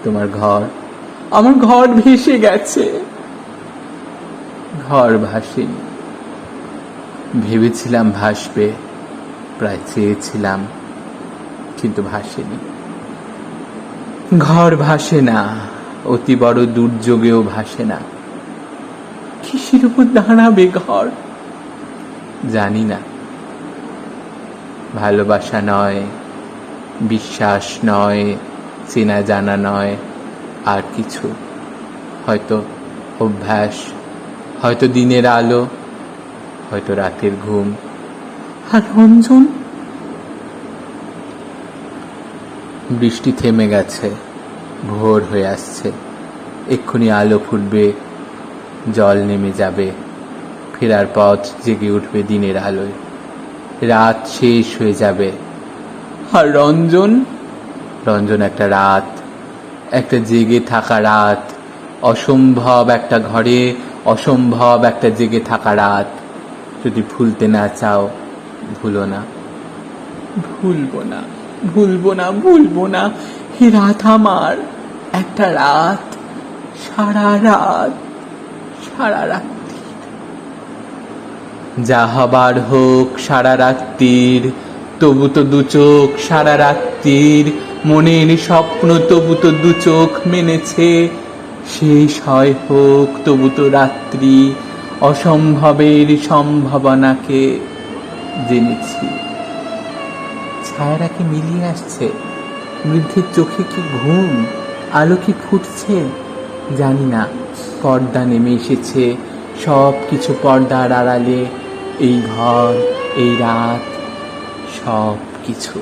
তোমার ঘর। আমার ঘর ভেসে গেছে। ঘর ভাসেনি। ভেবেছিলাম ভাসবে, প্রায় চেয়েছিলাম, কিন্তু ভাসেনি। ঘর ভাসে না, অতি বড় দুর্যোগেও ভাসে না। কিসের উপর দাঁড়াবে ঘর? জানি না। ভালোবাসা নয়, বিশ্বাস নয়, চেনা জানা নয়, আর কিছু। হয়তো অভ্যাস, হয়তো দিনের আলো, হয়তো রাতের ঘুম। আর রঞ্জন? বৃষ্টি থেমে গেছে, ভোর হয়ে আসছে, এক্ষুনি আলো ফুটবে, জল নেমে যাবে, ফেরার পথ জেগে উঠবে দিনের আলোয়, রাত শেষ হয়ে যাবে। আর রঞ্জন? রঞ্জন একটা রাত, একটা জেগে থাকা রাত, অসম্ভব একটা ঘরে, অসম্ভব একটা জেগে থাকা রাত। যদি ভুলতে না চাও, ভুলো না। ভুলবো না, ভুলবো না, ভুলবো না। হে রাত আমার, একটা রাত, সারা রাত, সারা রাত্রি। যা হবার হোক সারা রাত্রির, তবু তো দু চোখ সারা রাত্রির, মনের স্বপ্ন তবু তো দু চোখ মেনেছে। শেষ হয় হোক তবু তো রাত্রি, অসম্ভবের সম্ভাবনাকে জেনেছি। ছায়ারা কি মিলিয়ে আসছে? বৃদ্ধের চোখে কি ঘুম? আলো কি ফুটছে? জানি না। পর্দা নেমে এসেছে, সব কিছু পর্দার আড়ালে, এই ঘর, এই রাত, সব কিছু।